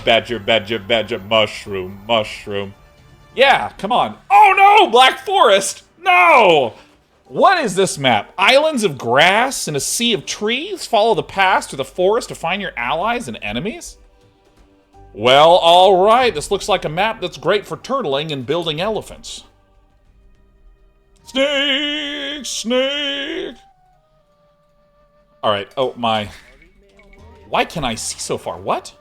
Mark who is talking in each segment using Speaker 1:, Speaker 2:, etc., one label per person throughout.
Speaker 1: Badger, badger, badger, mushroom, mushroom. Yeah, come on. Oh no, Black Forest! No! What is this map? Islands of grass and a sea of trees? Follow the path to the forest to find your allies and enemies? Well, alright. This looks like a map that's great for turtling and building elephants. Snake! Snake! Alright, oh my. Why can I see so far? What?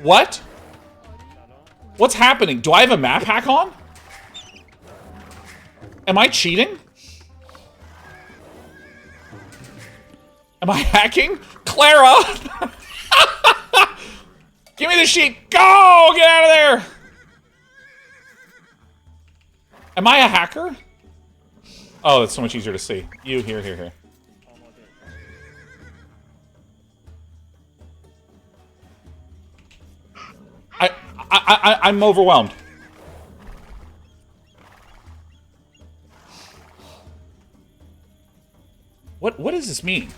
Speaker 1: What? What's happening? Do I have a map hack on? Am I cheating? Am I hacking? Clara! Give me the sheet! Go! Get out of there! Am I a hacker? Oh, it's so much easier to see. You, here, here, here. I'm overwhelmed. What does this mean?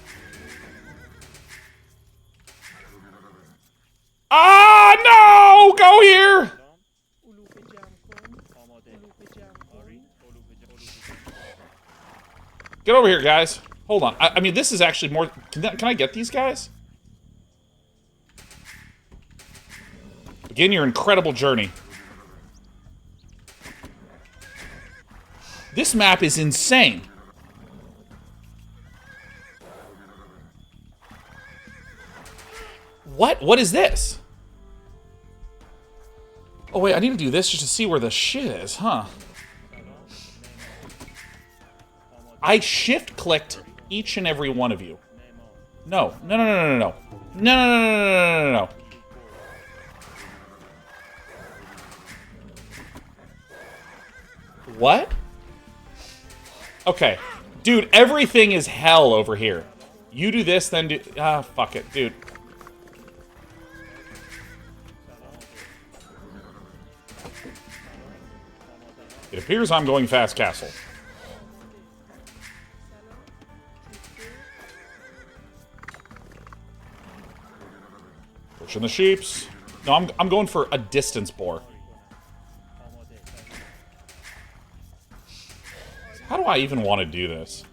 Speaker 1: Ah, no! Go here! Get over here, guys. Hold on. I mean, this is actually more... Can I get these guys? Begin your incredible journey. This map is insane. What? What is this? Oh, wait, I need to do this just to see where the shit is, huh? I shift-clicked each and every one of you. No. No, no, no, no, no, no. No, no, no, no, no, no, no, no. What? Okay. Dude, everything is hell over here. You do this, then do... Ah, fuck it, dude. It appears I'm going fast castle. Pushing the sheeps. No, I'm going for a distance bore. How do I even want to do this?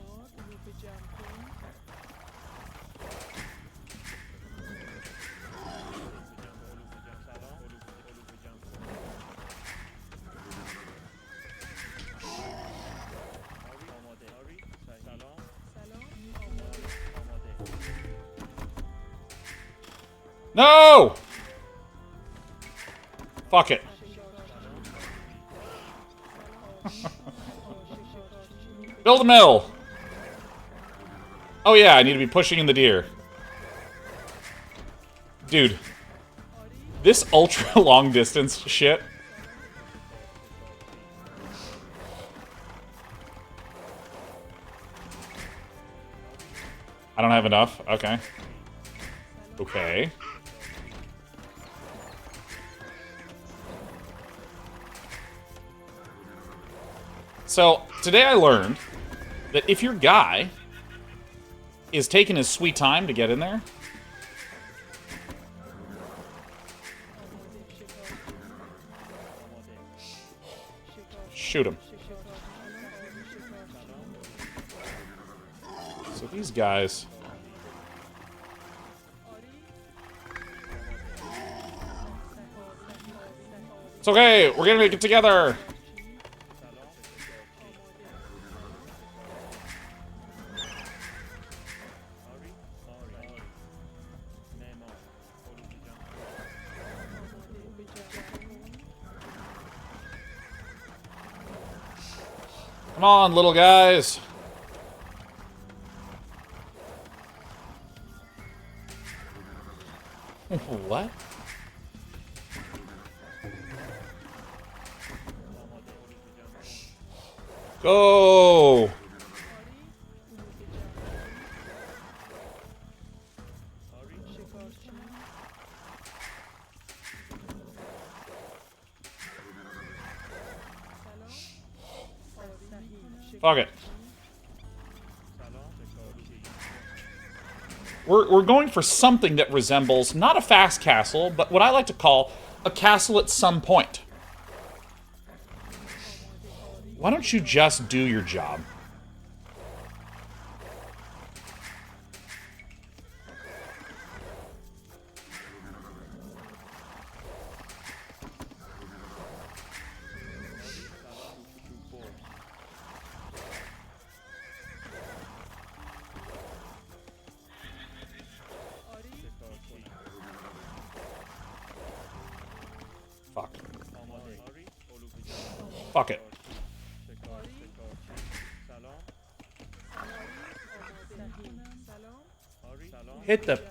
Speaker 1: No! Fuck it. Build a mill! Oh yeah, I need to be pushing in the deer. Dude. This ultra long distance shit. I don't have enough. Okay. Okay. So, today I learned that if your guy is taking his sweet time to get in there, shoot him. So these guys... It's okay, we're gonna make it together! Come on, little guys. What? Go! Fuck it. We're going for something that resembles not a fast castle, but what I like to call a castle at some point. Why don't you just do your job? Fuck. Fuck it. Hit the...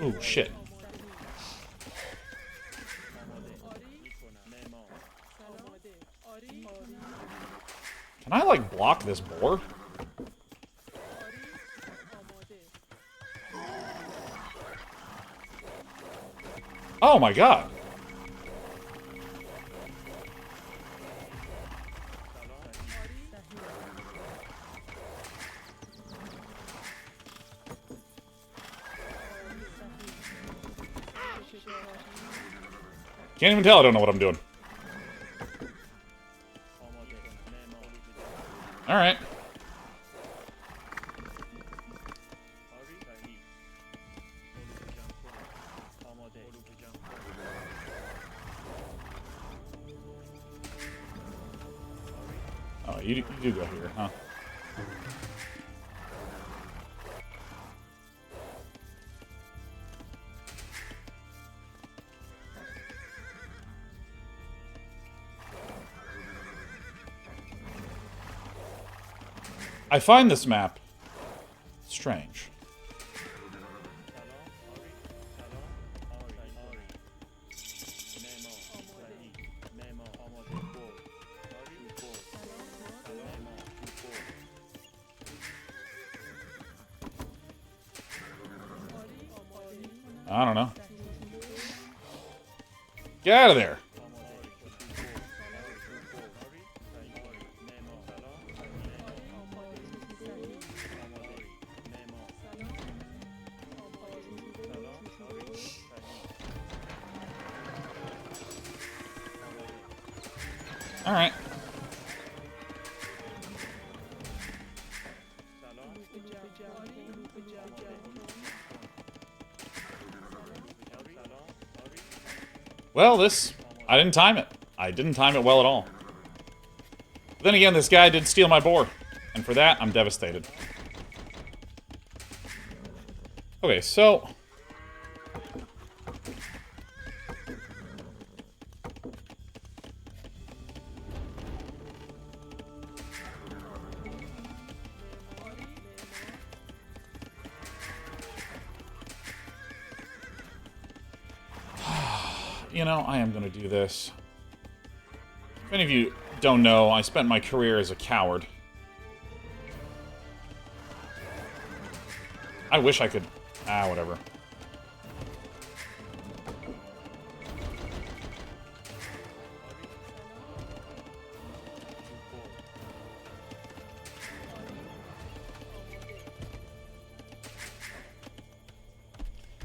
Speaker 1: Ooh, shit. Can I, like, block this boar? Oh my god. Can't even tell I don't know what I'm doing. Alright. Oh, you do go here, huh? I find this map strange. I don't know. Get out of there. All right. Well, I didn't time it. I didn't time it well at all. But then again, this guy did steal my boar. And for that, I'm devastated. Okay, so... You know, I am going to do this. If any of you don't know, I spent my career as a coward. I wish I could... whatever.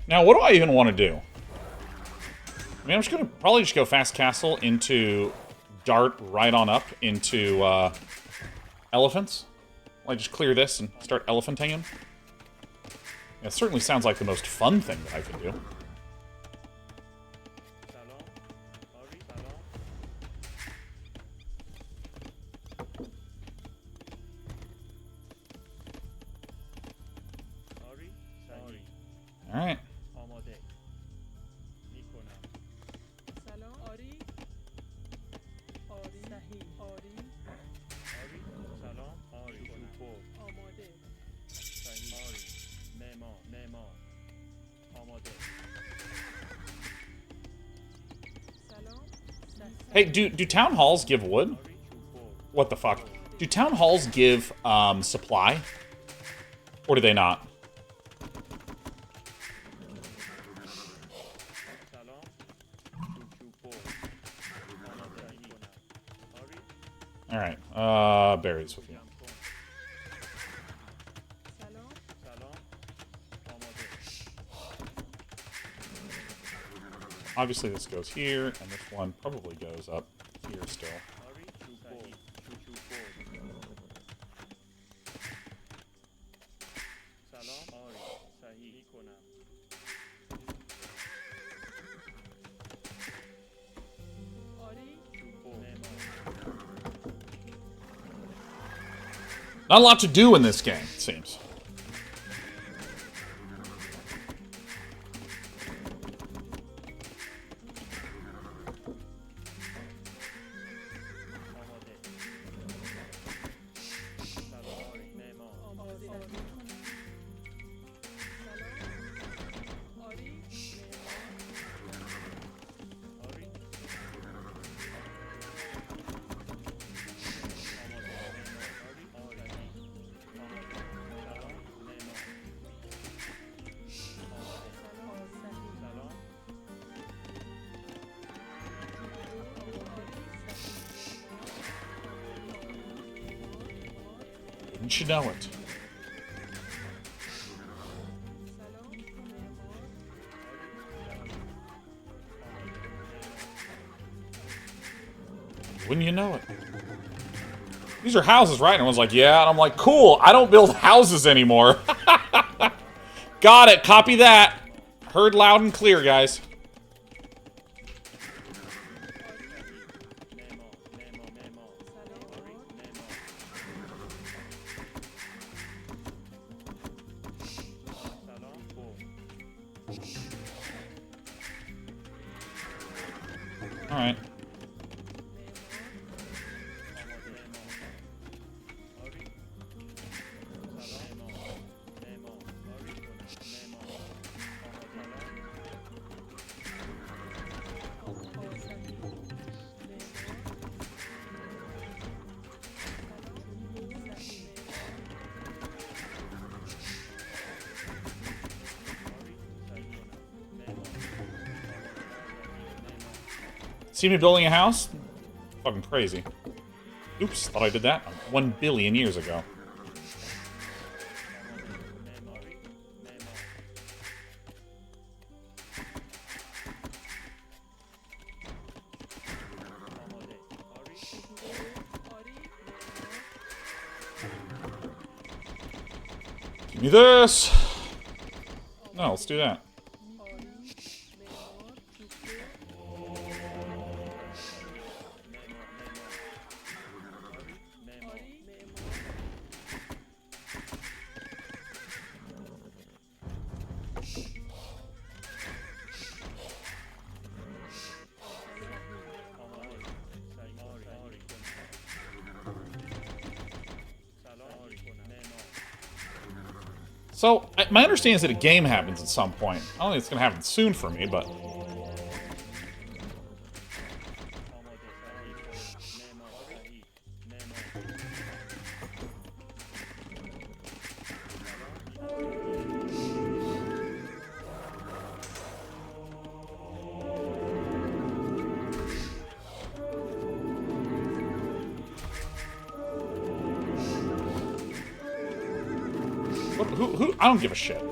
Speaker 1: Now, what do I even want to do? I mean, I'm just gonna probably just go fast castle into dart right on up into elephants. Like just clear this and start elephanting him. Yeah, it certainly sounds like the most fun thing that I can do. All right. Hey, do town halls give wood? What the fuck? Do town halls give supply? Or do they not? Alright, berries with you. obviously this goes here, and this one probably goes up here still. Not a lot to do in this game, it seems. Didn't you know it? Wouldn't you know it? These are houses, right? And everyone's like, yeah. And I'm like, cool. I don't build houses anymore. Got it. Copy that. Heard loud and clear, guys. All right. See me building a house? Fucking crazy. Oops, thought I did that 1 billion years ago. Give me this! No, let's do that. So, my understanding is that a game happens at some point. I don't think it's going to happen soon for me, but... Who? I don't give a shit.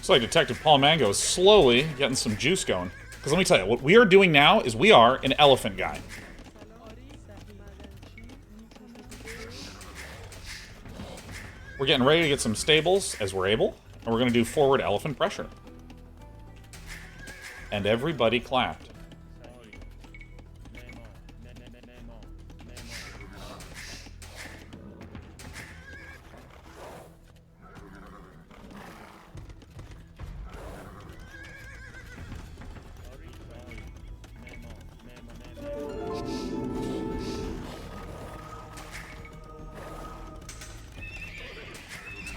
Speaker 1: Looks like Detective Paul Mango is slowly getting some juice going. Because let me tell you, what we are doing now is we are an elephant guy. We're getting ready to get some stables as we're able. And we're going to do forward elephant pressure. And everybody clapped.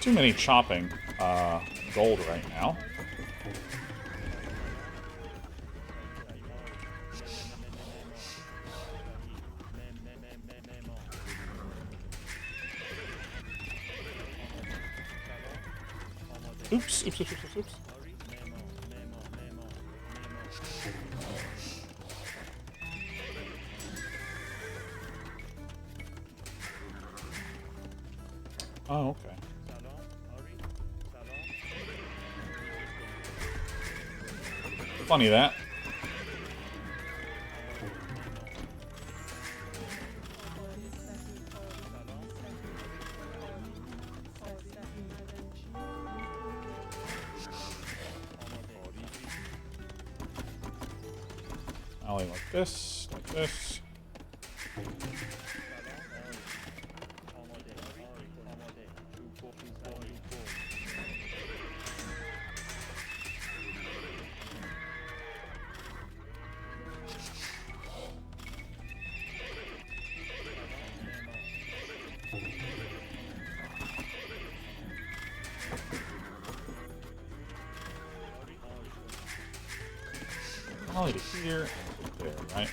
Speaker 1: Too many chopping gold right now. Oops, oops, oops, oops, oops. Oh, okay. Funny that. Alley like this, like this. Alley to here, there, right?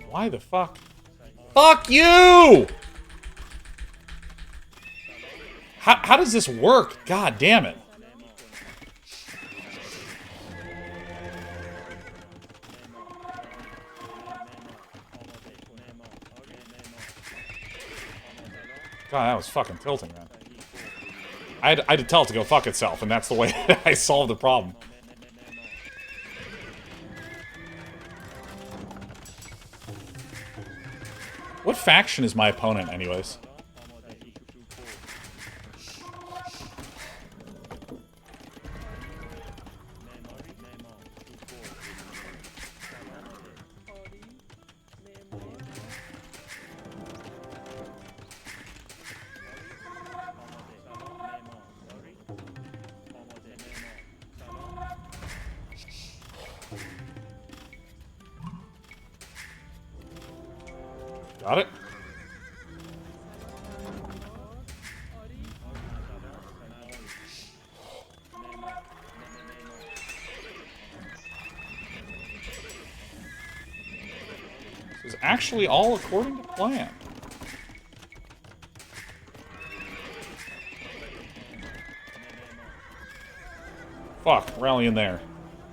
Speaker 1: Why the fuck? Fuck you! How does this work? God damn it. God, that was fucking tilting, man. I had to tell it to go fuck itself, and that's the way I solved the problem. What faction is my opponent, anyways? Got it? This is actually all according to plan. Fuck, rally in there.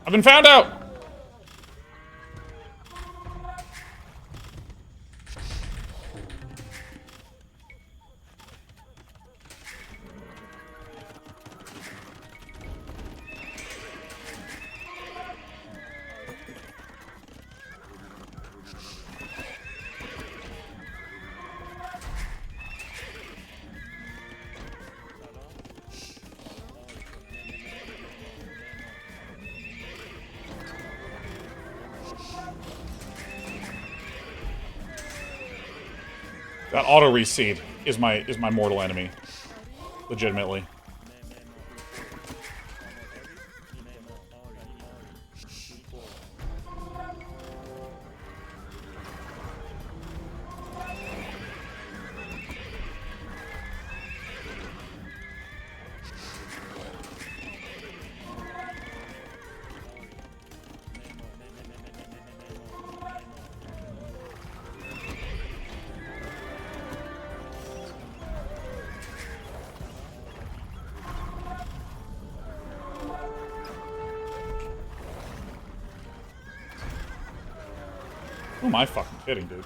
Speaker 1: I've been found out! That auto reseed is my mortal enemy. Legitimately. Who am I fucking kidding, dude?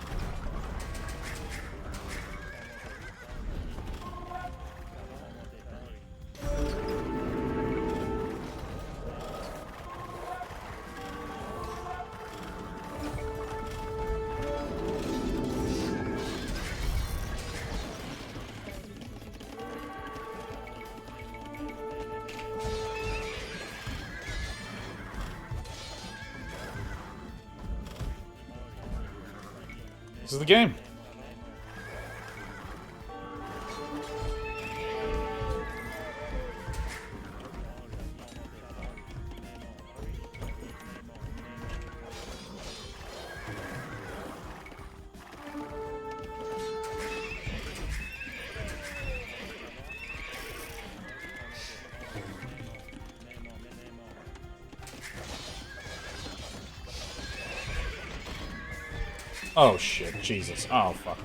Speaker 1: This is the game. Oh shit, Jesus. Oh fuck.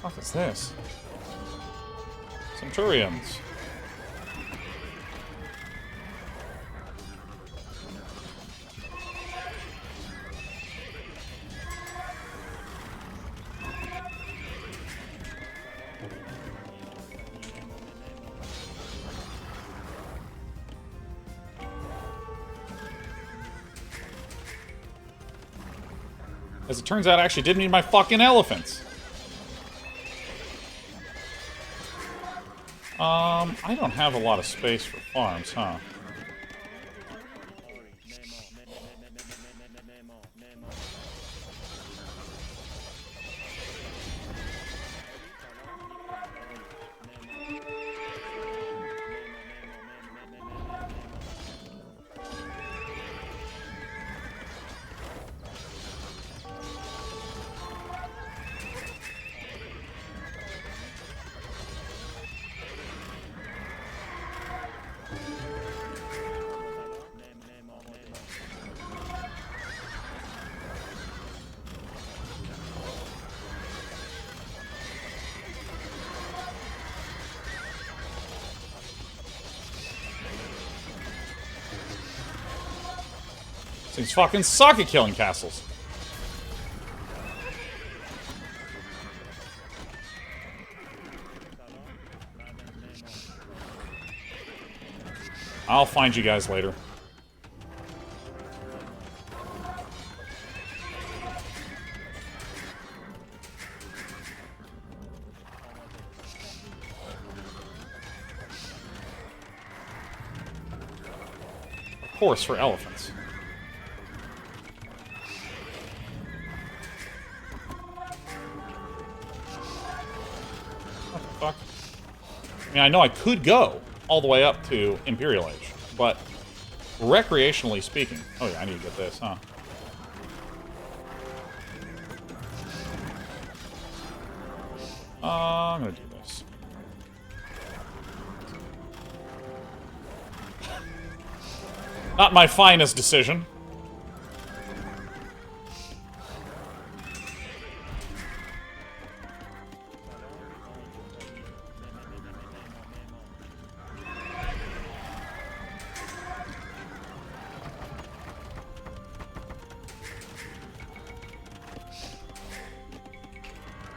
Speaker 1: What is this? Centurions. As it turns out, I actually didn't need my fucking elephants. I don't have a lot of space for farms, huh? Things fucking suck at killing castles. I'll find you guys later. Of course, for elephants. What the fuck? I mean, I know I could go all the way up to Imperial Age, but recreationally speaking... Oh yeah, I need to get this, huh? I'm gonna do this. Not my finest decision.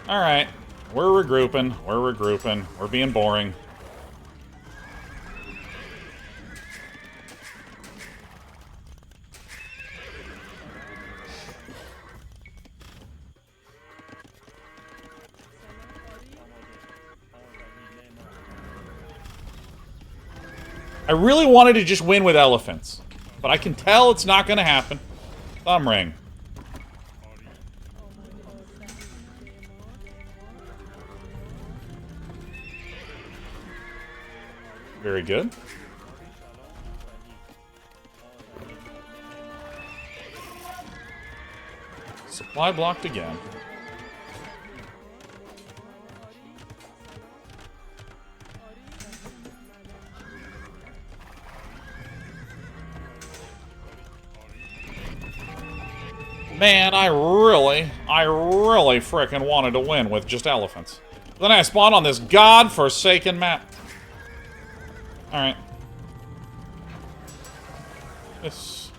Speaker 1: Alright. We're regrouping. We're being boring. I really wanted to just win with elephants, but I can tell it's not going to happen. Thumb ring. Very good. Supply blocked again. Man, I really frickin' wanted to win with just elephants. Then I spawned on this godforsaken map. Alright. This...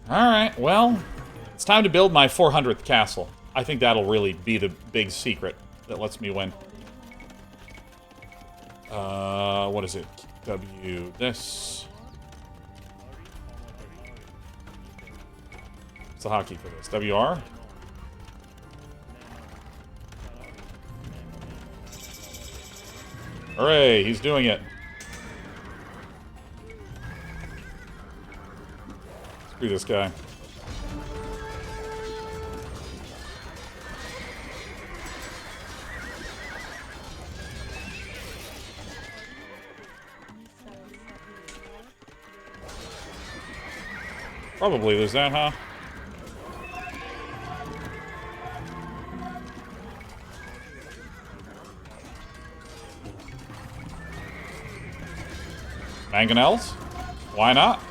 Speaker 1: Alright, well, it's time to build my 400th castle. I think that'll really be the big secret that lets me win. What is it? W, this. the hotkey for this? WR? Hooray, he's doing it. Screw this guy. Probably lose that, huh? Mangonels? Why not?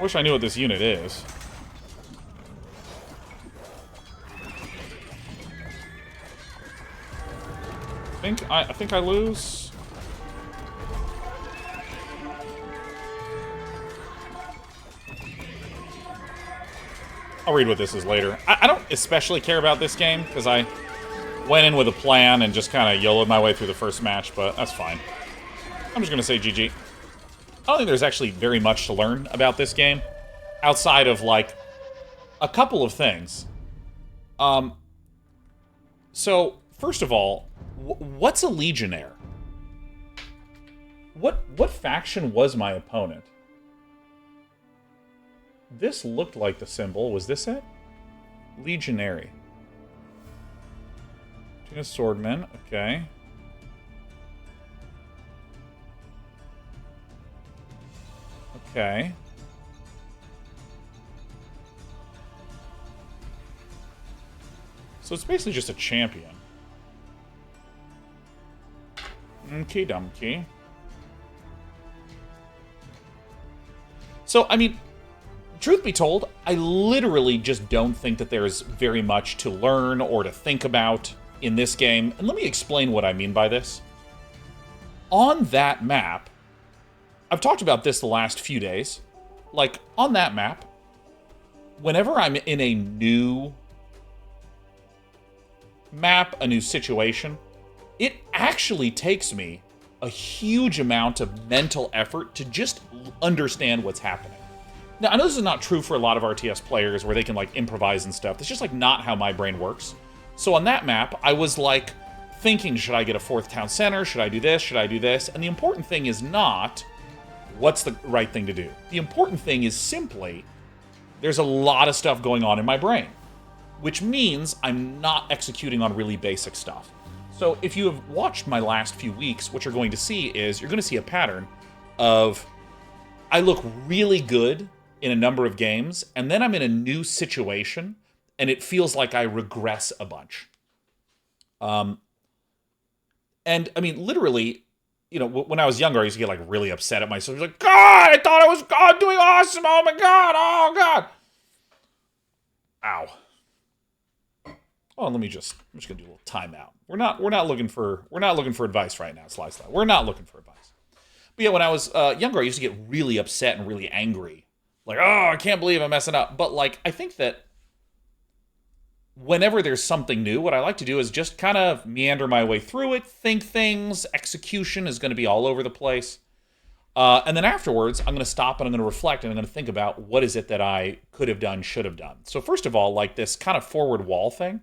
Speaker 1: Wish I knew what this unit is. I think I lose. I'll read what this is later. I don't especially care about this game, because I went in with a plan and just kind of YOLO'd my way through the first match, but that's fine. I'm just going to say GG. I don't think there's actually very much to learn about this game, outside of, like, a couple of things. So, first of all, what's a Legionnaire? What faction was my opponent? This looked like the symbol. Was this it? Legionary. Two swordmen. Okay. Okay. So it's basically just a champion. Okie dokie. So, I mean, truth be told, I literally just don't think that there's very much to learn or to think about in this game. And let me explain what I mean by this. On that map, I've talked about this the last few days. Like, on that map, whenever I'm in a new map, a new situation, it actually takes me a huge amount of mental effort to just understand what's happening. Now, I know this is not true for a lot of RTS players where they can, like, improvise and stuff. That's just, like, not how my brain works. So on that map, I was, like, thinking, should I get a 4th town center? Should I do this? Should I do this? And the important thing is not what's the right thing to do. The important thing is simply there's a lot of stuff going on in my brain, which means I'm not executing on really basic stuff. So if you have watched my last few weeks, what you're going to see is you're going to see a pattern of I look really good in a number of games, and then I'm in a new situation, and it feels like I regress a bunch. And, I mean, literally, you know, when I was younger, I used to get, like, really upset at myself. I was like, God, I thought I was doing awesome. Oh, my God. Oh, God. Ow. Oh, I'm just gonna do a little timeout. We're not looking for advice right now, Sly. We're not looking for advice. But yeah, when I was younger, I used to get really upset and really angry. Like, oh, I can't believe I'm messing up. But, like, I think that whenever there's something new, what I like to do is just kind of meander my way through it, think things. Execution is going to be all over the place. And then afterwards, I'm going to stop and I'm going to reflect and I'm going to think about what is it that I could have done, should have done. So first of all, like this kind of forward wall thing,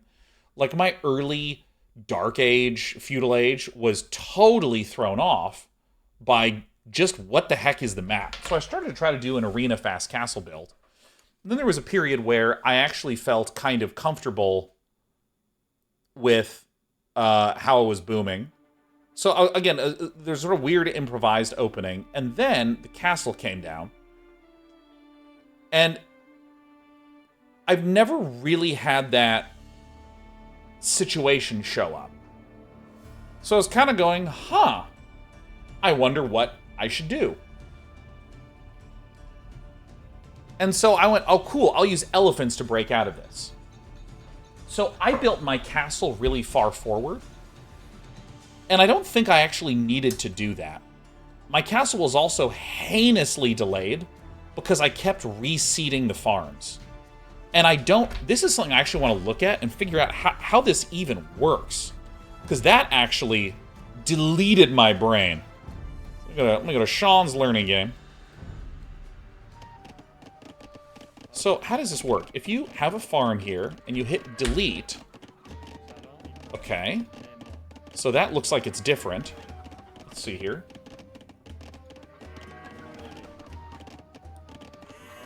Speaker 1: like my early Dark Age, Feudal Age was totally thrown off by just what the heck is the map. So I started to try to do an arena fast castle build. And then there was a period where I actually felt kind of comfortable with how it was booming. So again, there's sort of weird improvised opening. And then the castle came down. And I've never really had that situation show up. So I was kind of going, huh, I wonder what I should do. And so I went, oh, cool, I'll use elephants to break out of this. So I built my castle really far forward. And I don't think I actually needed to do that. My castle was also heinously delayed because I kept reseeding the farms. And I don't... This is something I actually want to look at and figure out how this even works. Because that actually deleted my brain. Let me go to Sean's learning game. So, how does this work? If you have a farm here, and you hit delete... Okay. So that looks like it's different. Let's see here.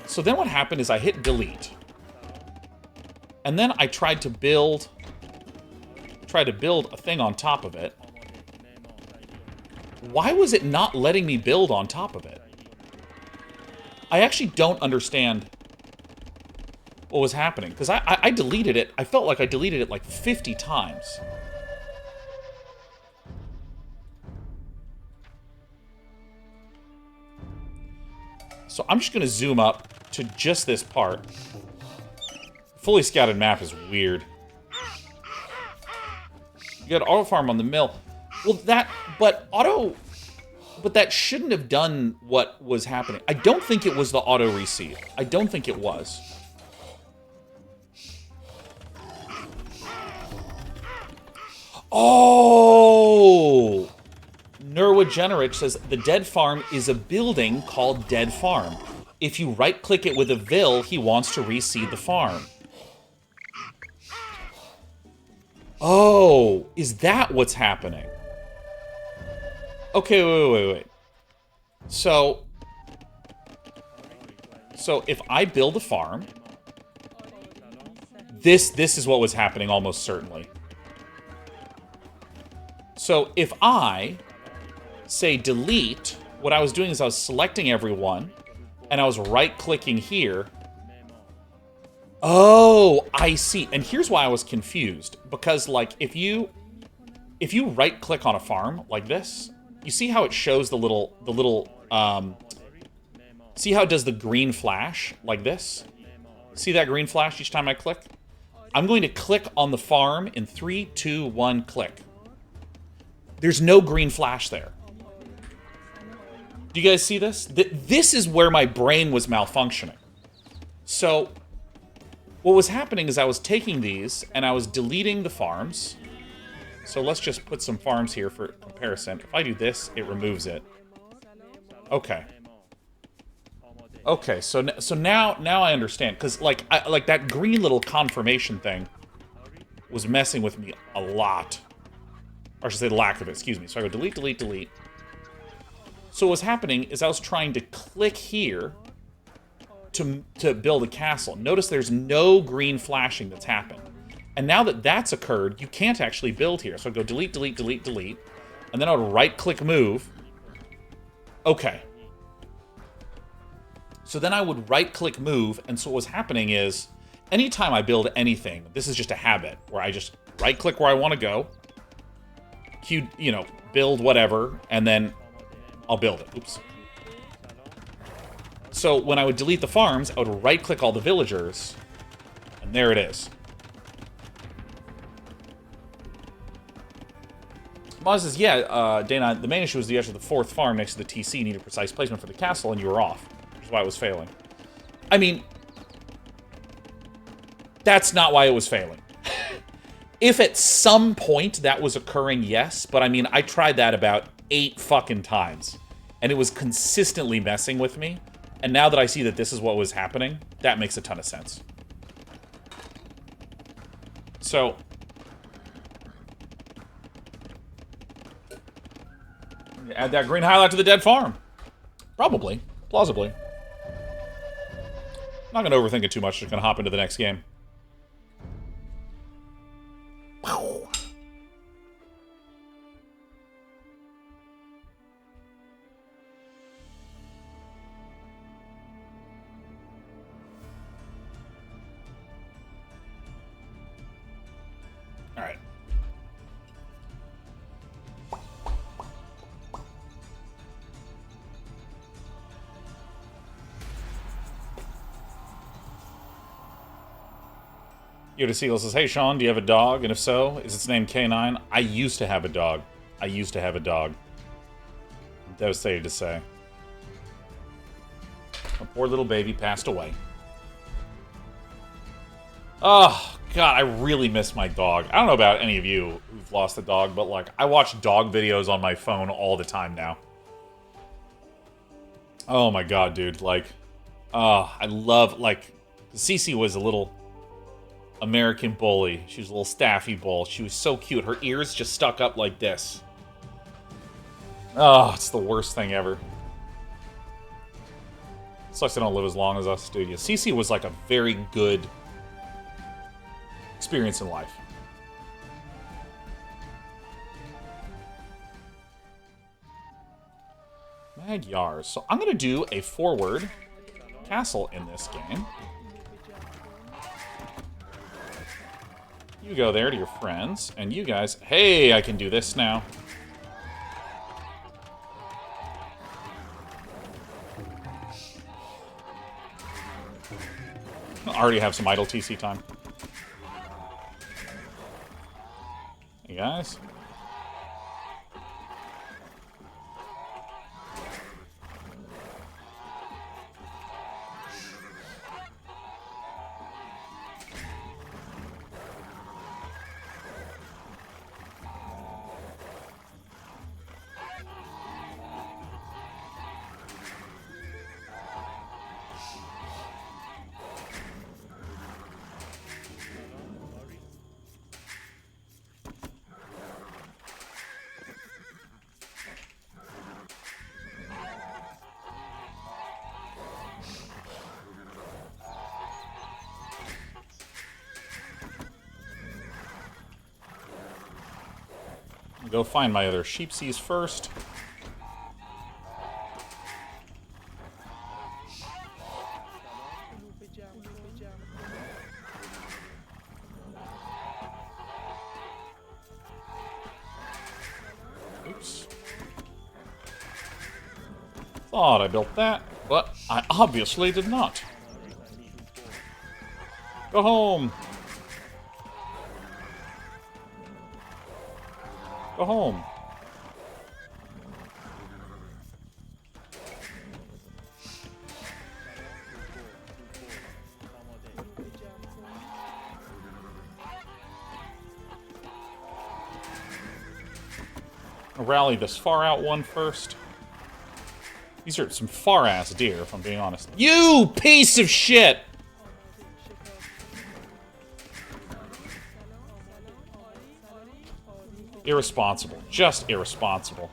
Speaker 1: So then what happened is I hit delete. And then I tried to build a thing on top of it. Why was it not letting me build on top of it? I actually don't understand what was happening. Because I deleted it. I felt like I deleted it like 50 times. So I'm just going to zoom up to just this part. Fully scouted map is weird. You got auto farm on the mill. Well, but that shouldn't have done what was happening. I don't think it was the auto reseed. I don't think it was. Oh! Nerwa Generich says, the dead farm is a building called Dead Farm. If you right-click it with a vil, he wants to reseed the farm. Oh, is that what's happening? Okay, wait. So if I build a farm, this is what was happening almost certainly. So if I say delete, what I was doing is I was selecting everyone, and I was right-clicking here. Oh, I see. And here's why I was confused. Because, like, if you right-click on a farm like this, you see how it shows the little, see how it does the green flash like this? See that green flash each time I click? I'm going to click on the farm in 3, 2, 1, click. There's no green flash there. Do you guys see this? This is where my brain was malfunctioning. So, what was happening is I was taking these, and I was deleting the farms. So let's just put some farms here for comparison. If I do this, it removes it. Okay. Okay, so now I understand. Because, like that green little confirmation thing was messing with me a lot. Or I should say the lack of it, excuse me. So I go delete, delete, delete. So what was happening is I was trying to click here to build a castle. Notice there's no green flashing that's happened. And now that that's occurred, you can't actually build here. So I go delete, delete, delete, delete. And then I would right-click move. Okay. So then I would right-click move, and so what was happening is, anytime I build anything, this is just a habit, where I just right-click where I want to go, build whatever, and then I'll build it. Oops. So when I would delete the farms, I would right-click all the villagers, and there it is. Moz says, yeah, Day9, the main issue was the edge of the fourth farm next to the TC needed precise placement for the castle, and you were off. Which is why it was failing. I mean, that's not why it was failing. If at some point that was occurring, yes, but I mean, I tried that about 8 fucking times, and it was consistently messing with me, and now that I see that this is what was happening, that makes a ton of sense. So... add that green highlight to the dead farm. Probably. Plausibly. Not going to overthink it too much. Just going to hop into the next game. Alright. Yoda Seagull says, hey, Sean, do you have a dog? And if so, is its name K9? I used to have a dog. I'm devastated to say. Poor little baby passed away. Oh, God, I really miss my dog. I don't know about any of you who've lost a dog, but, like, I watch dog videos on my phone all the time now. Oh, my God, dude. Like, I love, like, Cece was a little American bully. She was a little staffy bull. She was so cute. Her ears just stuck up like this. Oh, it's the worst thing ever. Sucks they don't live as long as us, dude. Yeah, Cece was, like, a very good experience in life. Magyars. So I'm going to do a forward castle in this game. You go there to your friends, and you guys... Hey, I can do this now. I already have some idle TC time. Hey, guys. Go find my other sheepsies first. Oops. Thought I built that, but I obviously did not. Go home. Go home. I'll rally this far out one first. These are some far-ass deer, if I'm being honest. You piece of shit! Irresponsible. Just irresponsible.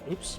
Speaker 1: Oops.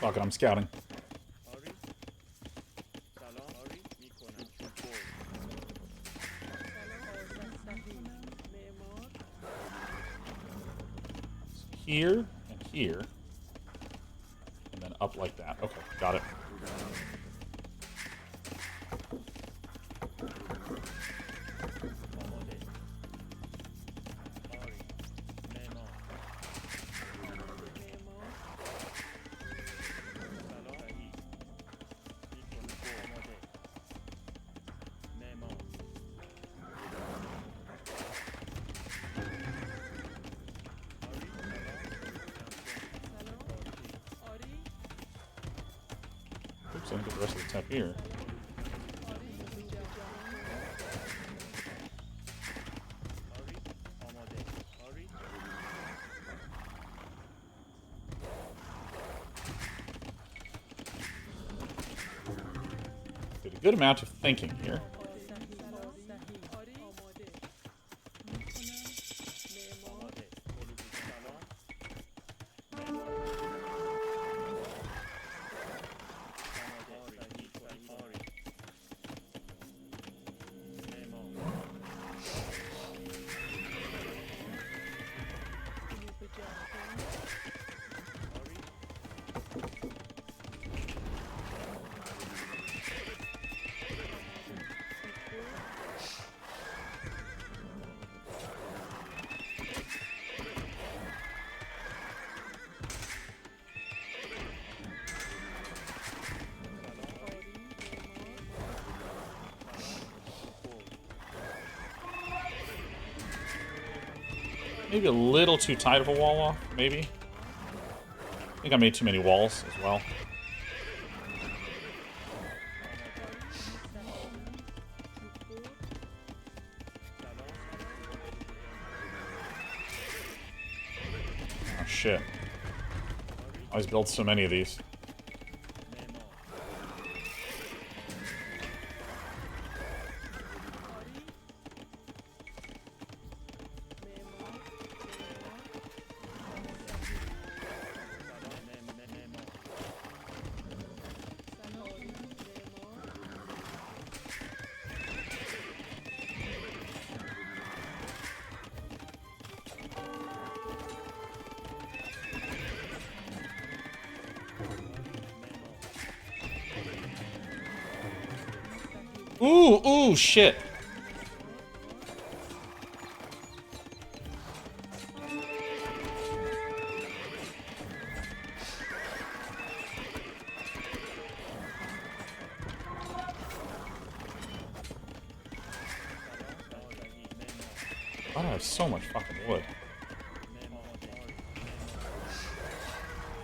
Speaker 1: Fuck it, I'm scouting. Here and here. And then up like that. Okay, got it. Oops, I didn't get the rest of the tap here. Did a good amount of thinking here. Maybe a little too tight of a wall off, maybe. I think I made too many walls as well. Oh shit. I always build so many of these. Ooh, shit. Why do I have so much fucking wood?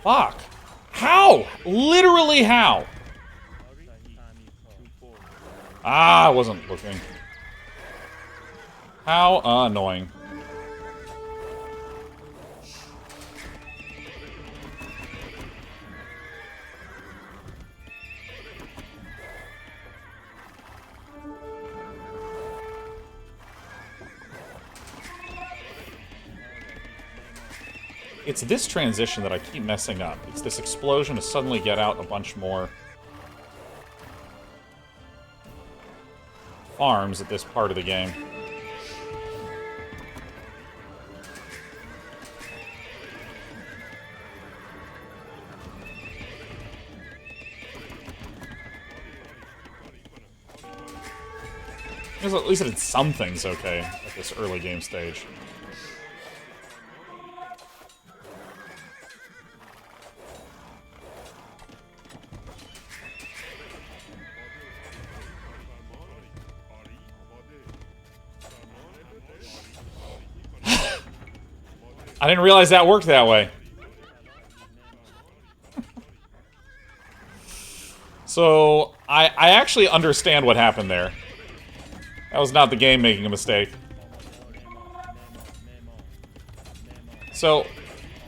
Speaker 1: Fuck! How? Literally how? Ah, I wasn't looking. How annoying. It's this transition that I keep messing up. It's this explosion to suddenly get out a bunch more farms at this part of the game. At least I did some things okay at this early game stage. I didn't realize that worked that way. So, I actually understand what happened there. That was not the game making a mistake. So,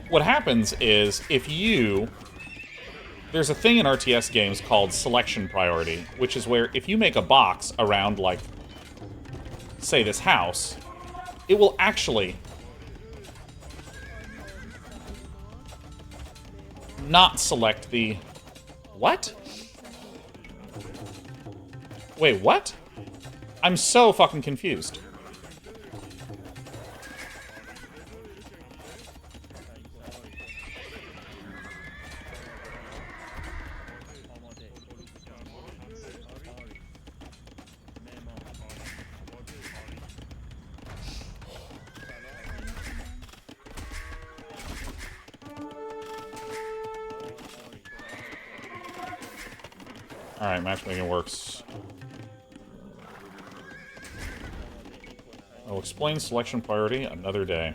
Speaker 1: what happens is, if you... There's a thing in RTS games called selection priority, which is where if you make a box around, like, say this house, it will actually... not select the... What? Wait, what? I'm so fucking confused. Alright, matchmaking works. I'll explain selection priority another day.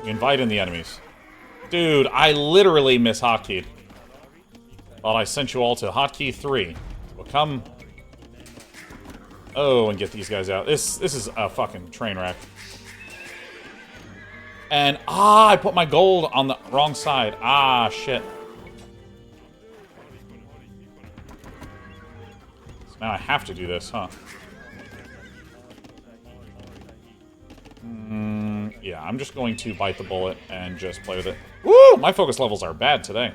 Speaker 1: Invite in the enemies. Dude, I literally miss hotkeyed. Thought I sent you all to hotkey 3. Well, come... Oh, and get these guys out. This is a fucking train wreck. And, I put my gold on the wrong side. Ah, shit. So now I have to do this, huh? Yeah, I'm just going to bite the bullet and just play with it. Woo! My focus levels are bad today.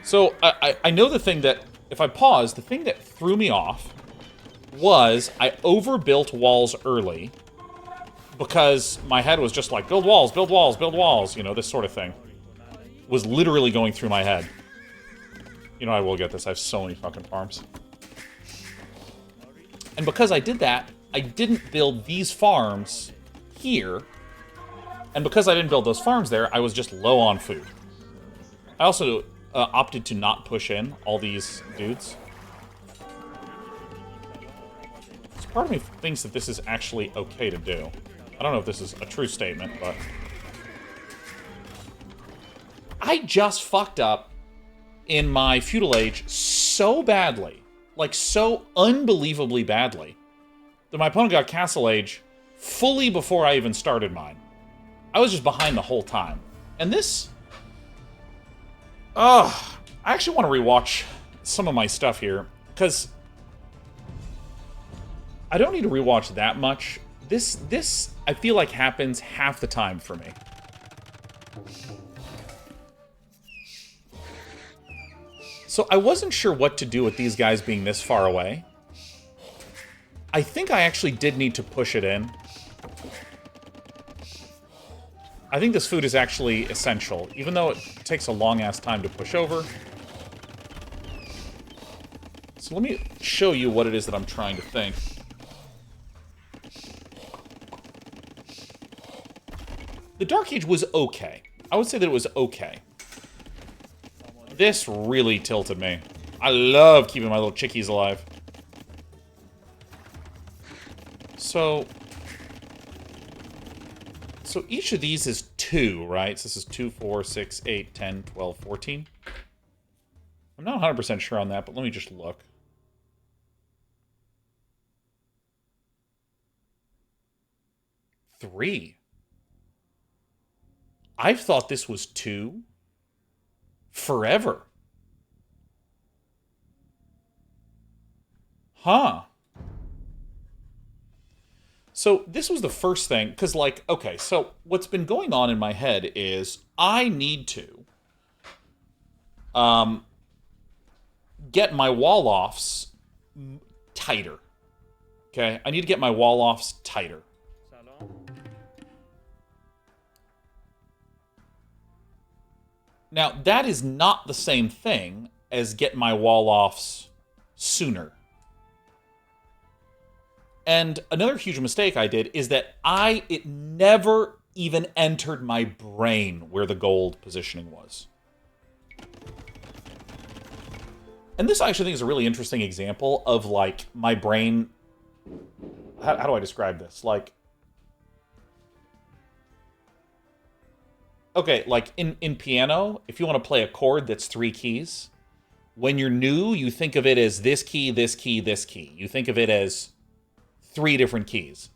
Speaker 1: So, I know the thing that, if I pause, the thing that threw me off was I overbuilt walls early because my head was just like, build walls, build walls, build walls, you know, this sort of thing. Was literally going through my head. You know, I will get this. I have so many fucking farms. And because I did that, I didn't build these farms here. And because I didn't build those farms there, I was just low on food. I also opted to not push in all these dudes. So part of me thinks that this is actually okay to do. I don't know if this is a true statement, but... I just fucked up in my feudal age so badly. Like, so unbelievably badly, that my opponent got Castle Age fully before I even started mine. I was just behind the whole time. And this... I actually want to rewatch some of my stuff here, because I don't need to rewatch that much. This, I feel like, happens half the time for me. So I wasn't sure what to do with these guys being this far away. I think I actually did need to push it in. I think this food is actually essential, even though it takes a long-ass time to push over. So let me show you what it is that I'm trying to think. The Dark Age was okay. I would say that it was okay. This really tilted me. I love keeping my little chickies alive. So each of these is 2, right? So this is 2, 4, 6, 8, 10, 12, 14. I'm not 100% sure on that, but let me just look. Three. I've thought this was 2 forever. Huh. So this was the first thing, because, like, okay, so what's been going on in my head is I need to get my wall-offs tighter. Okay? I need to get my wall-offs tighter. Now, that is not the same thing as get my wall-offs sooner. And another huge mistake I did is that it never even entered my brain where the gold positioning was. And this I actually think is a really interesting example of, like, my brain... How do I describe this? Like... Okay, like in piano, if you want to play a chord that's 3 keys, when you're new, you think of it as this key, this key, this key. You think of it as 3 different keys.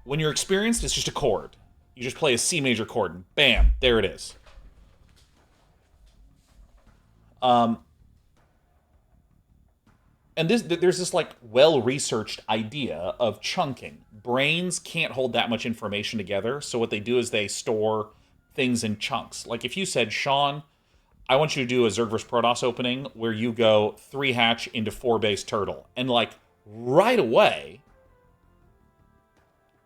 Speaker 1: When you're experienced, it's just a chord. You just play a C major chord, and bam, there it is. And there's this like well-researched idea of chunking. Brains can't hold that much information together, so what they do is they store things in chunks. Like if you said, Sean, I want you to do a Zerg vs. Protoss opening where you go 3 hatch into 4 base turtle. And like right away,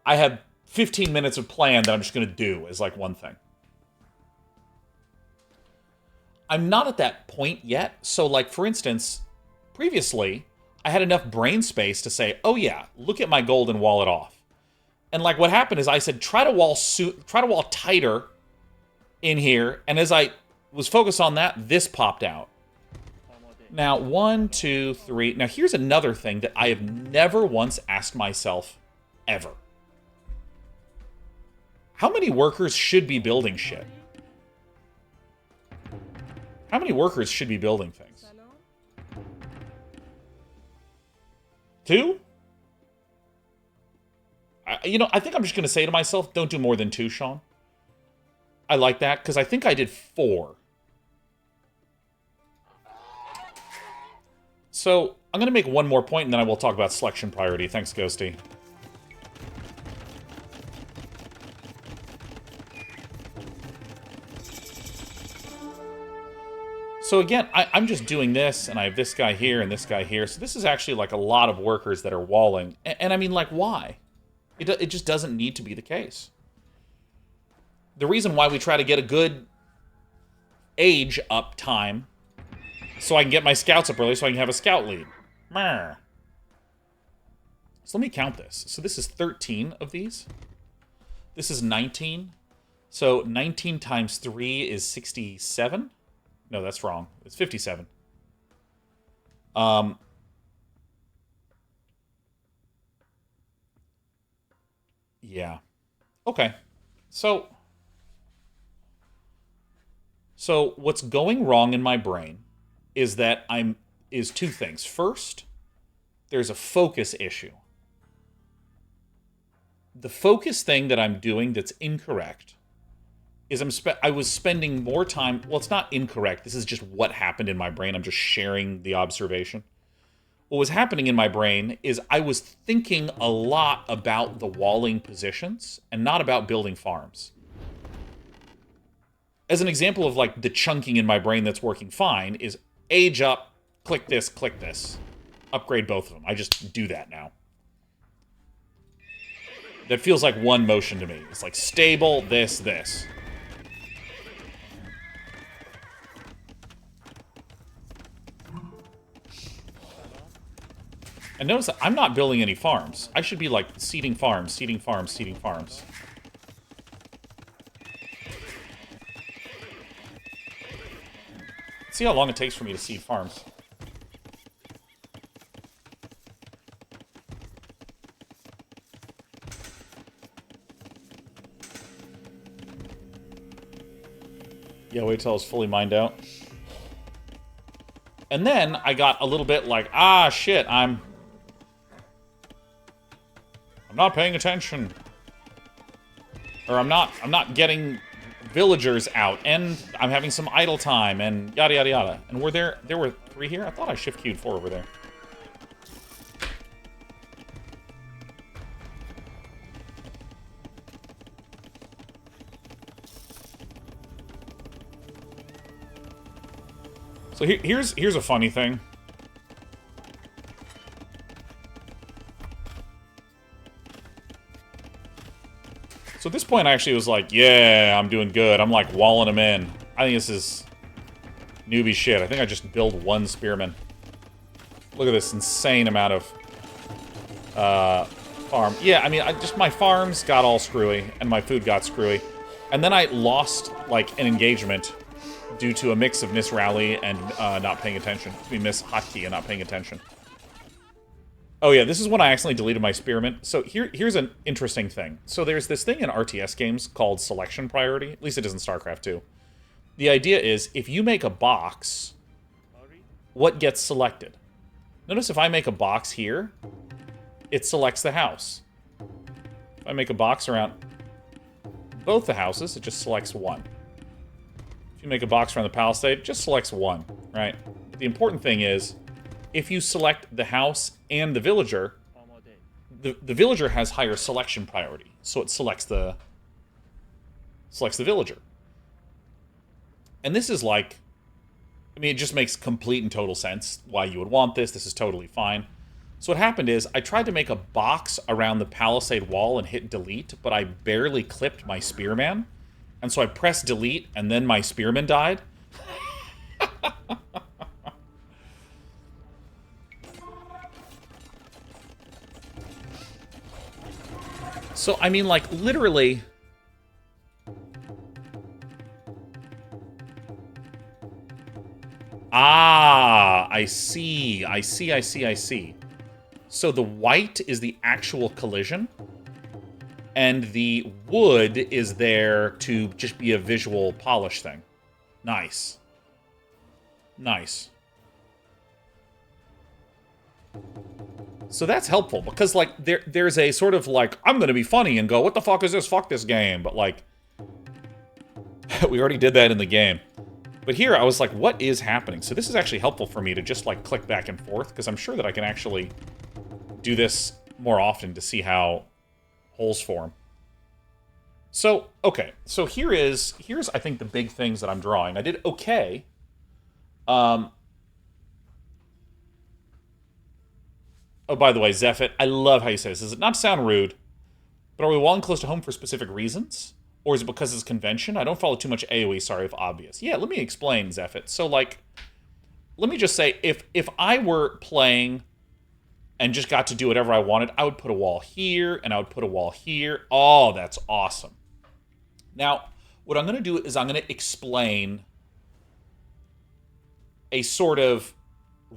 Speaker 1: I have 15 minutes of plan that I'm just going to do as like one thing. I'm not at that point yet. So like, for instance, previously, I had enough brain space to say, oh yeah, look at my gold and wall it off. And like what happened is I said, try to wall tighter in here. And as I was focused on that, this popped out. Now, 1, 2, 3. Now here's another thing that I have never once asked myself ever. How many workers should be building shit? How many workers should be building things? 2? I think I'm just going to say to myself, don't do more than 2, Sean. I like that, because I think I did 4. So, I'm going to make one more point, and then I will talk about selection priority. Thanks, Ghosty. So again, I'm just doing this, and I have this guy here and this guy here. So this is actually like a lot of workers that are walling. And I mean, like, why? It just doesn't need to be the case. The reason why we try to get a good age up time so I can get my scouts up early so I can have a scout lead. Meh. So let me count this. So this is 13 of these. This is 19. So 19 times 3 is 67. No, that's wrong. It's 57. Yeah. Okay. So what's going wrong in my brain is that is 2 things. First, there's a focus issue. The focus thing that I'm doing that's incorrect is I was spending more time... Well, it's not incorrect. This is just what happened in my brain. I'm just sharing the observation. What was happening in my brain is I was thinking a lot about the walling positions and not about building farms. As an example of like the chunking in my brain that's working fine is age up, click this, upgrade both of them. I just do that now. That feels like one motion to me. It's like stable, this. And notice that I'm not building any farms. I should be like seeding farms. See how long it takes for me to seed farms. Yeah, wait till it's fully mined out. And then I got a little bit like, ah, shit, I'm not paying attention. Or I'm not getting villagers out, and I'm having some idle time, and yada yada yada. And there were 3 here? I thought I shift queued 4 over there. So here's a funny thing. So at this point, I actually was like, yeah, I'm doing good. I'm like walling them in. I think this is newbie shit. I think I just build 1 spearman. Look at this insane amount of farm. Yeah, I mean, my farms got all screwy, and my food got screwy. And then I lost, like, an engagement due to a mix of Miss Rally and not paying attention. Miss Hotkey and not paying attention. Oh yeah, this is when I accidentally deleted my spearmint. So here's an interesting thing. So there's this thing in RTS games called selection priority. At least it is in StarCraft 2. The idea is, if you make a box, what gets selected? Notice if I make a box here, it selects the house. If I make a box around both the houses, it just selects one. If you make a box around the palisade, it just selects one, right? But the important thing is, if you select the house and the villager, the villager has higher selection priority, so it selects the villager. And this is like, I mean, it just makes complete and total sense why you would want this. This is totally fine. So what happened is, I tried to make a box around the palisade wall and hit delete, but I barely clipped my spearman. And so I pressed delete, and then my spearman died. So, I mean, like, literally... Ah, I see. I see. So the white is the actual collision, and the wood is there to just be a visual polish thing. Nice. Nice. So that's helpful, because, like, there's a sort of, like, I'm gonna be funny and go, what the fuck is this? Fuck this game. But, like, we already did that in the game. But here, I was like, what is happening? So this is actually helpful for me to just, like, click back and forth, because I'm sure that I can actually do this more often to see how holes form. So, okay. So here's, I think, the big things that I'm drawing. I did okay. Oh, by the way, Zephit, I love how you say this. Does it not sound rude? But are we walling close to home for specific reasons? Or is it because it's convention? I don't follow too much AoE, sorry if obvious. Yeah, let me explain, Zephit. So, like, let me just say, if I were playing and just got to do whatever I wanted, I would put a wall here, and I would put a wall here. Oh, that's awesome. Now, what I'm going to do is I'm going to explain a sort of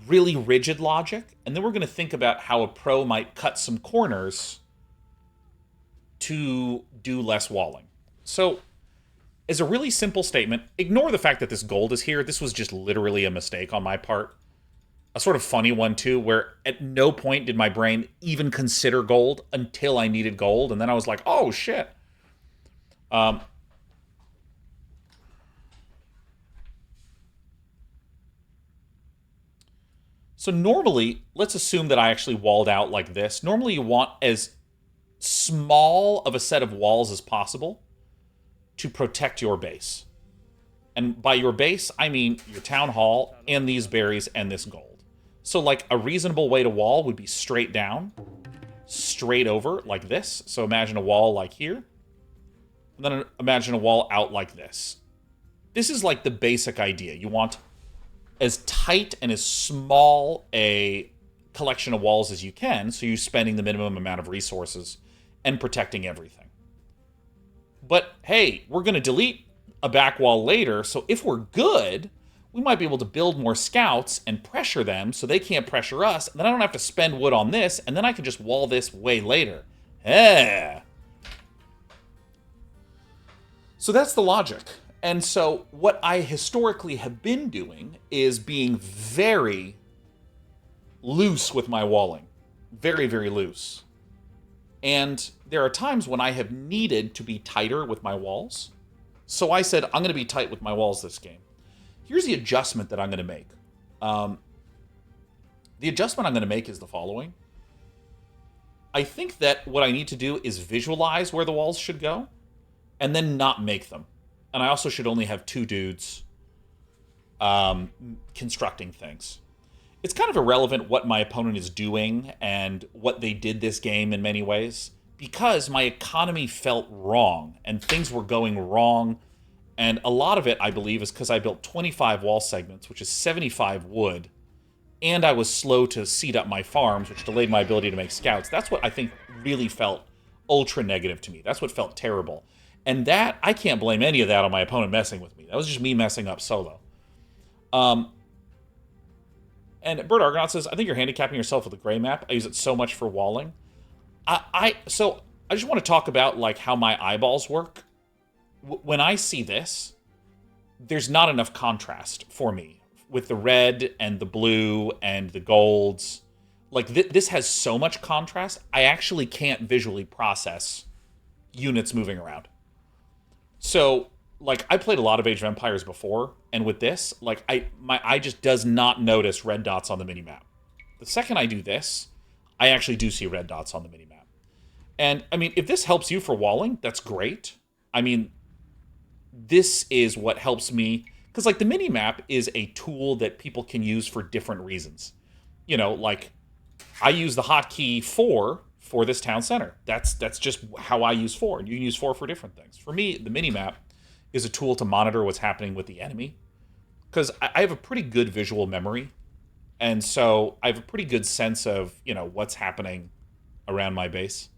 Speaker 1: really rigid logic, and then we're going to think about how a pro might cut some corners to do less walling. So, as a really simple statement, ignore the fact that this gold is here. This was just literally a mistake on my part. A sort of funny one, too, where at no point did my brain even consider gold until I needed gold, and then I was like, oh, shit. So normally, let's assume that I actually walled out like this. Normally you want as small of a set of walls as possible to protect your base. And by your base, I mean your town hall and these berries and this gold. So like a reasonable way to wall would be straight down, straight over like this. So imagine a wall like here. And then imagine a wall out like this. This is like the basic idea. You want as tight and as small a collection of walls as you can, so you're spending the minimum amount of resources and protecting everything. But hey, we're going to delete a back wall later, so if we're good, we might be able to build more scouts and pressure them so they can't pressure us, and then I don't have to spend wood on this, and then I can just wall this way later. Yeah. So that's the logic. And so what I historically have been doing is being very loose with my walling. Very, very loose. And there are times when I have needed to be tighter with my walls. So I said, I'm going to be tight with my walls this game. Here's the adjustment that I'm going to make. The adjustment I'm going to make is the following. I think that what I need to do is visualize where the walls should go, and then not make them. And I also should only have two dudes constructing things. It's kind of irrelevant what my opponent is doing and what they did this game in many ways, because my economy felt wrong, and things were going wrong. And a lot of it, I believe, is because I built 25 wall segments, which is 75 wood, and I was slow to seed up my farms, which delayed my ability to make scouts. That's what I think really felt ultra negative to me. That's what felt terrible. And that, I can't blame any of that on my opponent messing with me. That was just me messing up solo. And And Bird Argonaut says, I think you're handicapping yourself with the gray map. I use it so much for walling. So I just want to talk about like how my eyeballs work. When I see this, there's not enough contrast for me with the red and the blue and the golds. Like this has so much contrast, I actually can't visually process units moving around. So like I played a lot of Age of Empires before, and with this, like my eye just does not notice red dots on the minimap. The second I do this, I actually do see red dots on the minimap. And I mean, if this helps you for walling, that's great. I mean, this is what helps me, because like the minimap is a tool that people can use for different reasons. You know, like I use the hotkey 4 for this town center. That's just how I use 4. And you can use 4 for different things. For me, the minimap is a tool to monitor what's happening with the enemy. Because I have a pretty good visual memory. And so I have a pretty good sense of, you know, what's happening around my base.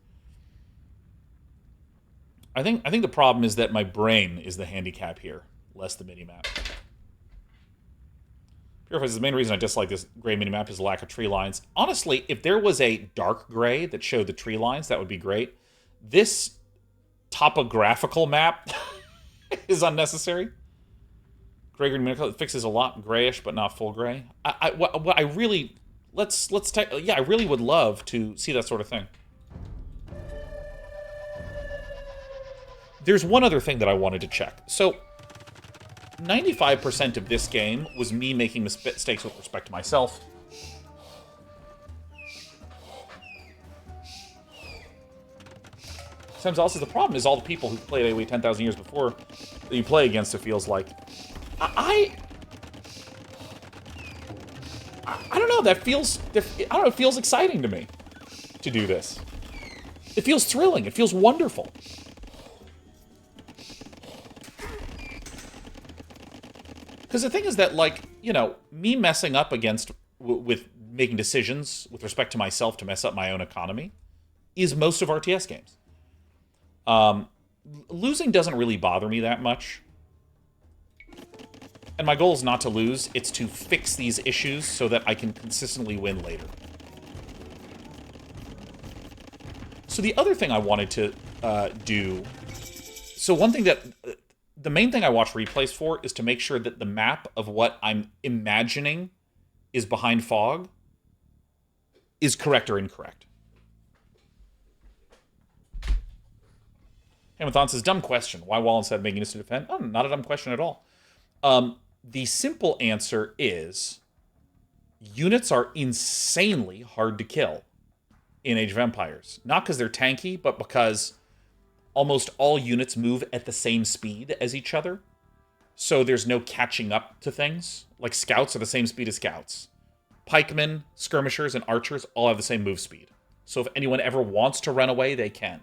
Speaker 1: I think the problem is that my brain is the handicap here, less the minimap. Purifies the main reason I dislike this gray minimap is the lack of tree lines. Honestly, if there was a dark gray that showed the tree lines, that would be great. This topographical map is unnecessary. Gray green medical fixes a lot grayish, but not full gray. What I really I really would love to see that sort of thing. There's one other thing that I wanted to check. So 95% of this game was me making mistakes with respect to myself. Sam's also the problem is all the people who played AoE 10,000 years before that you play against, it feels like. I don't know, it feels exciting to me to do this. It feels thrilling, it feels wonderful. Because the thing is that, like, you know, me messing up against, with making decisions with respect to myself to mess up my own economy is most of RTS games. Losing doesn't really bother me that much. And my goal is not to lose, it's to fix these issues so that I can consistently win later. So the other thing I wanted to do... So one thing that... The main thing I watch replays for is to make sure that the map of what I'm imagining is behind fog is correct or incorrect. Hamathon says, dumb question. Why wall instead of making this to defend? Oh, not a dumb question at all. The simple answer is units are insanely hard to kill in Age of Empires. Not because they're tanky, but because almost all units move at the same speed as each other. So there's no catching up to things. Like scouts are the same speed as scouts. Pikemen, skirmishers, and archers all have the same move speed. So if anyone ever wants to run away, they can.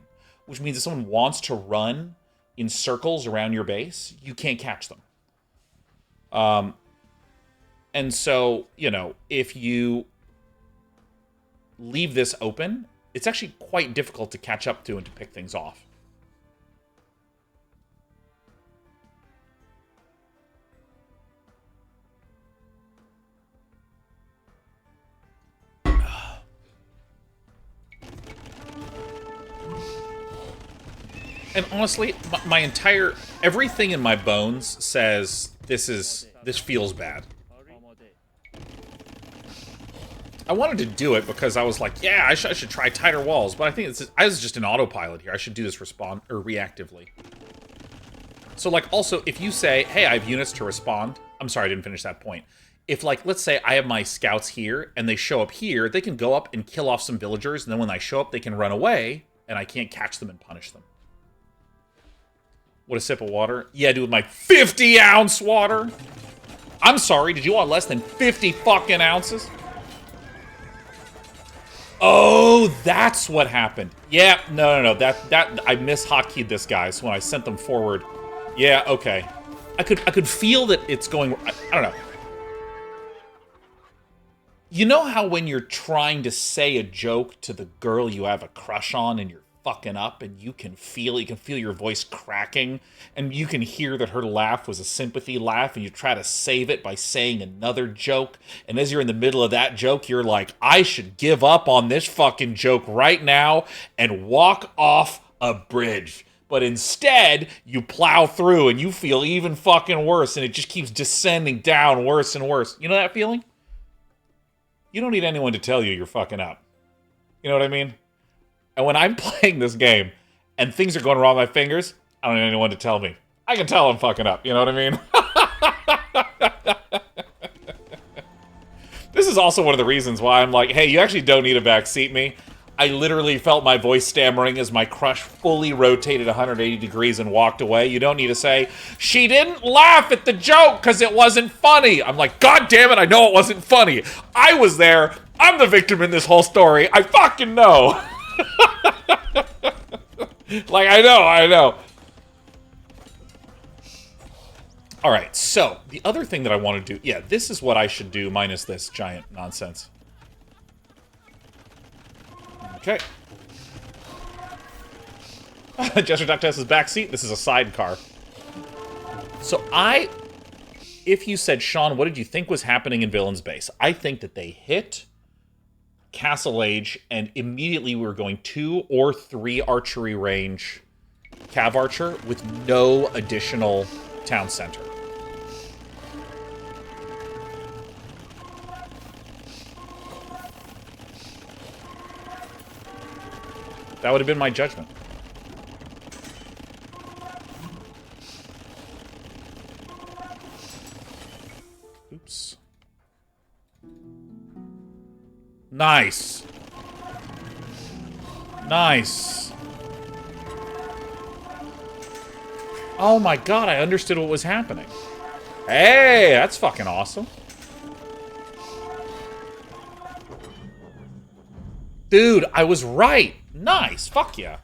Speaker 1: Which means if someone wants to run in circles around your base, you can't catch them. And so, you know, if you leave this open, it's actually quite difficult to catch up to and to pick things off. And honestly, my entire... Everything in my bones says this feels bad. I wanted to do it because I was like, yeah, I should try tighter walls, but I think I was just an autopilot here. I should do this reactively. So, like, also, if you say, hey, I have units to respond... I'm sorry, I didn't finish that point. If, like, let's say I have my scouts here, and they show up here, they can go up and kill off some villagers, and then when I show up, they can run away, and I can't catch them and punish them. What, a sip of water? Yeah, dude, with my 50-ounce water! I'm sorry, did you want less than 50 fucking ounces? Oh, that's what happened. Yeah, no. That I mis-hotkeyed this guy, so when I sent them forward... Yeah, okay. I could feel that it's going... I don't know. You know how when you're trying to say a joke to the girl you have a crush on and you're fucking up, and you can feel your voice cracking, and you can hear that her laugh was a sympathy laugh, and you try to save it by saying another joke, and as you're in the middle of that joke, you're like, I should give up on this fucking joke right now and walk off a bridge. But instead, you plow through and you feel even fucking worse, and it just keeps descending down worse and worse. You know that feeling? You don't need anyone to tell you you're fucking up. You know what I mean? And when I'm playing this game and things are going wrong with my fingers, I don't need anyone to tell me. I can tell I'm fucking up. You know what I mean? This is also one of the reasons why I'm like, hey, you actually don't need to backseat me. I literally felt my voice stammering as my crush fully rotated 180 degrees and walked away. You don't need to say, she didn't laugh at the joke because it wasn't funny. I'm like, God damn it, I know it wasn't funny. I was there. I'm the victim in this whole story. I fucking know. Like, I know. All right, so the other thing that I want to do, yeah, this is what I should do minus this giant nonsense. Okay. Jester Duck Test is backseat. This is a sidecar. So if you said, Sean, what did you think was happening in Villain's Base? I think that they hit Castle Age and immediately we were going 2 or 3 archery range Cav Archer with no additional town center. That would have been my judgment. Oops. Nice. Nice. Oh my god, I understood what was happening. Hey, that's fucking awesome. Dude, I was right. Nice. Fuck yeah.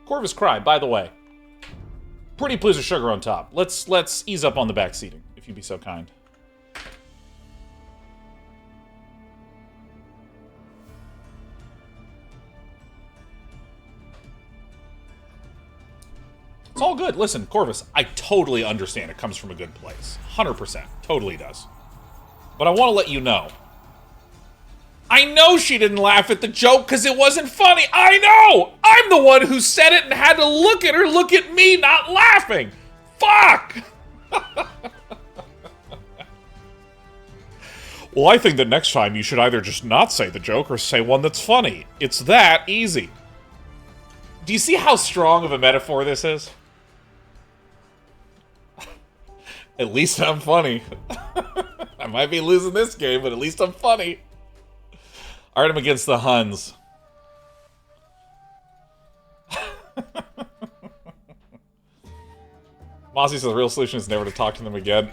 Speaker 1: Corvus Cry, by the way. Pretty pleased with sugar on top. Let's ease up on the back seating, if you'd be so kind. It's all good. Listen, Corvus, I totally understand it comes from a good place. 100%. Totally does. But I want to let you know. I know she didn't laugh at the joke because it wasn't funny. I know! I'm the one who said it and had to look at her look at me not laughing. Fuck! Well, I think that next time you should either just not say the joke or say one that's funny. It's that easy. Do you see how strong of a metaphor this is? At least I'm funny. I might be losing this game, but at least I'm funny. Alright, I'm against the Huns. Mossy says the real solution is never to talk to them again.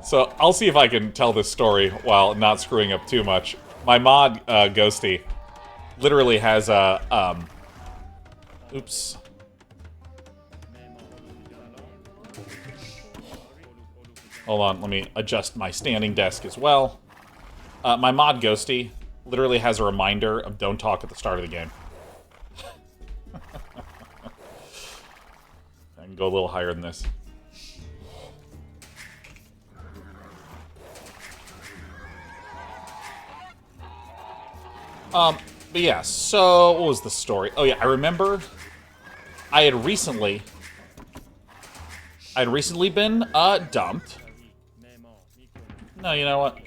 Speaker 1: So, I'll see if I can tell this story while not screwing up too much. My mod, Ghosty, literally has a, oops. Hold on, let me adjust my standing desk as well. My mod, Ghosty, literally has a reminder of don't talk at the start of the game. I can go a little higher than this. But yeah, so what was the story? Oh yeah, I remember I had recently been dumped. No, you know what?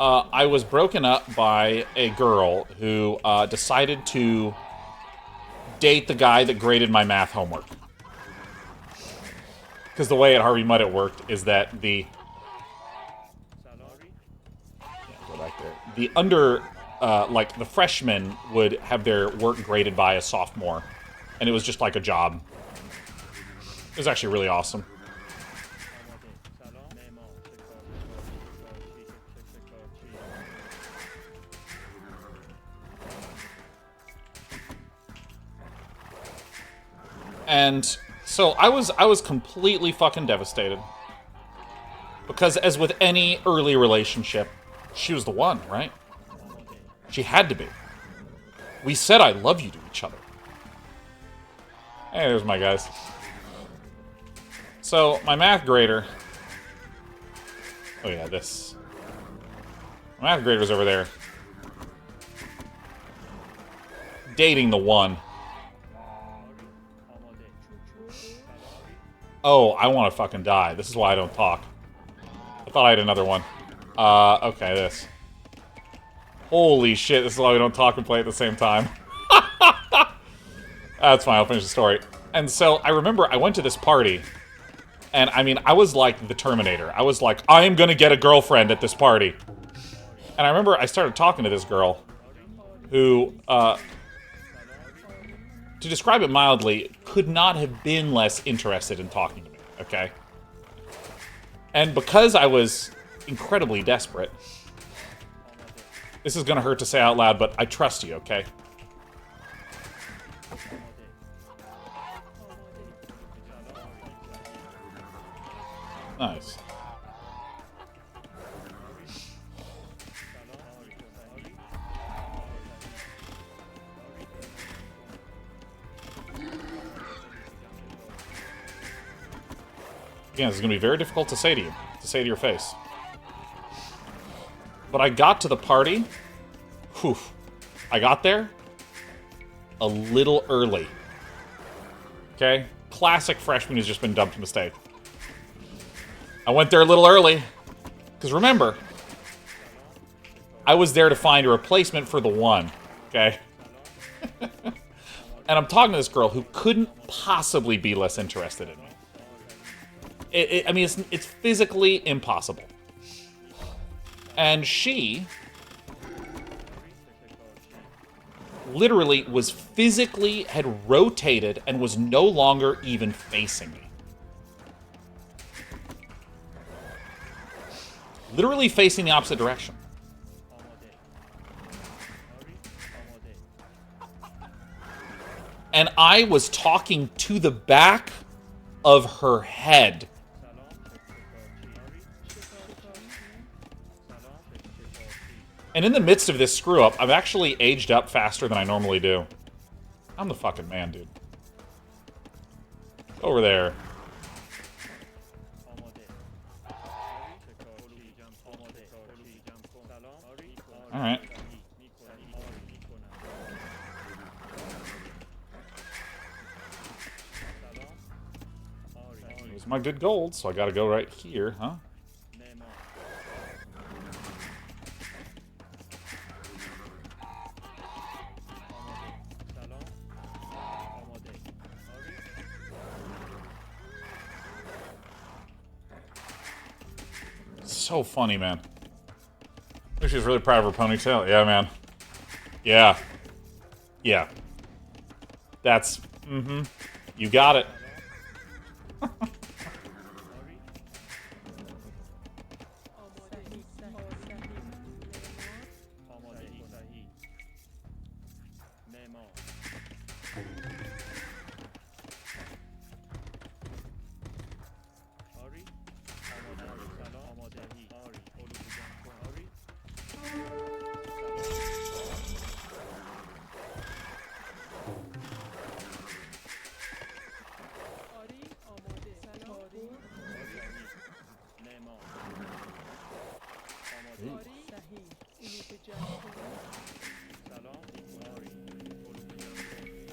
Speaker 1: I was broken up by a girl who decided to date the guy that graded my math homework. Because the way at Harvey Mudd it worked is that the... Yeah, go back there. The like, the freshmen would have their work graded by a sophomore. And it was just like a job. It was actually really awesome. And so I was completely fucking devastated. Because as with any early relationship, she was the one, right? She had to be. We said I love you to each other. Hey, there's my guys. So, my math grader... Oh yeah, this. My math grader's over there. Dating the one. Oh, I want to fucking die. This is why I don't talk. I thought I had another one. Okay, this. Holy shit, this is why we don't talk and play at the same time. That's fine, I'll finish the story. And so, I remember I went to this party, and I mean, I was like the Terminator. I was like, I am gonna get a girlfriend at this party. And I remember I started talking to this girl, who, to describe it mildly, could not have been less interested in talking to me, okay? And because I was incredibly desperate, this is gonna hurt to say out loud, but I trust you, okay? Nice. Again, this is going to be very difficult to say to you, to say to your face. But I got to the party. Whew. I got there a little early. Okay? Classic freshman who's just been dumped mistake. I went there a little early. Because remember, I was there to find a replacement for the one. Okay? And I'm talking to this girl who couldn't possibly be less interested in me. I mean, it's physically impossible. And she literally was physically, had rotated and was no longer even facing me. Literally facing the opposite direction. And I was talking to the back of her head. And in the midst of this screw-up, I've actually aged up faster than I normally do. I'm the fucking man, dude. Over there. Alright. Here's my good gold, so I gotta go right here, huh? So funny, man. I think she's really proud of her ponytail. Yeah, man. Yeah. Yeah. That's... Mm-hmm. You got it.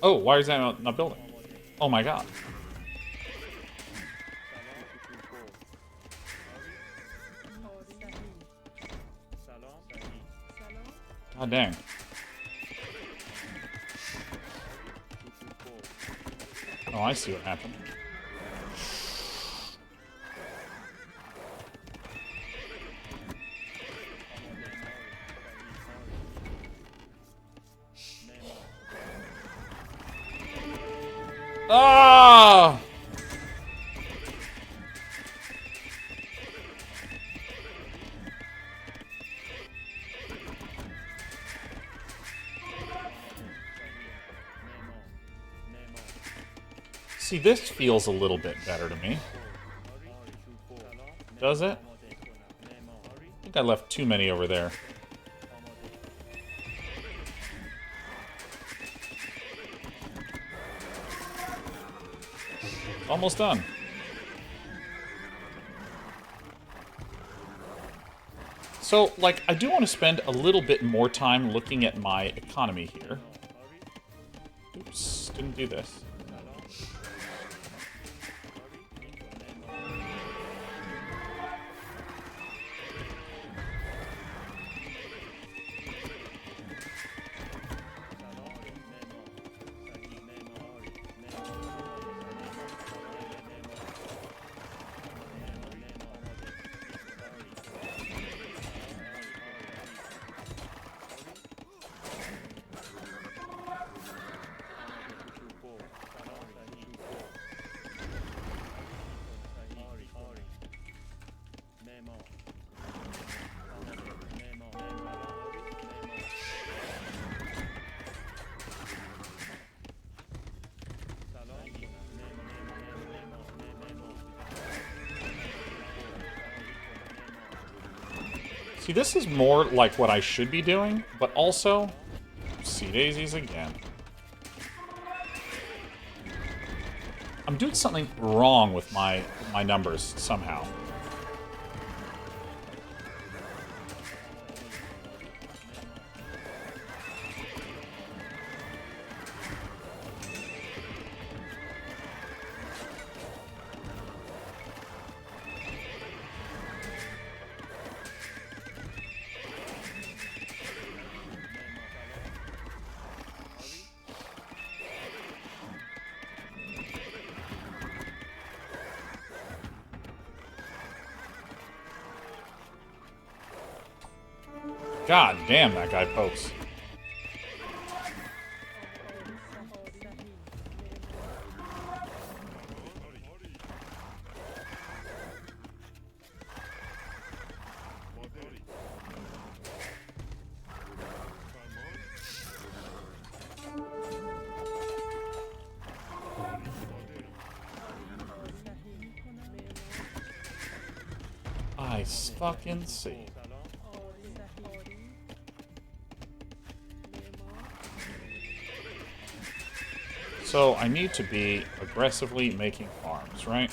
Speaker 1: Oh, why is that not building? Oh my god. God dang. Oh, I see what happened. Ah! See, this feels a little bit better to me. Does it? think I left too many over there. Almost done. So, like, I do want to spend a little bit more time looking at my economy here. Oops, didn't do this. See, this is more like what I should be doing, but also, sea daisies again. I'm doing something wrong with my numbers somehow. God damn, that guy pokes. I fucking see. So I need to be aggressively making farms, right?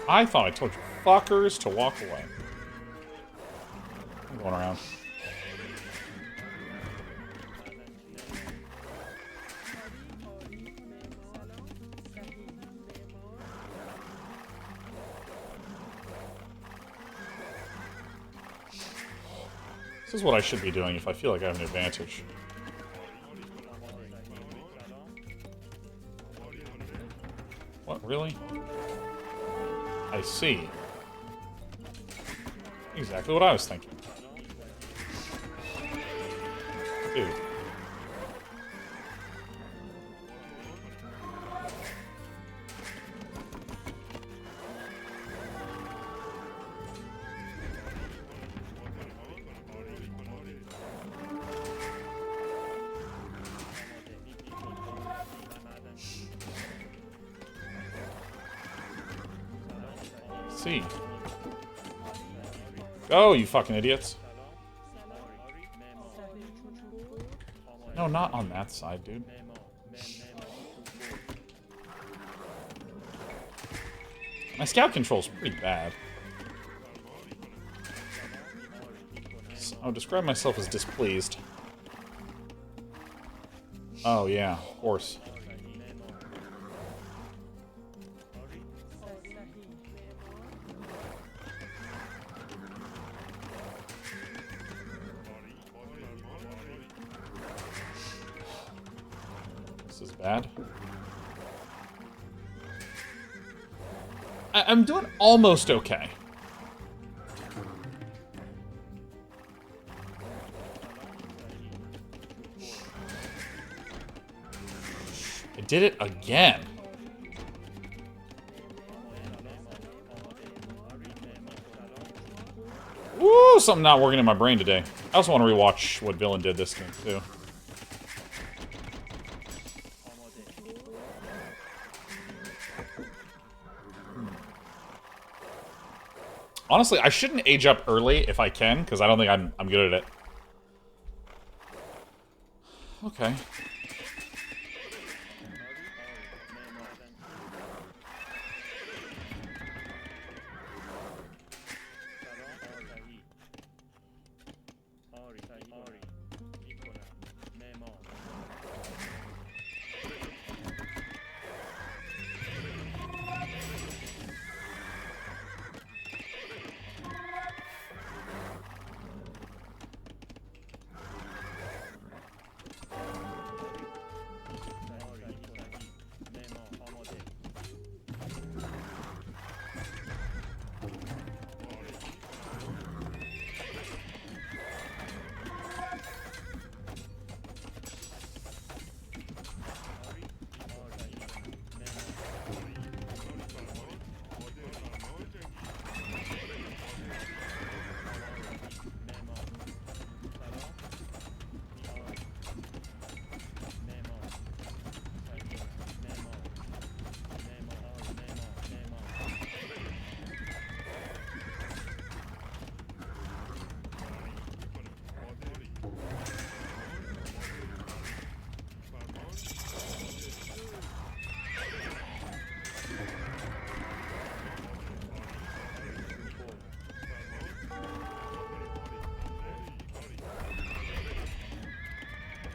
Speaker 1: I thought I told you fuckers to walk away. I'm going around. This is what I should be doing if I feel like I have an advantage. What, really? I see. Exactly what I was thinking. Dude. See. Go, you fucking idiots. No, not on that side, dude. My scout control's pretty bad. I would describe myself as displeased. Oh, yeah, of course. bad. I'm doing almost okay. I did it again. Woo, something not working in my brain today. I also want to rewatch what Villain did this game, too. Honestly, I shouldn't age up early if I can, because I don't think I'm good at it. Okay.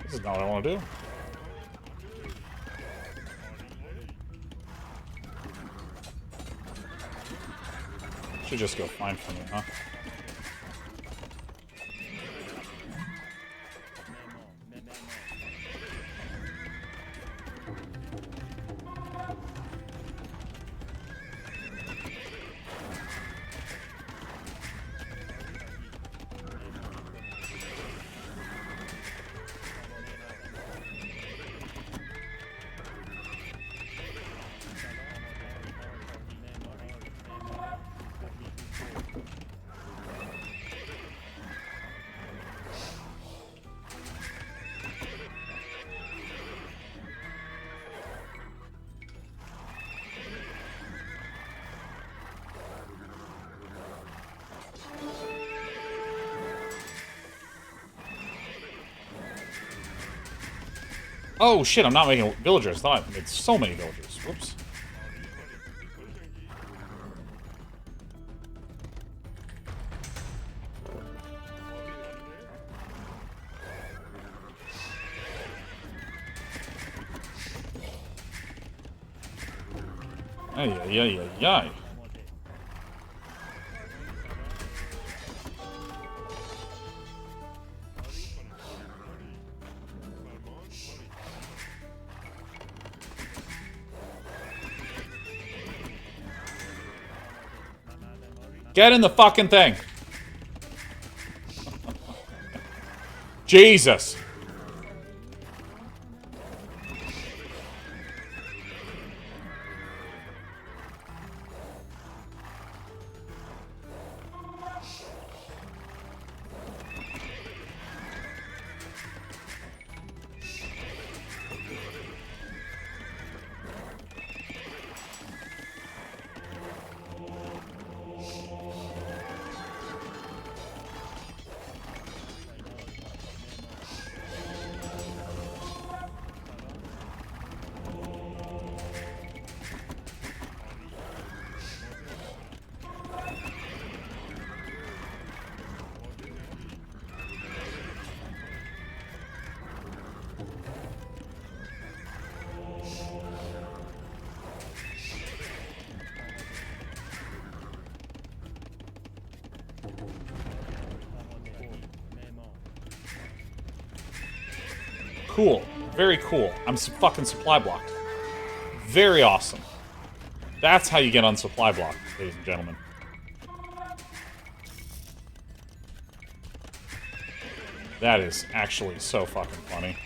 Speaker 1: This is not what I want to do. Should just go fine for me, huh? Oh shit, I'm not making villagers. I thought I made so many villagers. Whoops. Ay, ay, ay, ay, ay. Get in the fucking thing. Jesus. Cool. Very cool. I'm fucking supply blocked. Very awesome. That's how you get on supply block, ladies and gentlemen. That is actually so fucking funny.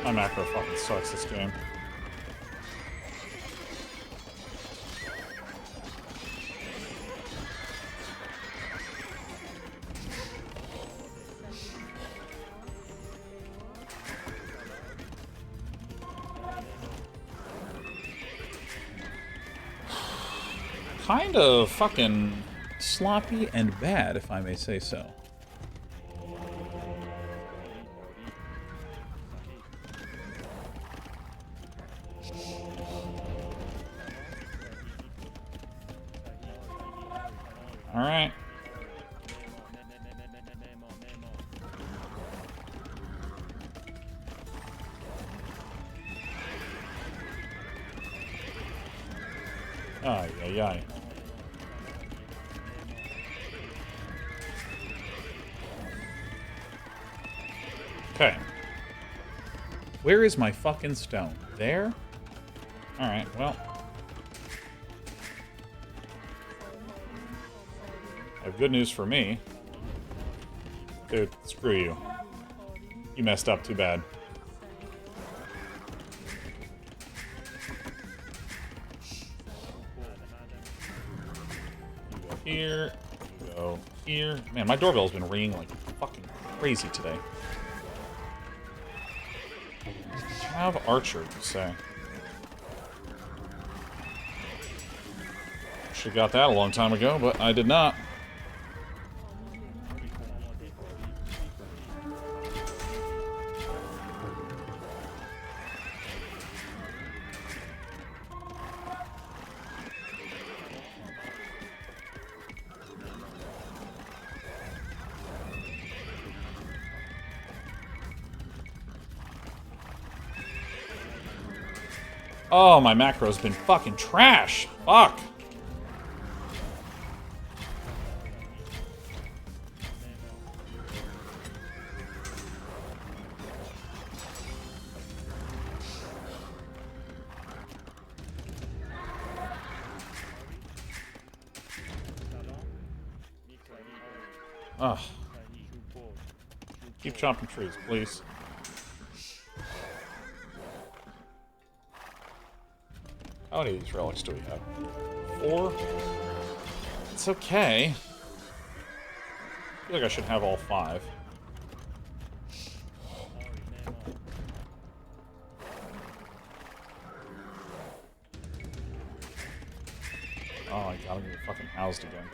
Speaker 1: My macro fucking sucks this game. Kind of fucking sloppy and bad, if I may say so. Alright. Ay, ay, ay. Okay. Where is my fucking stone? There? Alright, well. I have good news for me. Dude, screw you. You messed up too bad. You go here. You go here. Man, my doorbell's been ringing like fucking crazy today. Have Archer, you say? Should've got that a long time ago, but I did not. Oh, my macro's been fucking trash. Fuck. Ugh. Keep chopping trees, please. How many of these relics do we have? 4? It's okay. I feel like I should have all 5. God, I'm gonna get fucking housed again.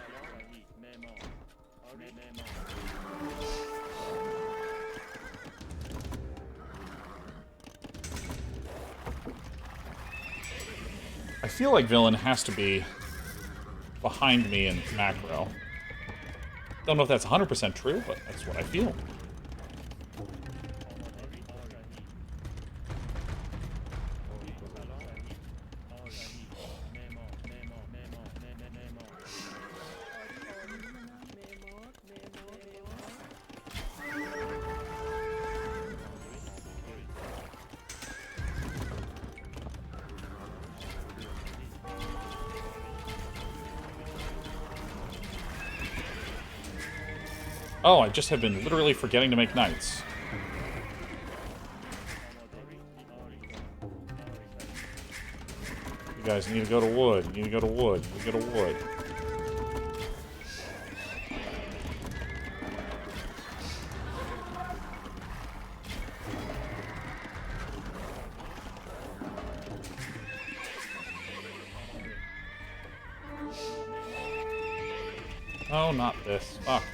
Speaker 1: I feel like villain has to be behind me in macro. Don't know if that's 100% true, but that's what I feel. Oh, I just have been literally forgetting to make knights. You guys need to go to wood. You need to go to wood. You need to go to wood. Oh, not this. Fuck.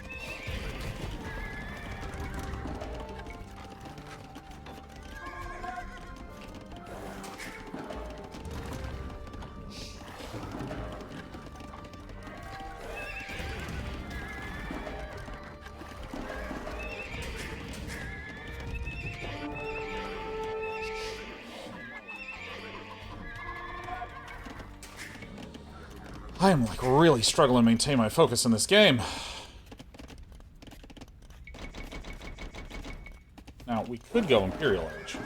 Speaker 1: I am, like, really struggling to maintain my focus in this game. Now, we could go Imperial Age.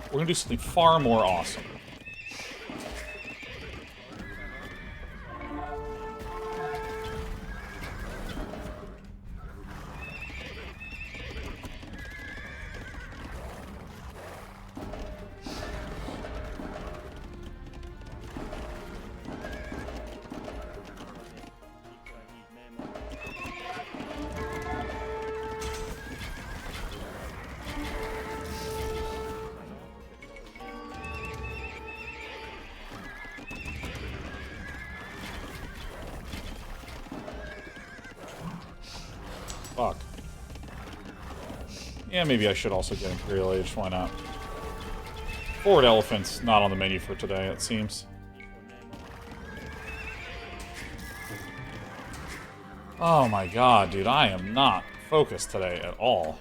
Speaker 1: We're gonna do something far more awesome. Fuck. Yeah, maybe I should also get Imperial Age. Why not? Forward Elephant's not on the menu for today, it seems. Oh my god, dude. I am not focused today at all.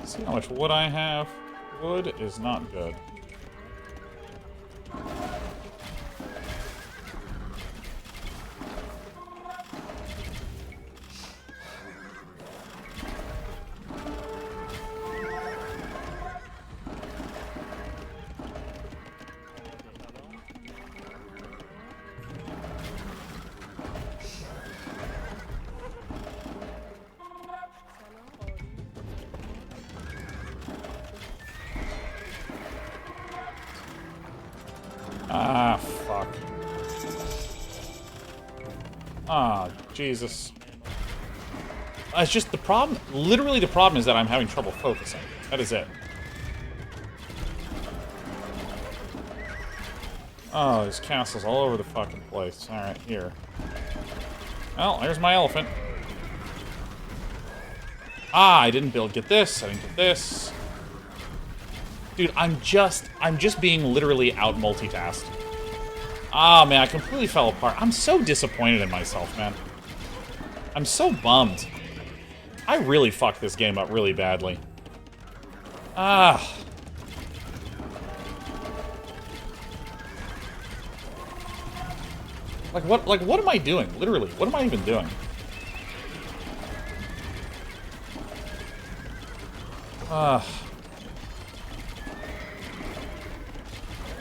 Speaker 1: See how much wood I have? Wood is not good. Ah, fuck. Ah, Jesus. It's just the problem, literally the problem is that I'm having trouble focusing. That is it. Oh, there's castles all over the fucking place. Alright, here. Well, there's my elephant. Ah, I didn't get this. I didn't get this. Dude, I'm just being literally out multitasked. Ah, man, I completely fell apart. I'm so disappointed in myself, man. I'm so bummed. I really fucked this game up really badly. Ah. What am I doing? Literally, what am I even doing?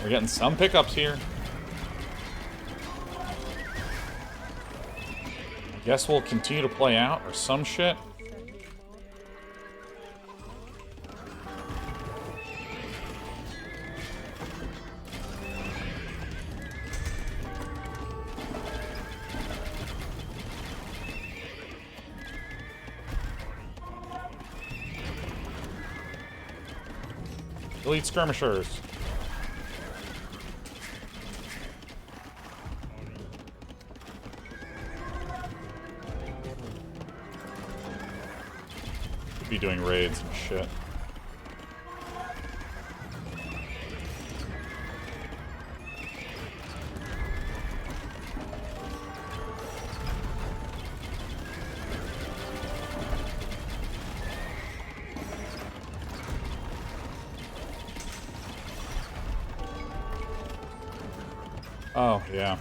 Speaker 1: We're getting some pickups here. I guess we'll continue to play out or some shit. Elite skirmishers. Could be doing raids and shit. Oh, yeah.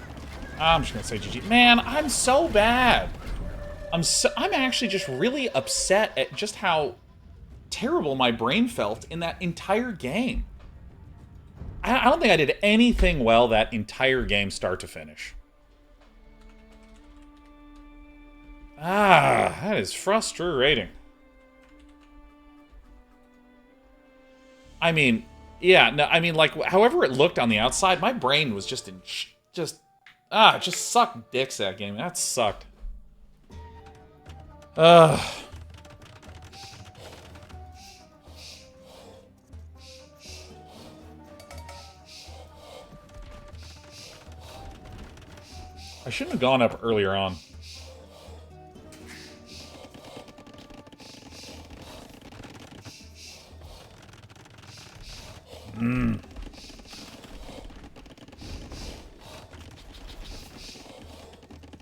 Speaker 1: I'm just gonna say GG. Man, I'm so bad. I'm actually just really upset at just how terrible my brain felt in that entire game. I don't think I did anything well that entire game start to finish. Ah, that is frustrating. I mean... Yeah, no, I mean, like, however it looked on the outside, my brain was just it just sucked dicks that game. That sucked. Ugh. I shouldn't have gone up earlier on.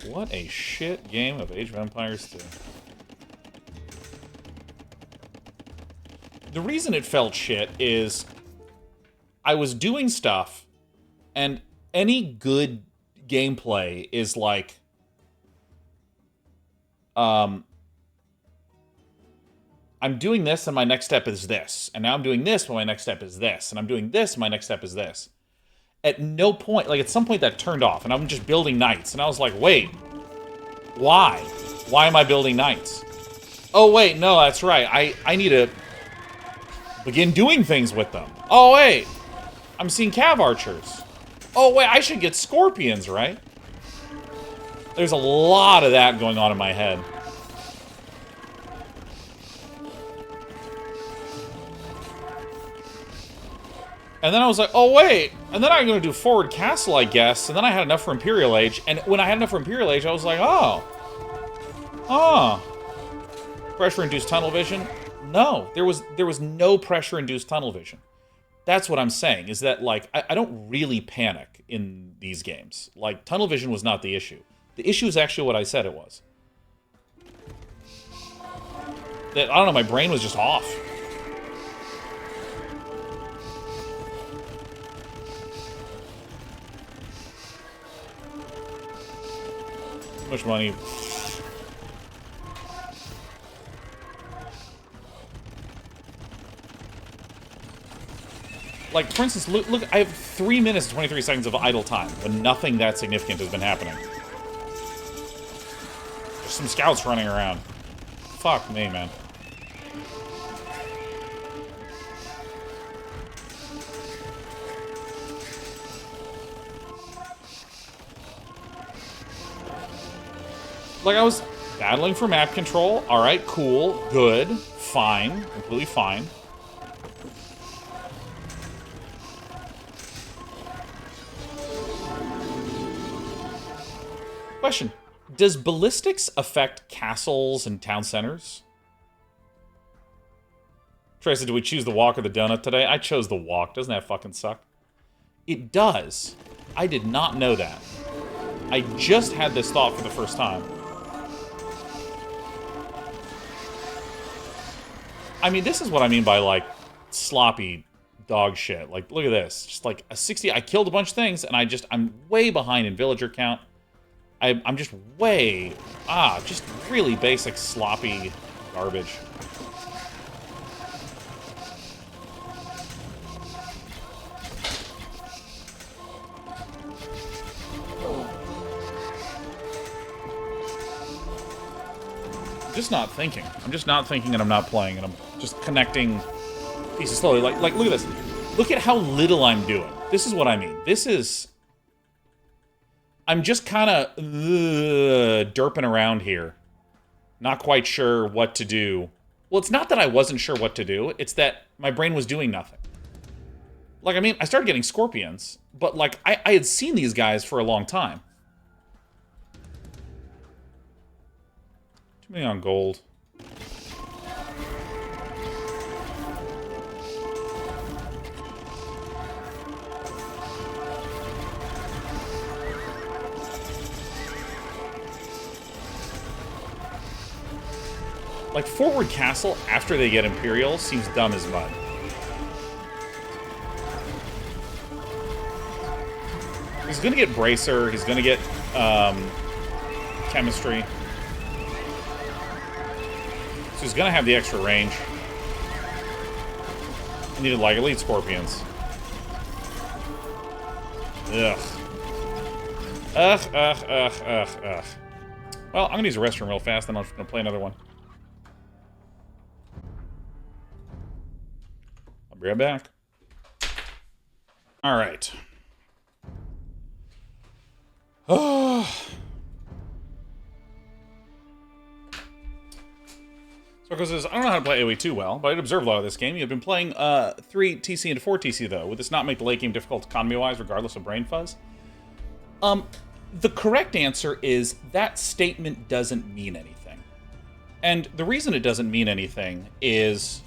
Speaker 1: What a shit game of Age of Empires 2. The reason it felt shit is I was doing stuff, and any good gameplay is like, I'm doing this, and my next step is this. And now I'm doing this, but my next step is this. And I'm doing this, and my next step is this. At no point, like, at some point that turned off, and I'm just building knights. And I was like, wait, why? Why am I building knights? Oh, wait, no, that's right. I need to begin doing things with them. Oh, wait, I'm seeing cav archers. Oh, wait, I should get scorpions, right? There's a lot of that going on in my head. And then I was like, oh, wait. And then I'm going to do forward castle, I guess. And then I had enough for Imperial Age. And when I had enough for Imperial Age, I was like, oh. Oh. Pressure-induced tunnel vision? No. There was no pressure-induced tunnel vision. That's what I'm saying, is that, like, I don't really panic in these games. Like, tunnel vision was not the issue. The issue is actually what I said it was. That, I don't know, my brain was just off. Much money. Like, for instance, look, I have 3 minutes and 23 seconds of idle time when nothing that significant has been happening. There's some scouts running around. Fuck me, man. Like, I was battling for map control. Alright, cool, good, fine, completely fine. Question. Does ballistics affect castles and town centers? Tracy, did we choose the walk or the donut today? I chose the walk. Doesn't that fucking suck? It does. I did not know that. I just had this thought for the first time. I mean, this is what I mean by, like, sloppy dog shit. Like, look at this. Just, like, a 60... I killed a bunch of things, and I'm way behind in villager count. I'm just way... just really basic, sloppy garbage. I'm just not thinking. I'm just not thinking, and I'm not playing, and I'm just connecting pieces slowly. Like, look at this. Look at how little I'm doing. This is what I mean. This is... I'm just kind of derping around here. Not quite sure what to do. Well, it's not that I wasn't sure what to do. It's that my brain was doing nothing. Like, I mean, I started getting scorpions, but, like, I had seen these guys for a long time. Too many on gold. Like, forward castle after they get Imperial seems dumb as mud. He's gonna get Bracer, he's gonna get, Chemistry. So he's gonna have the extra range. He needed, like, Elite Scorpions. Ugh. Ugh. Well, I'm gonna use a restroom real fast, then I'm gonna play another one. Be right back. All right. So Circle says, I don't know how to play AoE too well, but I'd observe a lot of this game. You've been playing 3 TC into 4 TC, though. Would this not make the late game difficult economy-wise, regardless of brain fuzz? The correct answer is that statement doesn't mean anything. And the reason it doesn't mean anything is...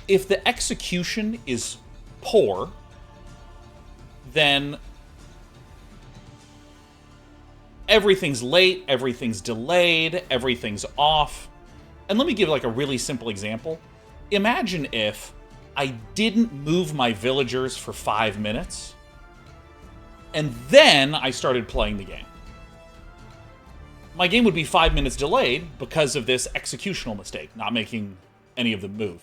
Speaker 1: if the execution is poor, then everything's late, everything's delayed, everything's off. And let me give like a really simple example. Imagine if I didn't move my villagers for 5 minutes, and then I started playing the game. My game would be 5 minutes delayed because of this executional mistake, not making any of them move.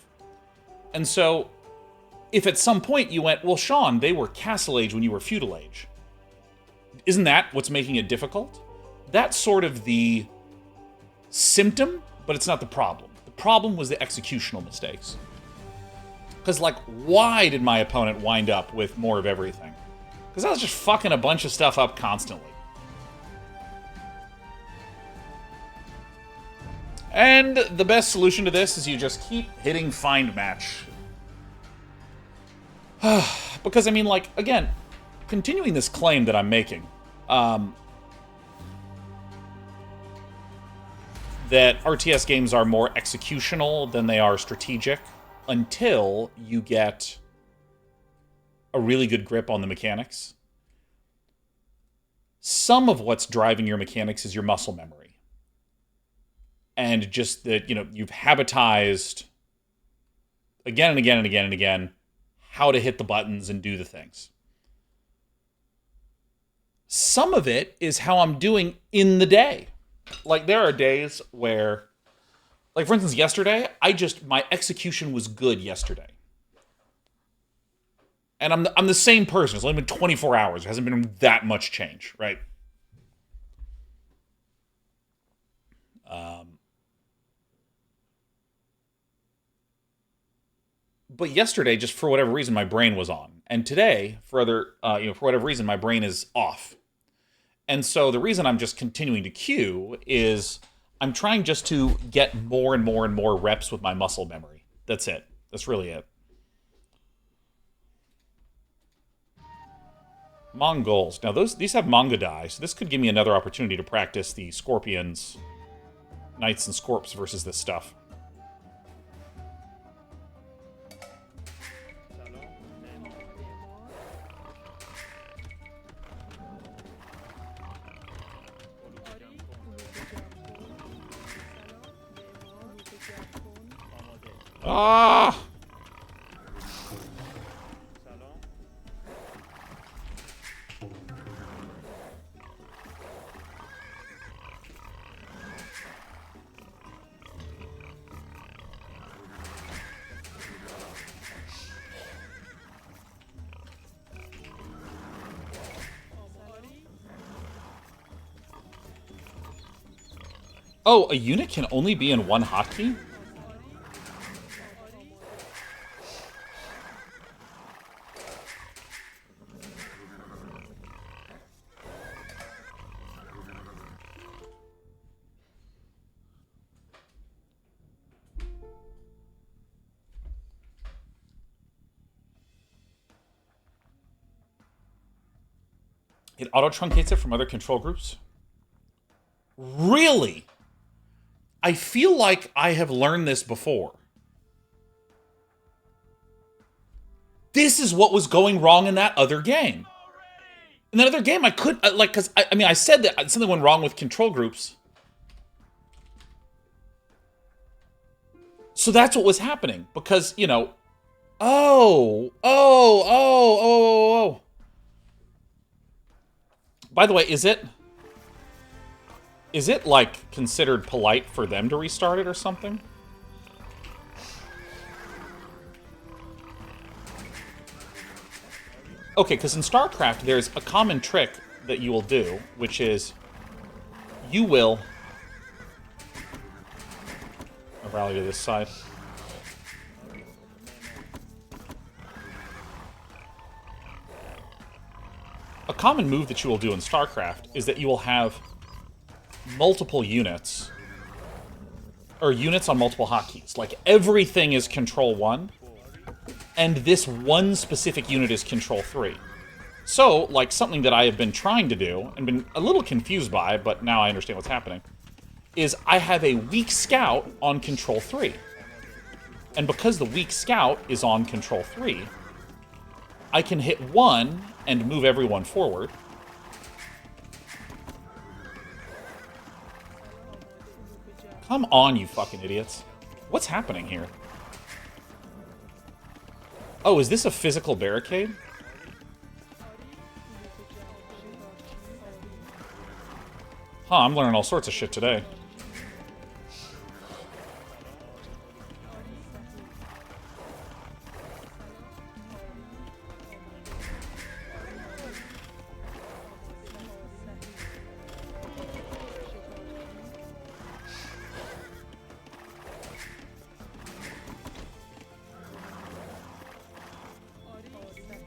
Speaker 1: And so, if at some point you went, well, Sean, they were Castle Age when you were Feudal Age. Isn't that what's making it difficult? That's sort of the symptom, but it's not the problem. The problem was the executional mistakes. Because, like, why did my opponent wind up with more of everything? Because I was just fucking a bunch of stuff up constantly. And the best solution to this is you just keep hitting find match. Because, I mean, like, again, continuing this claim that I'm making, that RTS games are more executional than they are strategic until you get a really good grip on the mechanics. Some of what's driving your mechanics is your muscle memory. And just that, you know, you've habitized again and again and again and again how to hit the buttons and do the things. Some of it is how I'm doing in the day. Like, there are days where, like, for instance, yesterday, my execution was good yesterday. And I'm the same person. It's only been 24 hours. There hasn't been that much change, right? But yesterday, just for whatever reason, my brain was on. And today, for whatever reason, my brain is off. And so the reason I'm just continuing to queue is I'm trying just to get more and more and more reps with my muscle memory. That's it. That's really it. Mongols. Now, these have manga die, so this could give me another opportunity to practice the Scorpions, Knights and Scorps versus this stuff. Ah! Oh, a unit can only be in one hotkey? It auto-truncates it from other control groups? Really? I feel like I have learned this before. This is what was going wrong in that other game. In that other game, I could, like, because, I mean, I said that something went wrong with control groups. So that's what was happening. Because, you know, oh. By the way, is it like considered polite for them to restart it or something? Okay, because in StarCraft, there's a common trick that you will do, which is you will... I'll rally to this side. A common move that you will do in StarCraft is that you will have multiple units, or units on multiple hotkeys. Like, everything is Control 1, and this one specific unit is Control 3. So, like, something that I have been trying to do, and been a little confused by, but now I understand what's happening, is I have a weak scout on Control 3. And because the weak scout is on Control 3, I can hit 1 and move everyone forward. Come on, you fucking idiots. What's happening here? Oh, is this a physical barricade? Huh, I'm learning all sorts of shit today.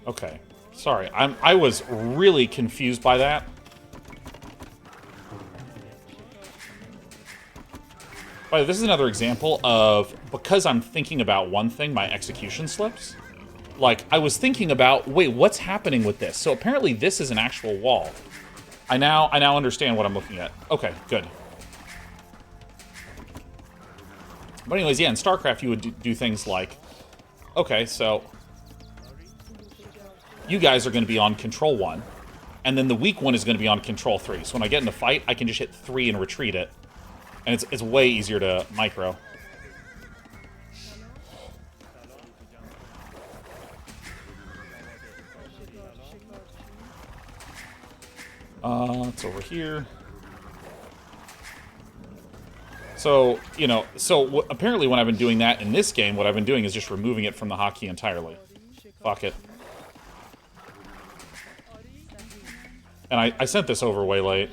Speaker 1: Okay. Sorry, I was really confused by that. By the way, this is another example of, because I'm thinking about one thing, my execution slips. Like, I was thinking about, wait, what's happening with this? So apparently this is an actual wall. I now understand what I'm looking at. Okay, good. But anyways, yeah, in StarCraft you would do things like, okay, so you guys are going to be on Control 1, and then the weak one is going to be on Control 3. So when I get in a fight, I can just hit 3 and retreat it. And it's way easier to micro. It's over here. So, you know, apparently when I've been doing that in this game, what I've been doing is just removing it from the hotkey entirely. Fuck it. And I sent this over way late.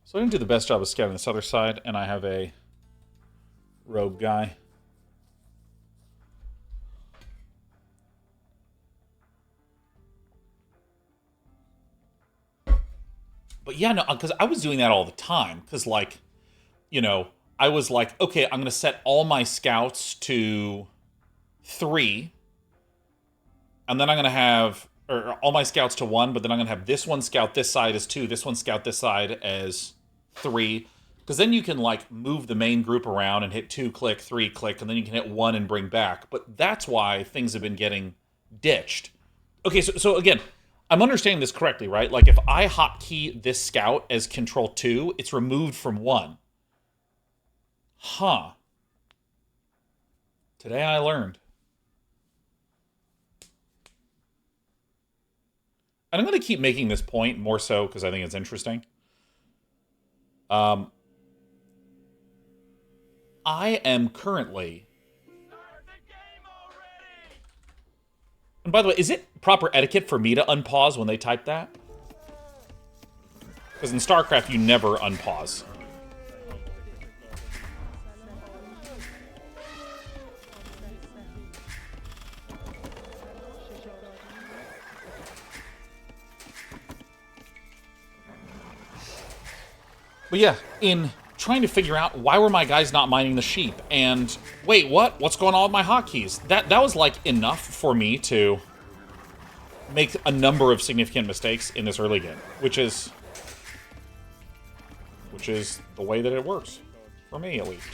Speaker 1: So I didn't do the best job of scouting this other side, and I have a rogue guy. But yeah, no, because I was doing that all the time. Because, like, you know, I was like, okay, I'm going to set all my scouts to 3. And then I'm going to have, or all my scouts to 1, but then I'm going to have this one scout this side as 2, this one scout this side as 3. Because then you can, like, move the main group around and hit 2, click, 3, click, and then you can hit 1 and bring back. But that's why things have been getting ditched. Okay, so again, I'm understanding this correctly, right? Like, if I hotkey this scout as Control 2, it's removed from 1. Huh. Today I learned. And I'm going to keep making this point, more so because I think it's interesting. I am currently And by the way, is it proper etiquette for me to unpause when they type that? Because in StarCraft, you never unpause. But yeah, in trying to figure out why were my guys not mining the sheep, and wait, what? What's going on with my hotkeys? That was like enough for me to make a number of significant mistakes in this early game, which is the way that it works for me, at least.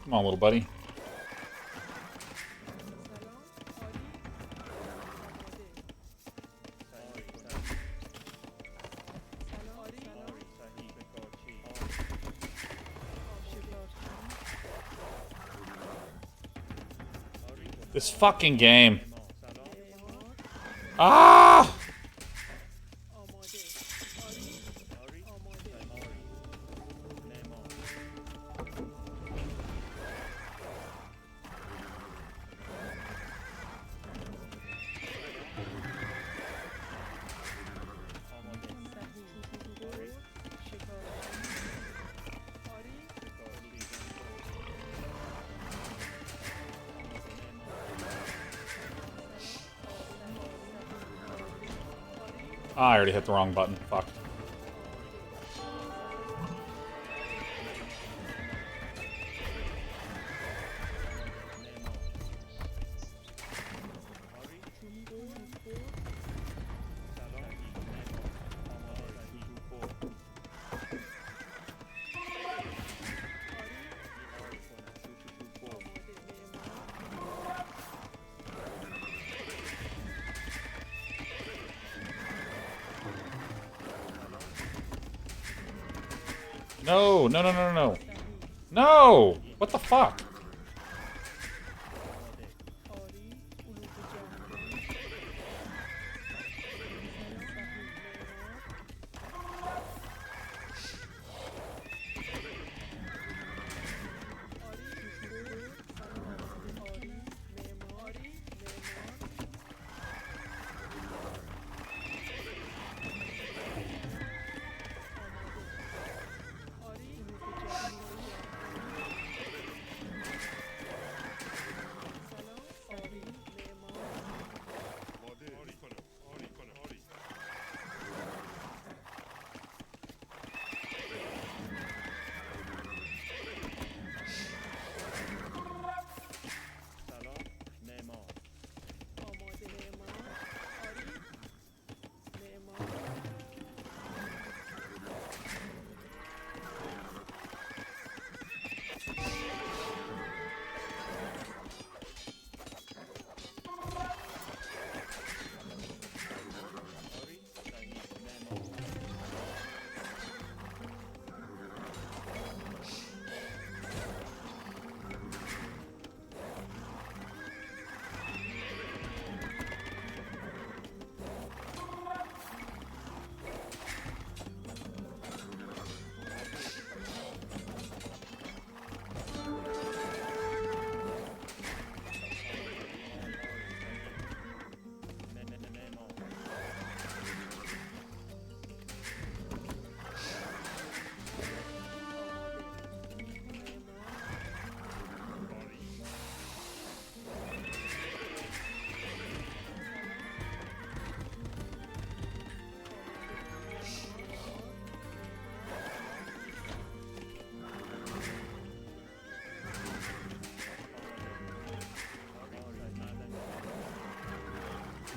Speaker 1: Come on, little buddy. This fucking game. Ah! I already hit the wrong button. Fuck. No, no, no, no, no. No! What the fuck?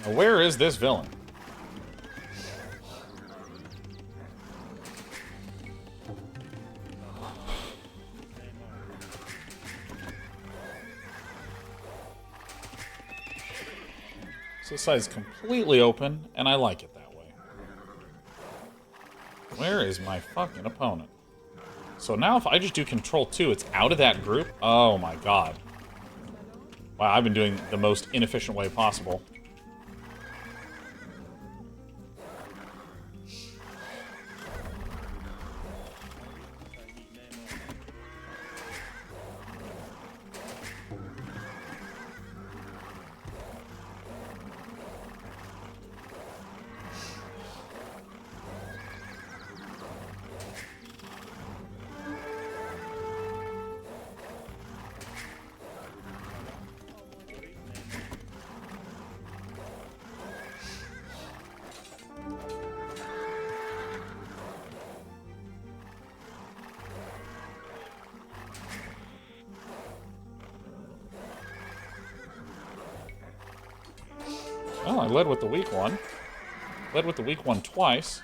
Speaker 1: Now, where is this villain? So this side is completely open, and I like it that way. Where is my fucking opponent? So now if I just do Control 2, it's out of that group? Oh my god. Wow, I've been doing the most inefficient way possible. Oh, I led with the weak one. Led with the weak one twice.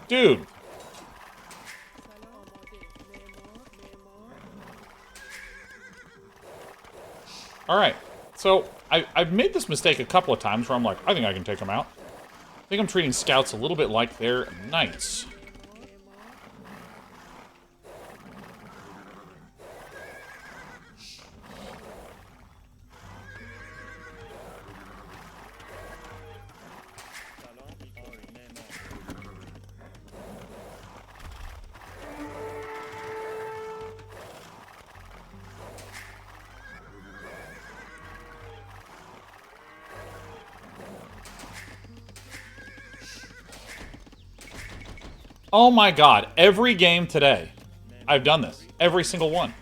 Speaker 1: Dude! Alright, so I've made this mistake a couple of times where I'm like, I think I can take them out. I think I'm treating scouts a little bit like they're knights. Oh my god, every game today, I've done this. Every single one.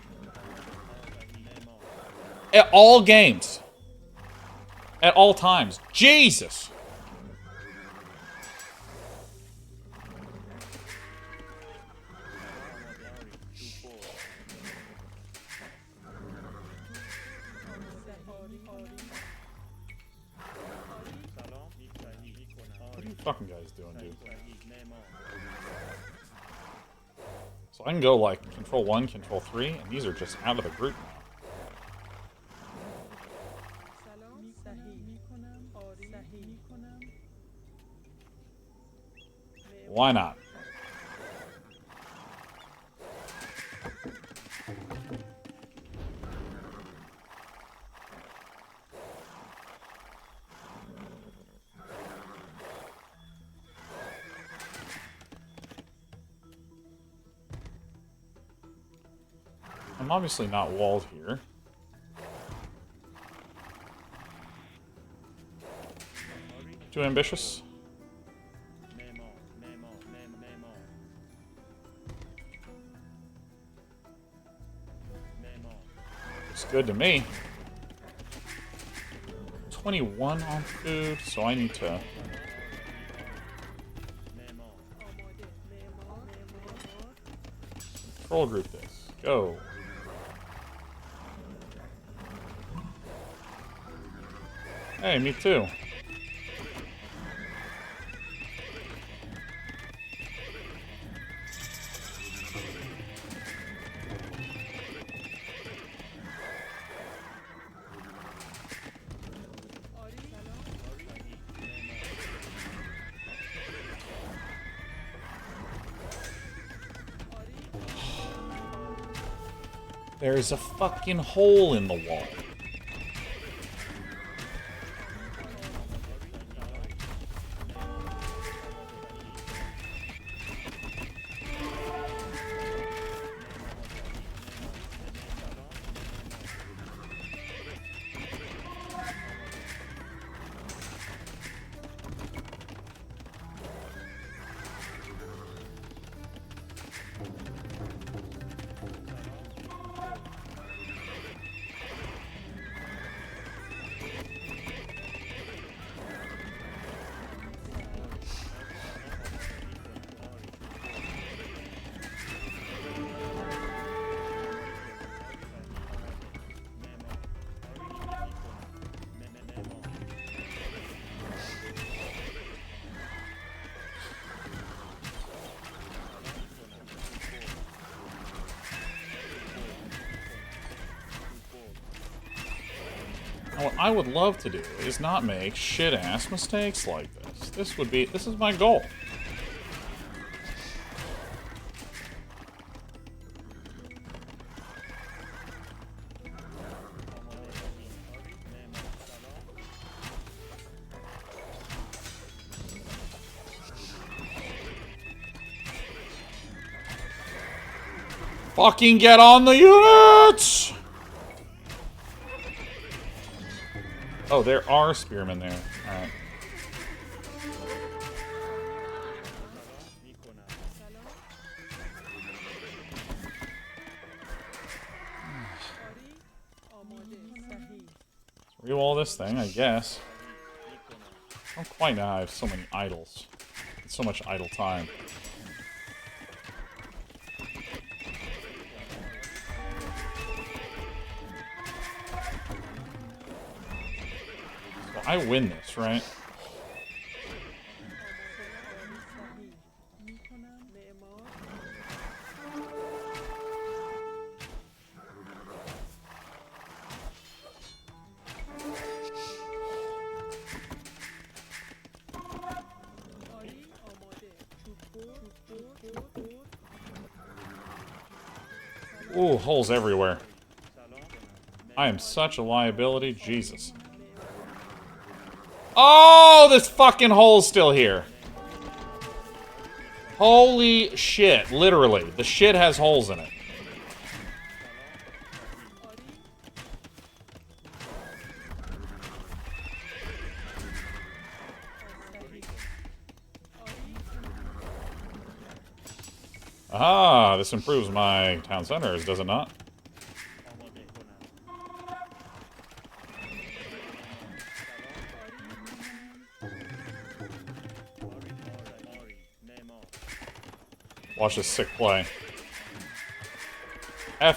Speaker 1: At all games. At all times. Jesus! What are you fucking guys doing, dude? So I can go like Control 1, Control 3, and these are just out of the group now. Why not? I'm obviously not walled here. Too ambitious? Looks good to me. 21 on food, so I need to... Control group this. Go. Hey, me too. There's a fucking hole in the wall. What I would love to do is not make shit-ass mistakes like this. This is my goal. Fucking get on the units! Oh, there are spearmen there. Alright. Rewall this thing, I guess. I don't quite know how I have so many idols. So much idle time. So I win this, right? Ooh, holes everywhere. I am such a liability. Jesus. Oh, this fucking hole's still here. Holy shit. Literally. The shit has holes in it. Ah, this improves my town centers, does it not? Watch this sick play. F,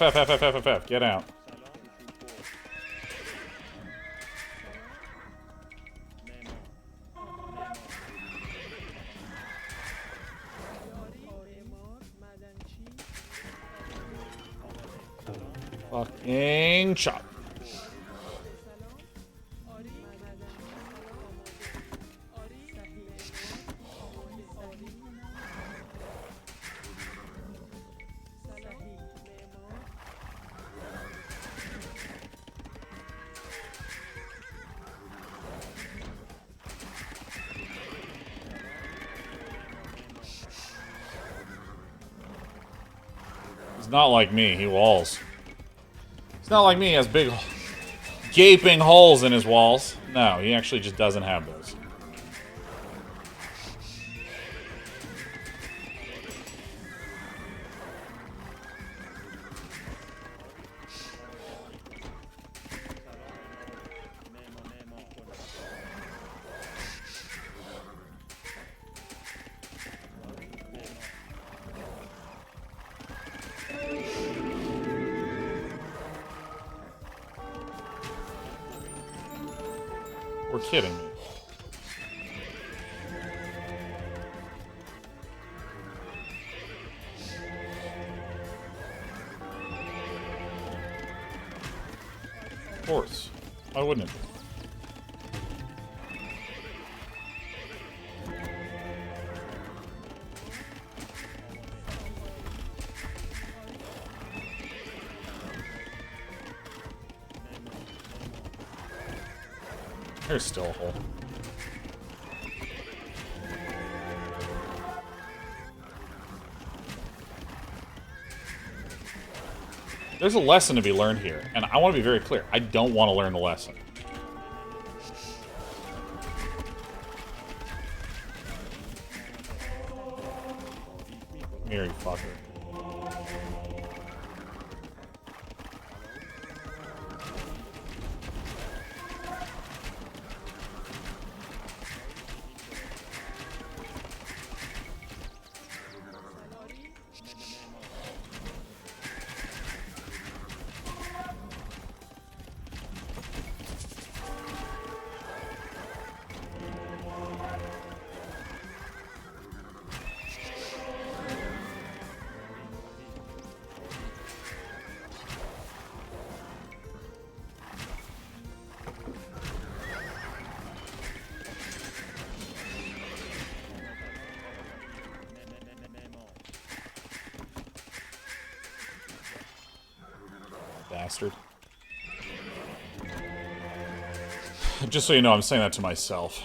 Speaker 1: get out. Fucking chop. He's not like me, he walls. It's not like me, he has big, gaping holes in his walls. No, he actually just doesn't have those. We're kidding me. Of course. Why wouldn't it be? There's still a hole. There's a lesson to be learned here, and I want to be very clear. I don't want to learn the lesson. Mary fucker. bastard. Just so you know, I'm saying that to myself.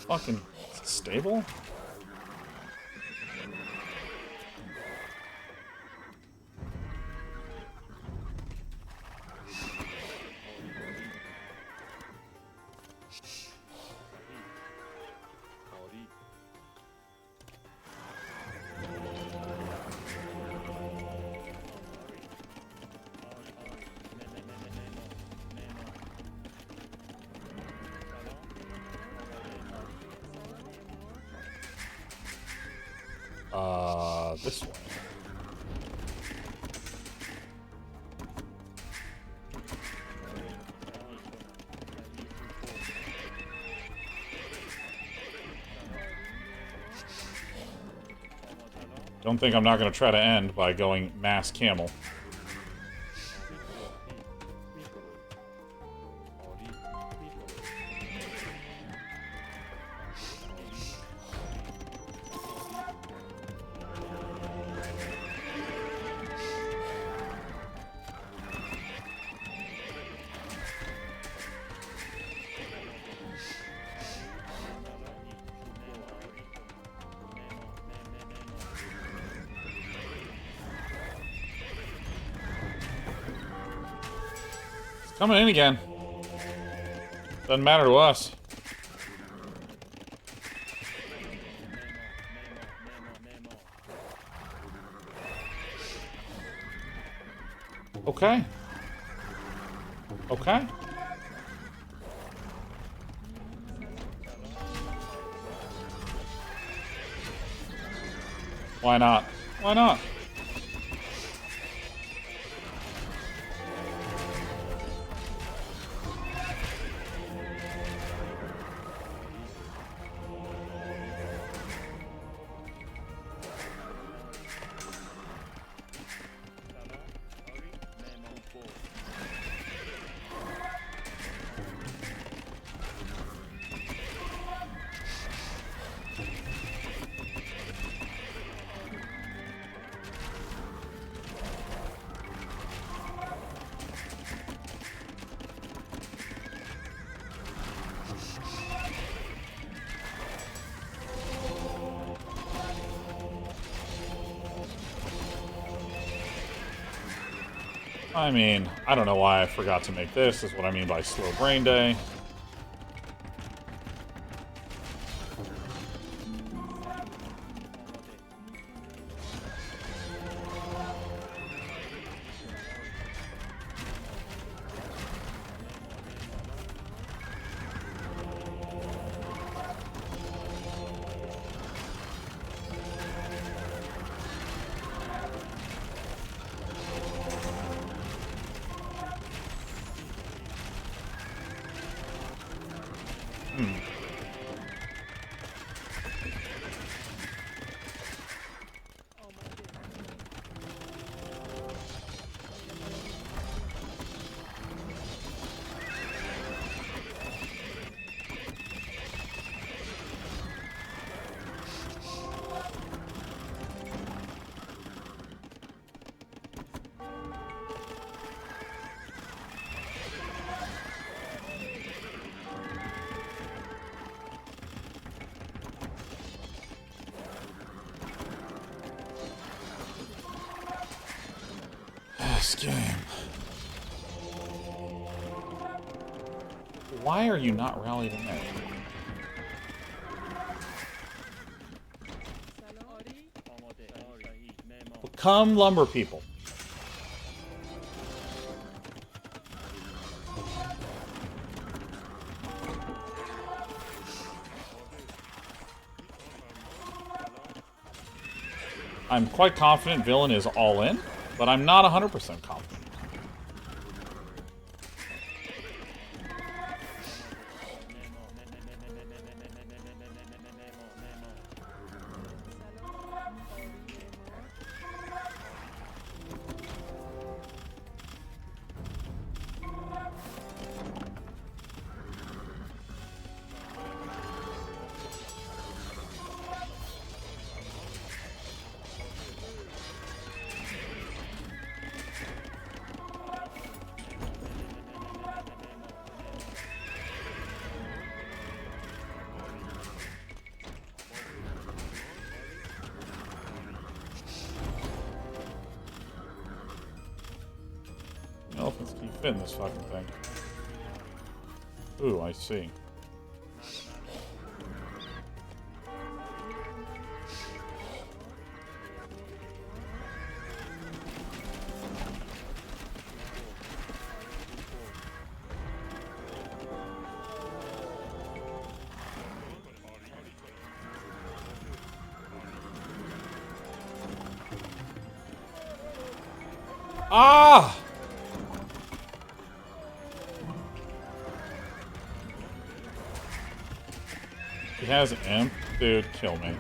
Speaker 1: Fucking stable? This way. Don't think I'm not going to try to end by going mass camel. Coming in again. Doesn't matter to us. Okay. Okay. Why not? Why not? I mean, I don't know why I forgot to make this, is what I mean by slow brain day. This game. Why are you not rallied in there? Come, lumber people. I'm quite confident villain is all in, but I'm not 100% confident. Elephants keep fitting this fucking thing. Ooh, I see. Ah! He has imp? Dude, kill me.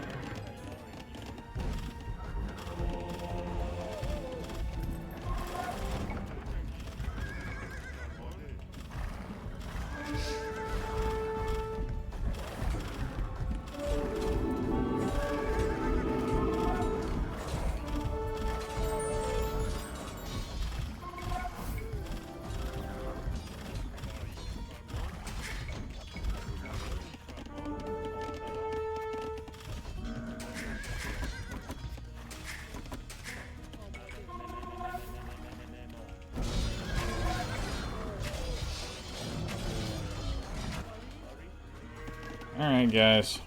Speaker 1: Alright, guys.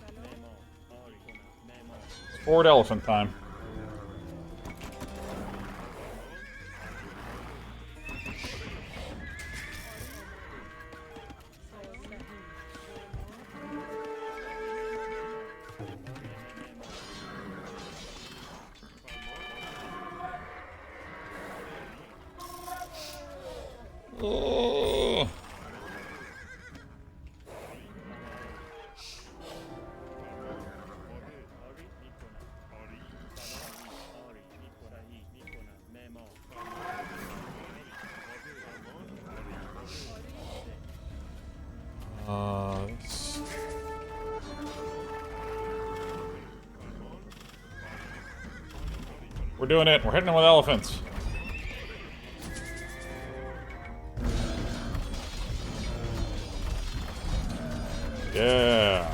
Speaker 1: It's forward elephant time. Oh. We're doing it. We're hitting them with elephants. Yeah.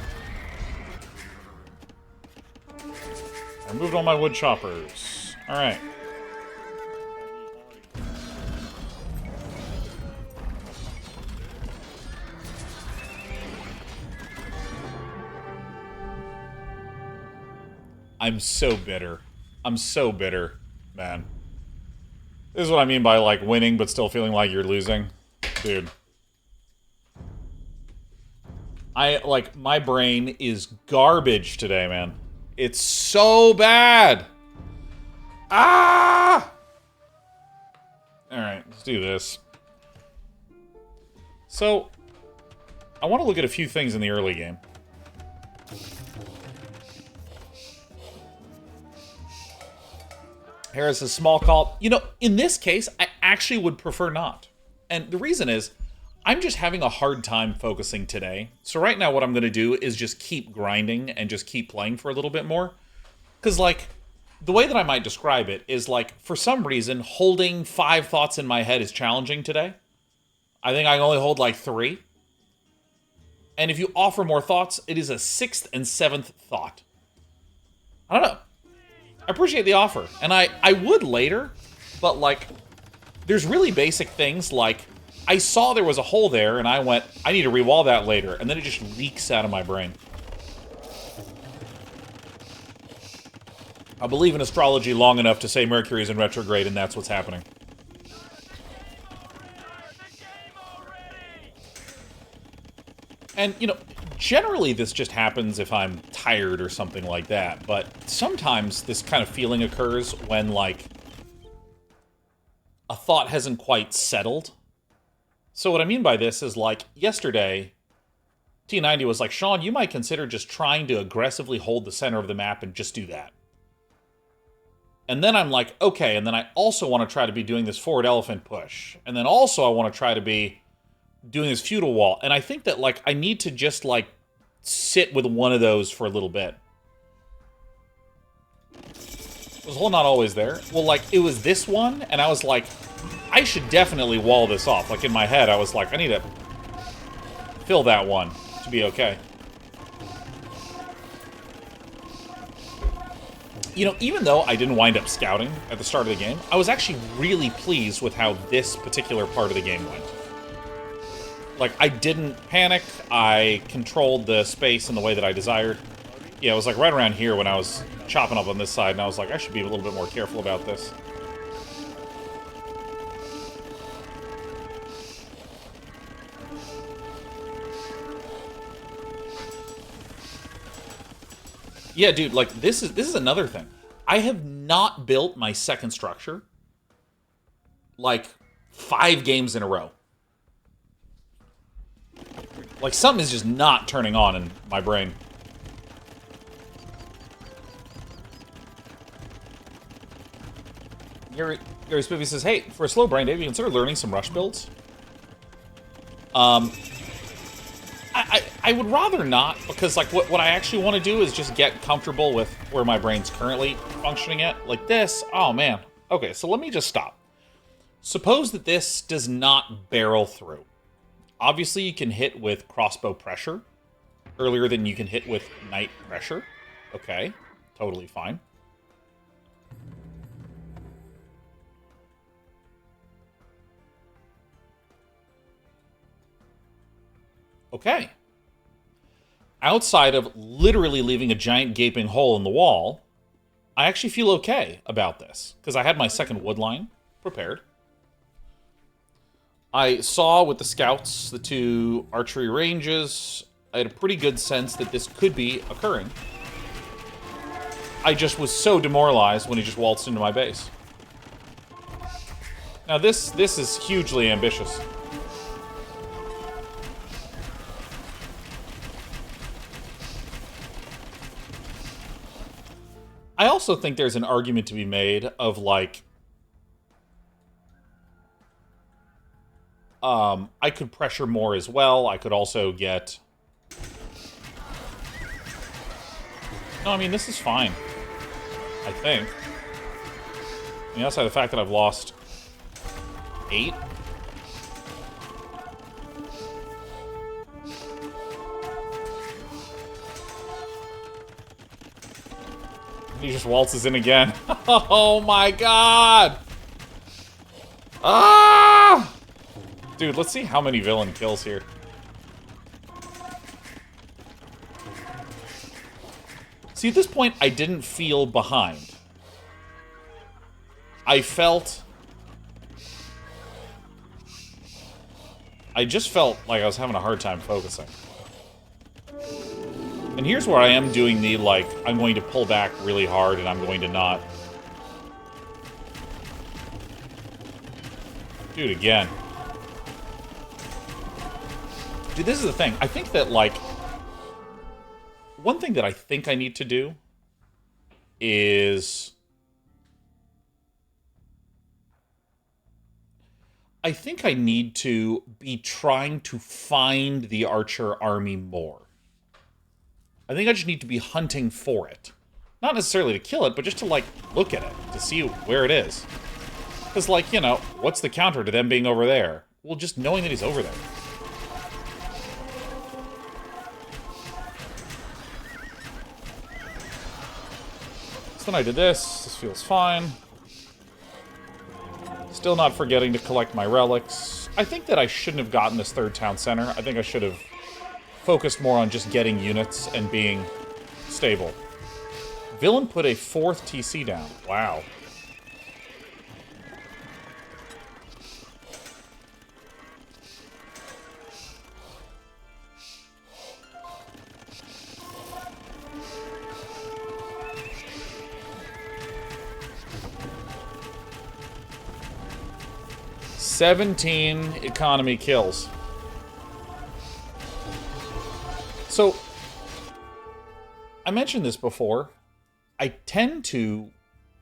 Speaker 1: I removed all my wood choppers. Alright. I'm so bitter. I'm so bitter, man. This is what I mean by, like, winning but still feeling like you're losing. Dude. My brain is garbage today, man. It's so bad! Ah! Alright, let's do this. So, I want to look at a few things in the early game. Hera's a small call. You know, in this case, I actually would prefer not. And the reason is, I'm just having a hard time focusing today. So right now what I'm going to do is just keep grinding and just keep playing for a little bit more. Because, like, the way that I might describe it is, like, for some reason, holding 5 thoughts in my head is challenging today. I think I can only hold, like, 3. And if you offer more thoughts, it is a 6th and 7th thought. I don't know. I appreciate the offer. And I would later, but, like, there's really basic things like, I saw there was a hole there, and I went, I need to rewall that later, and then it just leaks out of my brain. I believe in astrology long enough to say Mercury's in retrograde, and that's what's happening. And, you know, generally this just happens if I'm tired or something like that, but sometimes this kind of feeling occurs when, like, a thought hasn't quite settled. So what I mean by this is, like, yesterday, T90 was like, Sean, you might consider just trying to aggressively hold the center of the map and just do that. And then I'm like, okay, and then I also want to try to be doing this forward elephant push. And then also I want to try to be doing this feudal wall. And I think that, like, I need to just, like, sit with one of those for a little bit. Was hole not always there? Well, like, it was this one, and I was like, I should definitely wall this off. Like, in my head, I was like, I need to fill that one to be okay. You know, even though I didn't wind up scouting at the start of the game, I was actually really pleased with how this particular part of the game went. Like, I didn't panic, I controlled the space in the way that I desired. Yeah, it was like right around here when I was chopping up on this side, and I was like, I should be a little bit more careful about this. Yeah, dude, like, this is another thing. I have not built my second structure, like, 5 games in a row. Like, something is just not turning on in my brain. Gary Spiffy says, hey, for a slow brain day, have you considered learning some rush builds? I would rather not, because, like, what I actually want to do is just get comfortable with where my brain's currently functioning at. Like this, oh man. Okay, so let me just stop. Suppose that this does not barrel through. Obviously, you can hit with crossbow pressure earlier than you can hit with knight pressure. Okay, totally fine. Okay. Outside of literally leaving a giant gaping hole in the wall, I actually feel okay about this, because I had my second wood line prepared. I saw with the scouts the 2 archery ranges. I had a pretty good sense that this could be occurring. I just was so demoralized when he just waltzed into my base. Now this is hugely ambitious. I also think there's an argument to be made of, like, I could pressure more as well. I could also get... No, I mean, this is fine. I think. I mean, outside the fact that I've lost 8. He just waltzes in again. Oh my god! Ah! Dude, let's see how many villain kills here. See, at this point, I didn't feel behind. I just felt like I was having a hard time focusing. And here's where I am doing the, like, I'm going to pull back really hard and I'm going to not. Dude, again. Dude, this is the thing. I think that, like, one thing that I think I need to do is... I think I need to be trying to find the archer army more. I think I just need to be hunting for it. Not necessarily to kill it, but just to, like, look at it, to see where it is. Because, like, you know, what's the counter to them being over there? Well, just knowing that he's over there. So then I did this. This feels fine. Still not forgetting to collect my relics. I think that I shouldn't have gotten this 3rd town center. I think I should have focused more on just getting units and being stable. Villain put a 4th TC down. Wow. 17 economy kills. So, I mentioned this before. I tend to...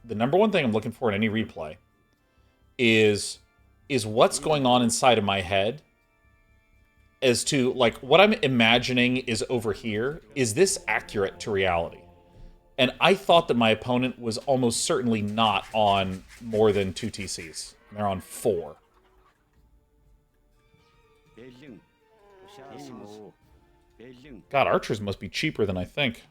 Speaker 1: The number one thing I'm looking for in any replay is what's going on inside of my head as to, like, what I'm imagining is over here. Is this accurate to reality? And I thought that my opponent was almost certainly not on more than 2 TCs. They're on 4. God, archers must be cheaper than I think.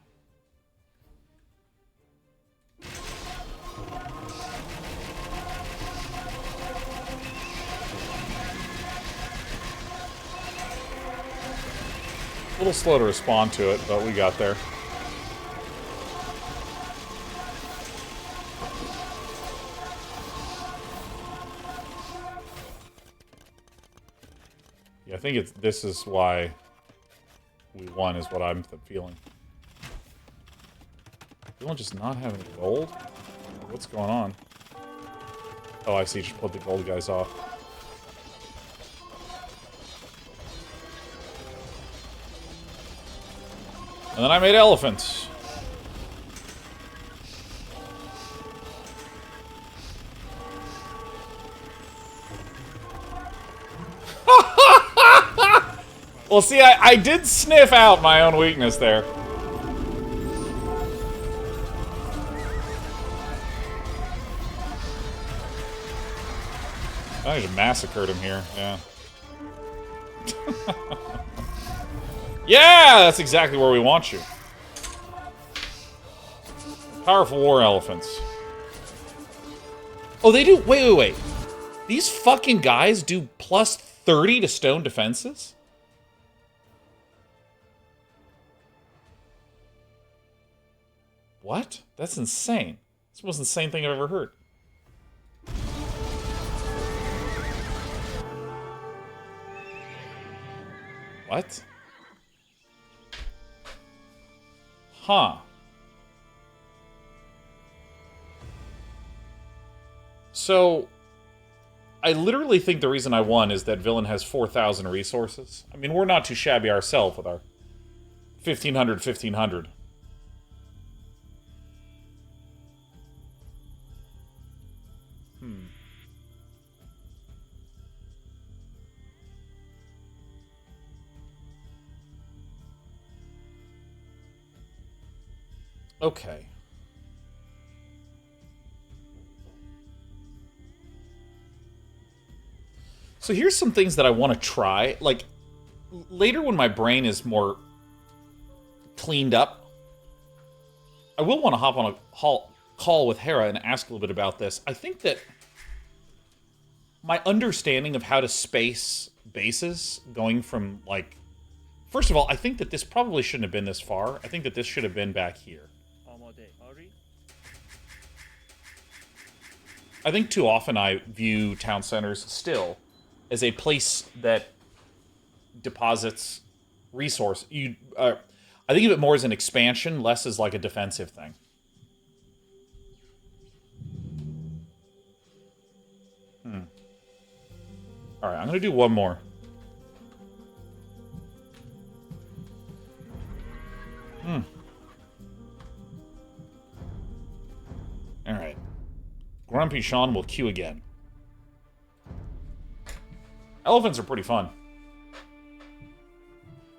Speaker 1: A little slow to respond to it, but we got there. Yeah, I think this is why we won, is what I'm feeling. People just not having gold? What's going on? Oh, I see. Just put the gold guys off. And then I made elephants. Well, see, I did sniff out my own weakness there. I just massacred him here, yeah. Yeah, that's exactly where we want you. Powerful war elephants. Oh, they do... Wait. These fucking guys do plus 30 to stone defenses? What? That's insane. It's the most insane thing I've ever heard. What? Huh. So, I literally think the reason I won is that Villain has 4,000 resources. I mean, we're not too shabby ourselves with our 1,500. Okay. So here's some things that I want to try. Like, later when my brain is more cleaned up, I will want to hop on a call with Hera and ask a little bit about this. I think that my understanding of how to space bases, going from, like... First of all, I think that this probably shouldn't have been this far. I think that this should have been back here. I think too often I view town centers still as a place that deposits resource. I think of it more as an expansion, less as like a defensive thing. Alright, I'm going to do one more. Alright. Grumpy Sean will queue again. Elephants are pretty fun.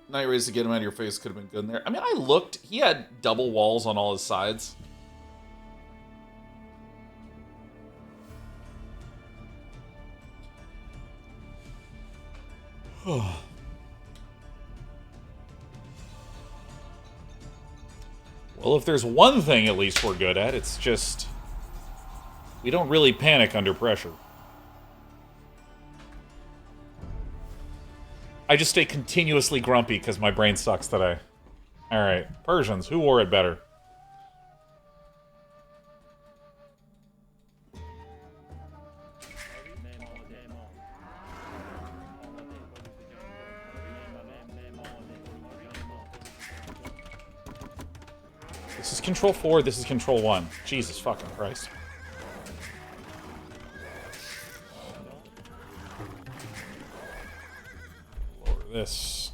Speaker 1: Night rays to get him out of your face could have been good in there. I mean, I looked. He had double walls on all his sides. Well, if there's one thing at least we're good at, it's just... we don't really panic under pressure. I just stay continuously grumpy because my brain sucks today. Alright, Persians, who wore it better? This is Control 4, this is Control 1. Jesus fucking Christ. this.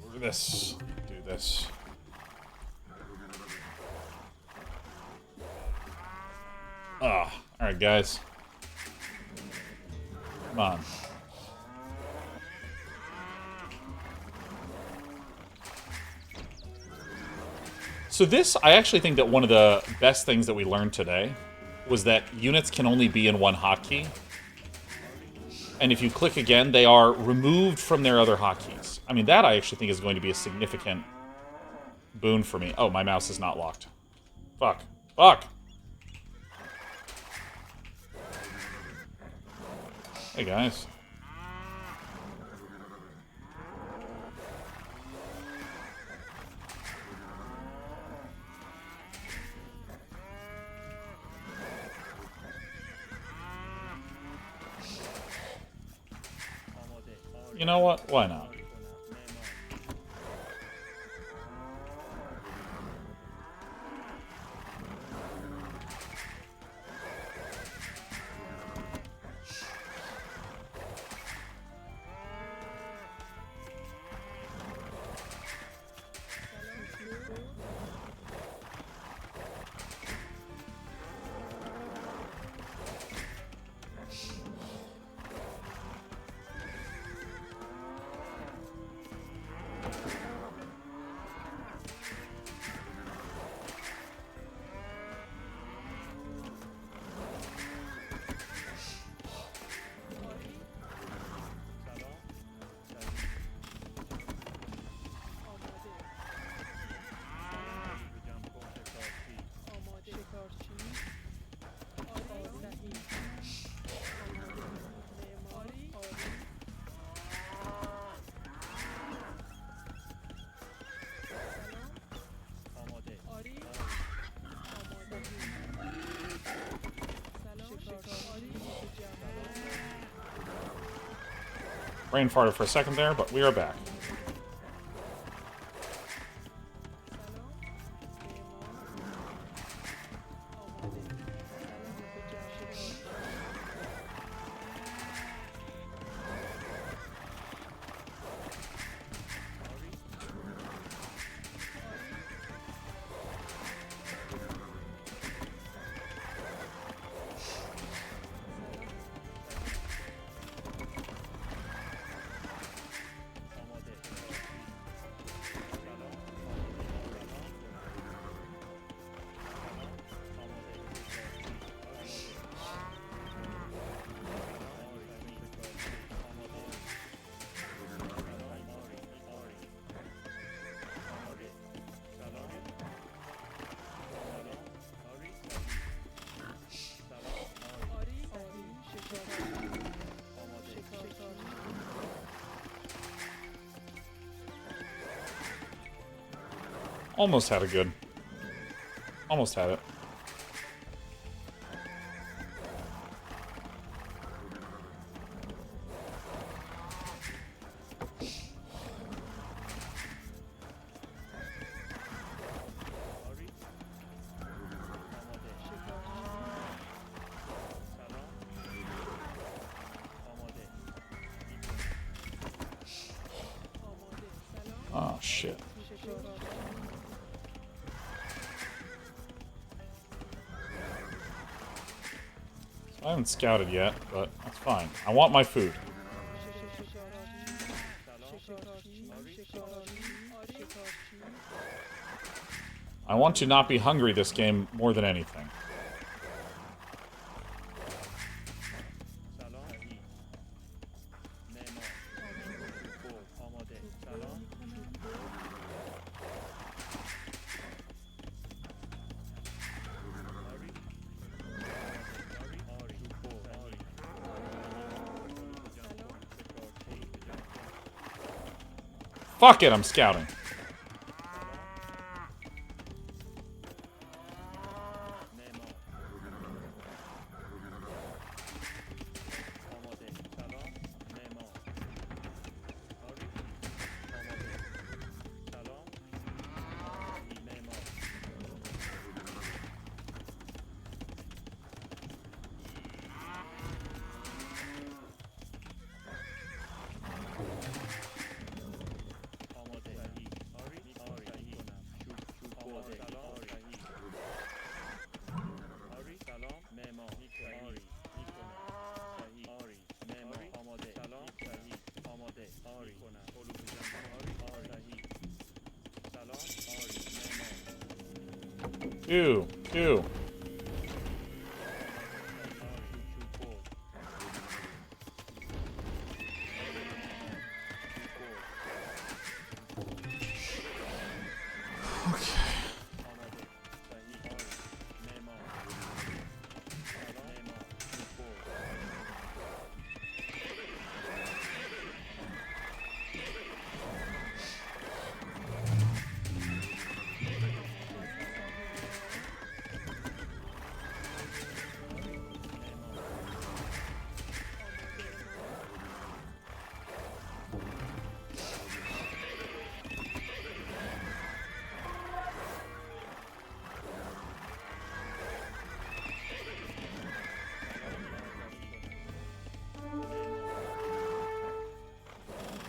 Speaker 1: Over this. Do this. Ah, alright, guys. Come on. So this, I actually think that one of the best things that we learned today was that units can only be in one hotkey. And if you click again, they are removed from their other hotkeys. I mean, that I actually think is going to be a significant boon for me. Oh, my mouse is not locked. Fuck. Fuck! Hey, guys. You know what? Why not? Brain farted for a second there, but we are back. Almost had a good. Almost had it. Oh, shit. I haven't scouted yet, but that's fine. I want my food. I want to not be hungry this game more than anything. Fuck it, I'm scouting. Q. Q.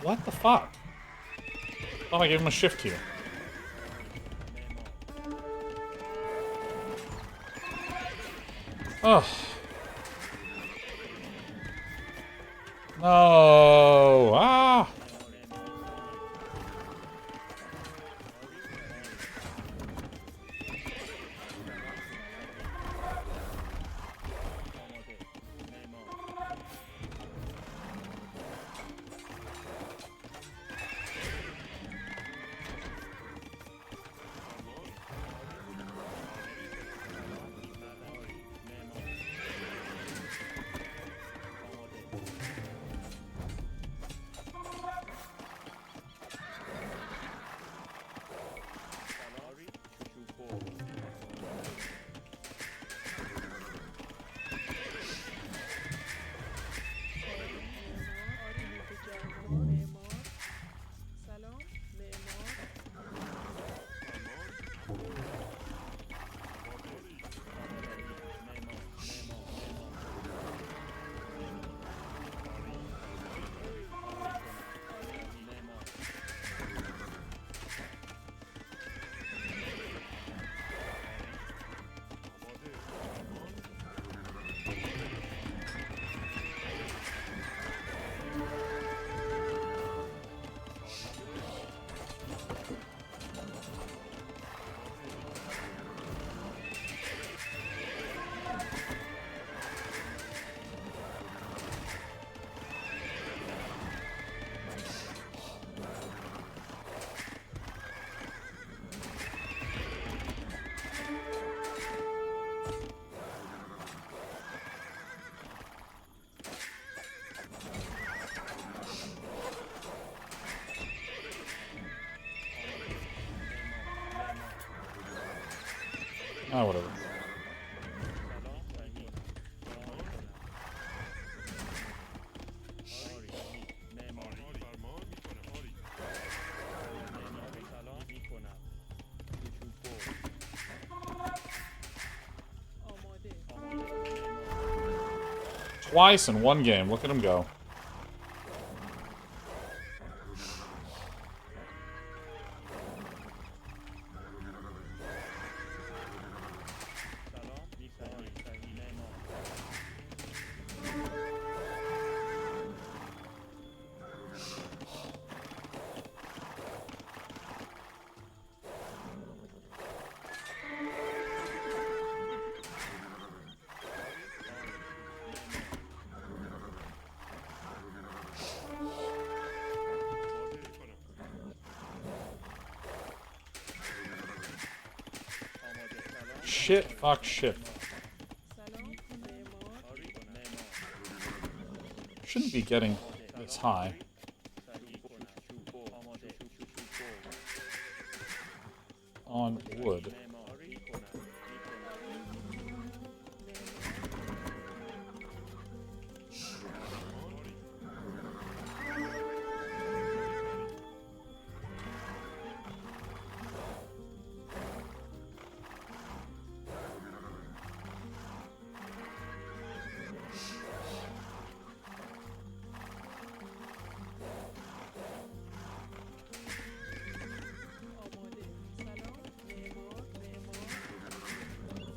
Speaker 1: What the fuck? Thought I gave him a shift here. Ugh. No. Ah. Oh, whatever. Twice in one game. Look at him go. Shit, fuck, shit. Shouldn't be getting this high. On wood.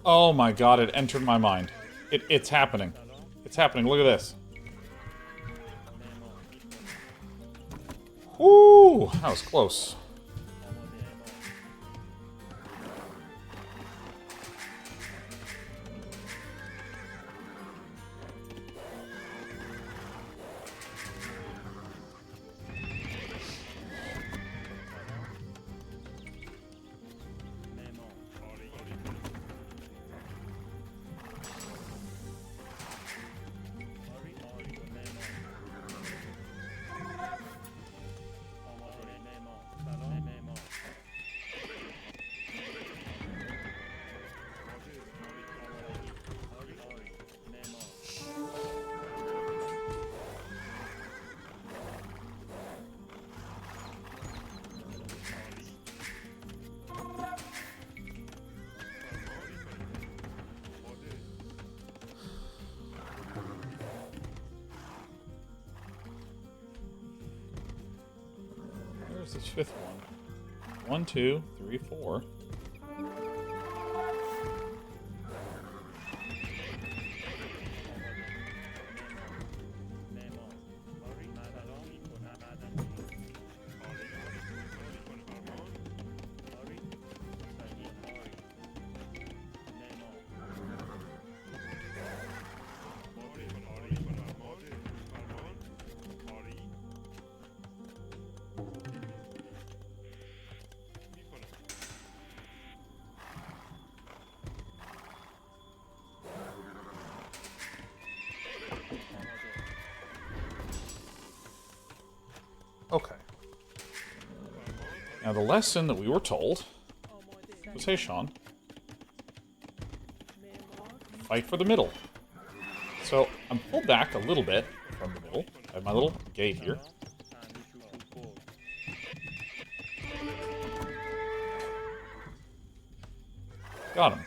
Speaker 1: Oh my god, it entered my mind. It's happening. It's happening. Look at this. Woo! That was close. Where's this fifth one? 1, 2, 3, 4. Okay. Now the lesson that we were told was, hey Sean, fight for the middle. So I'm pulled back a little bit from the middle. I have my little gate here. Got him.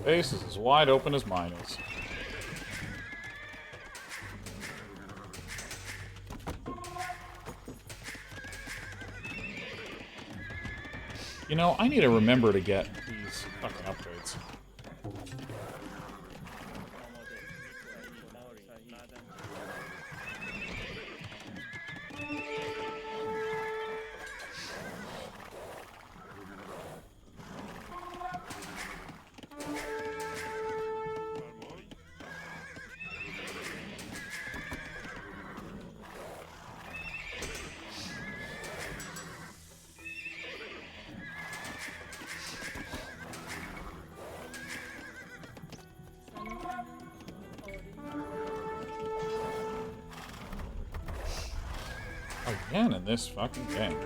Speaker 1: Base is as wide open as mine is. You know, I need to remember to get these fucking upgrades. Again in this fucking game.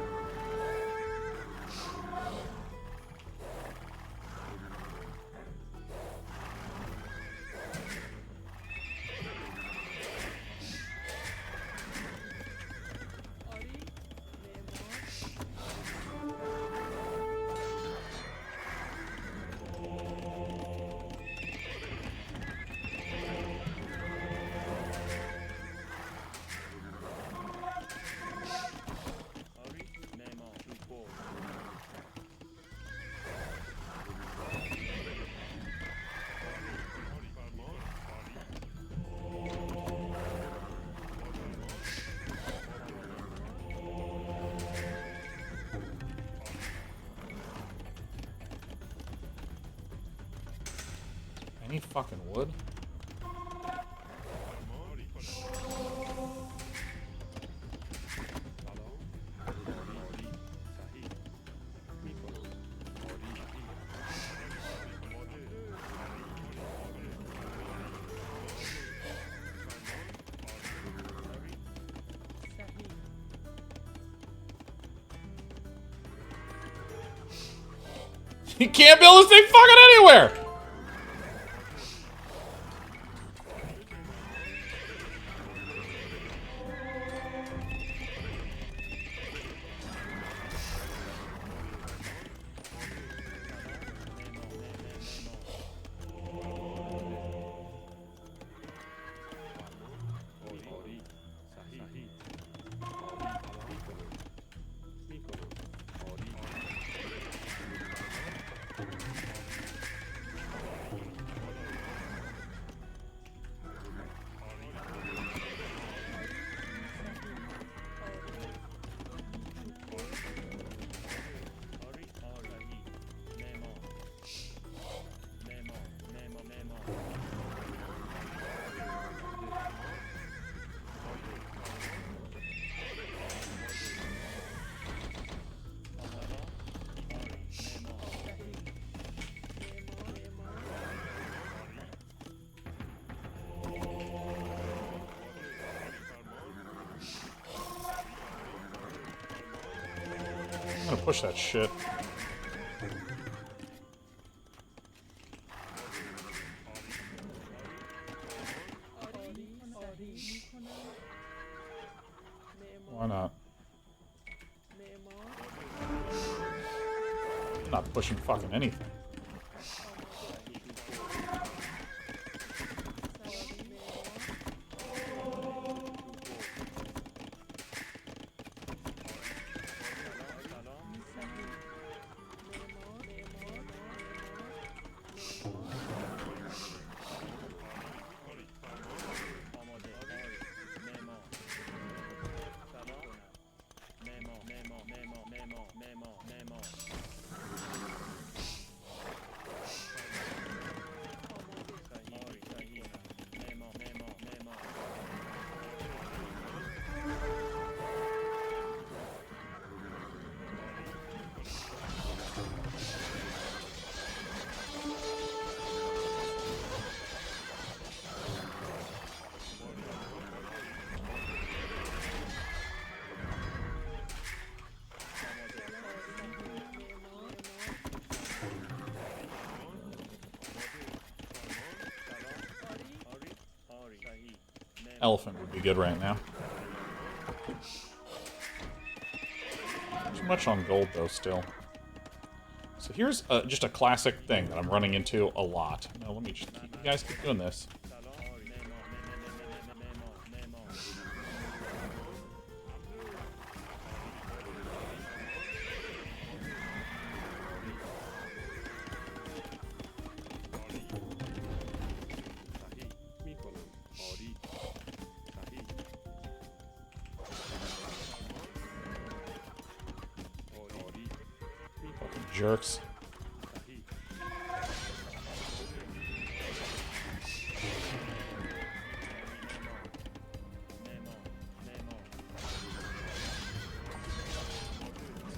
Speaker 1: Any fucking wood? You can't build this thing fucking anywhere! Push that shit. Why not? I'm not pushing fucking anything. Elephant would be good right now. Too much on gold, though, still. So here's just a classic thing that I'm running into a lot. No, let me just keep... You guys keep doing this. Jerks.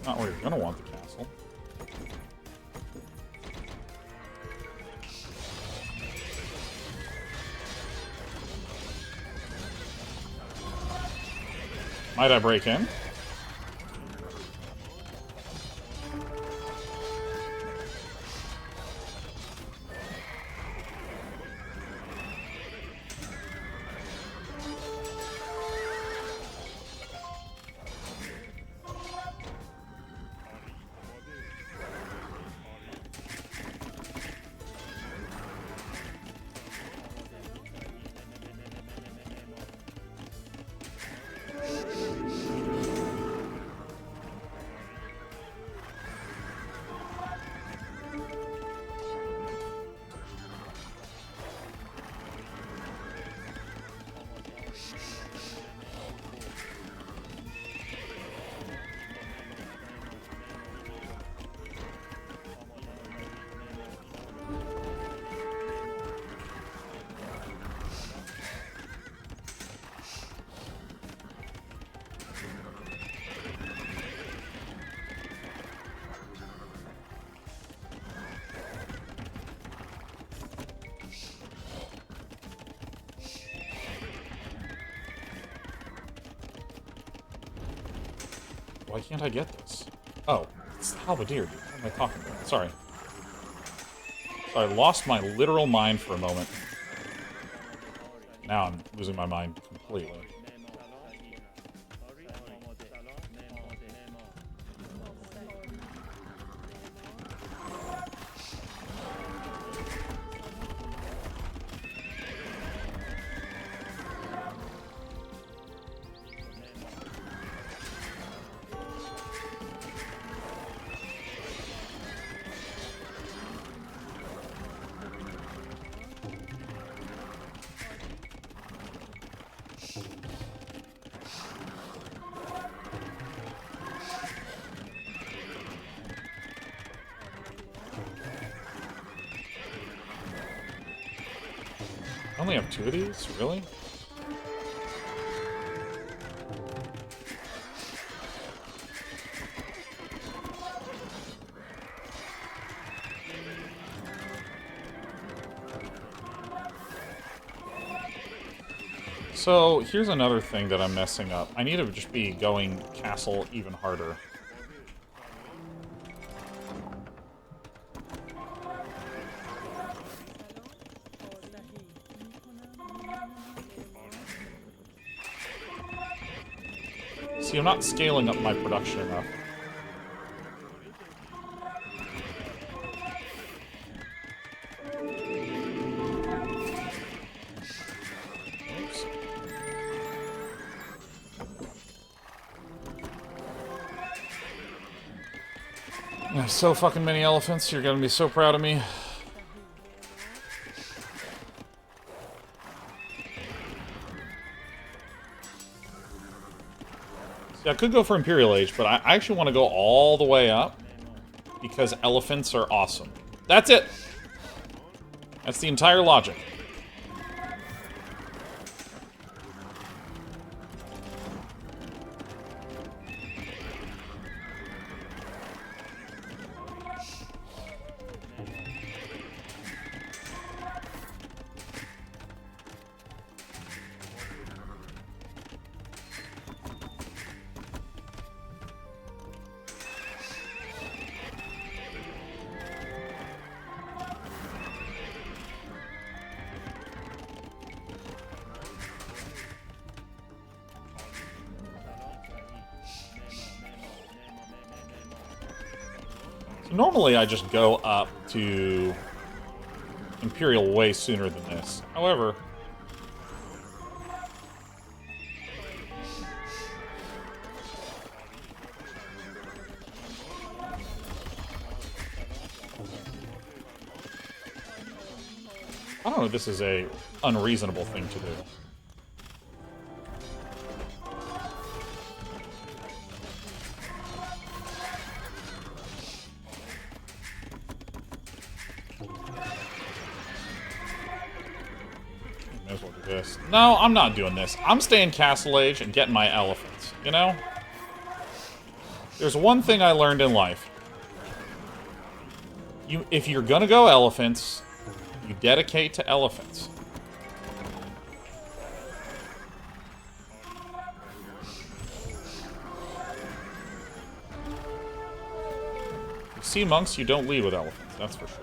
Speaker 1: Not where you're gonna want the castle. Might I break in? Why can't I get this? Oh, it's the halberdier, dude. What am I talking about? Sorry. Sorry, I lost my literal mind for a moment. Now I'm losing my mind completely. I only have 2 of these? Really? So, here's another thing that I'm messing up. I need to just be going castle even harder. See, I'm not scaling up my production enough. Oops. I have so fucking many elephants. You're gonna be so proud of me. I could go for Imperial Age, but I actually want to go all the way up because elephants are awesome. That's it. That's the entire logic. Normally, I just go up to Imperial way sooner than this. However, I don't know if this is a unreasonable thing to do. May as well do this. No, I'm not doing this. I'm staying Castle Age and getting my elephants, you know? There's one thing I learned in life. If you're gonna go elephants, you dedicate to elephants. You see monks, you don't lead with elephants, that's for sure.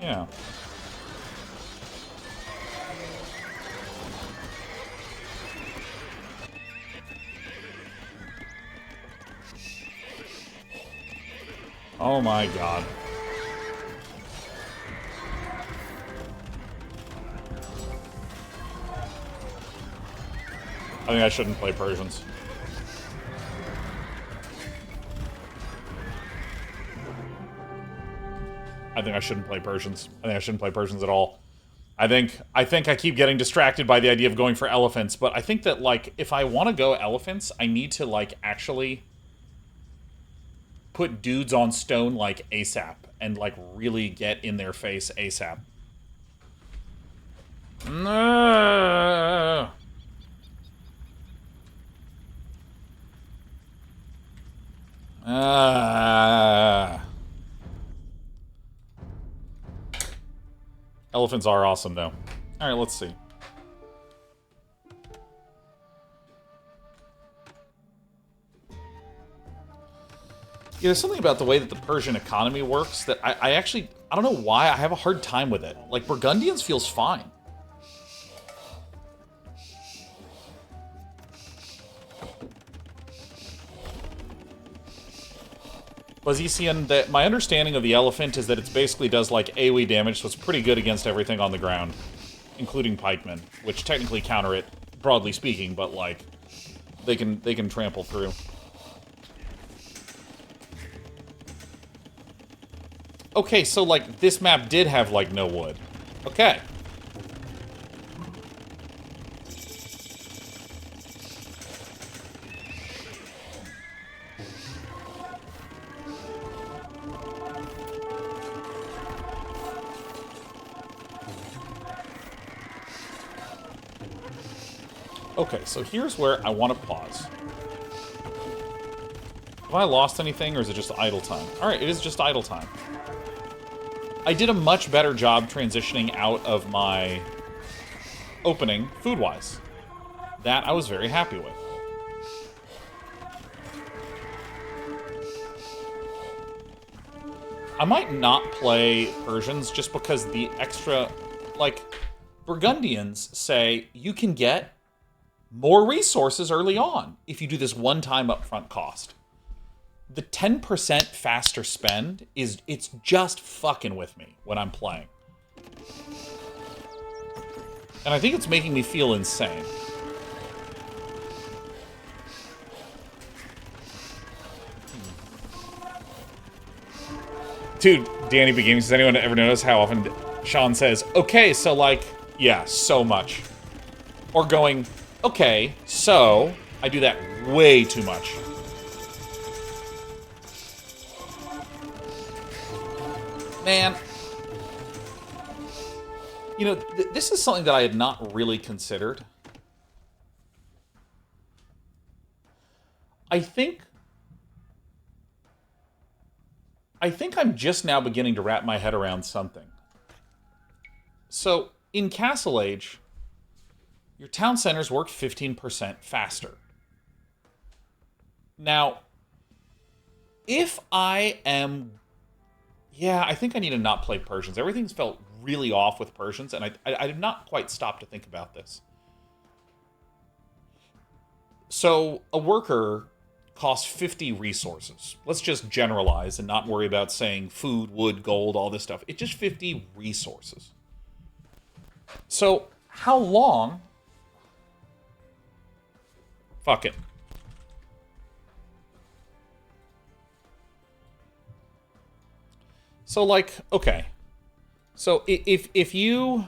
Speaker 1: Yeah. Oh my god. I think I shouldn't play Persians. I think I shouldn't play Persians. I think I shouldn't play Persians at all. I think I keep getting distracted by the idea of going for elephants, but I think that, like, if I want to go elephants, I need to, like, actually put dudes on stone, like, ASAP, and, like, really get in their face ASAP. No. Elephants are awesome, though. Alright, let's see. Yeah, there's something about the way that the Persian economy works that I actually... I don't know why, I have a hard time with it. Like, Burgundians feels fine. Buzziesian, my understanding of the elephant is that it basically does, like, AoE damage, so it's pretty good against everything on the ground, including pikemen, which technically counter it, broadly speaking, but, like, they can trample through. Okay, so, like, this map did have, like, no wood. Okay. Okay, so here's where I want to pause. Have I lost anything, or is it just idle time? Alright, it is just idle time. I did a much better job transitioning out of my opening, food-wise. That I was very happy with. I might not play Persians just because the extra, like, Burgundians say you can get more resources early on if you do this one-time upfront cost. The 10% faster spend it's just fucking with me when I'm playing. And I think it's making me feel insane. Dude, Danny B. Gaming, does anyone ever notice how often Sean says, okay, so like, yeah, so much. Or going, okay, so, I do that way too much. Man. You know, this is something that I had not really considered. I think I'm just now beginning to wrap my head around something. So, in Castle Age, your town centers work 15% faster. Now, if I am... Yeah, I think I need to not play Persians. Everything's felt really off with Persians, and I did not quite stop to think about this. So, a worker costs 50 resources. Let's just generalize and not worry about saying food, wood, gold, all this stuff. It's just 50 resources. So, how long... Fuck it. So, like, okay. So, if you...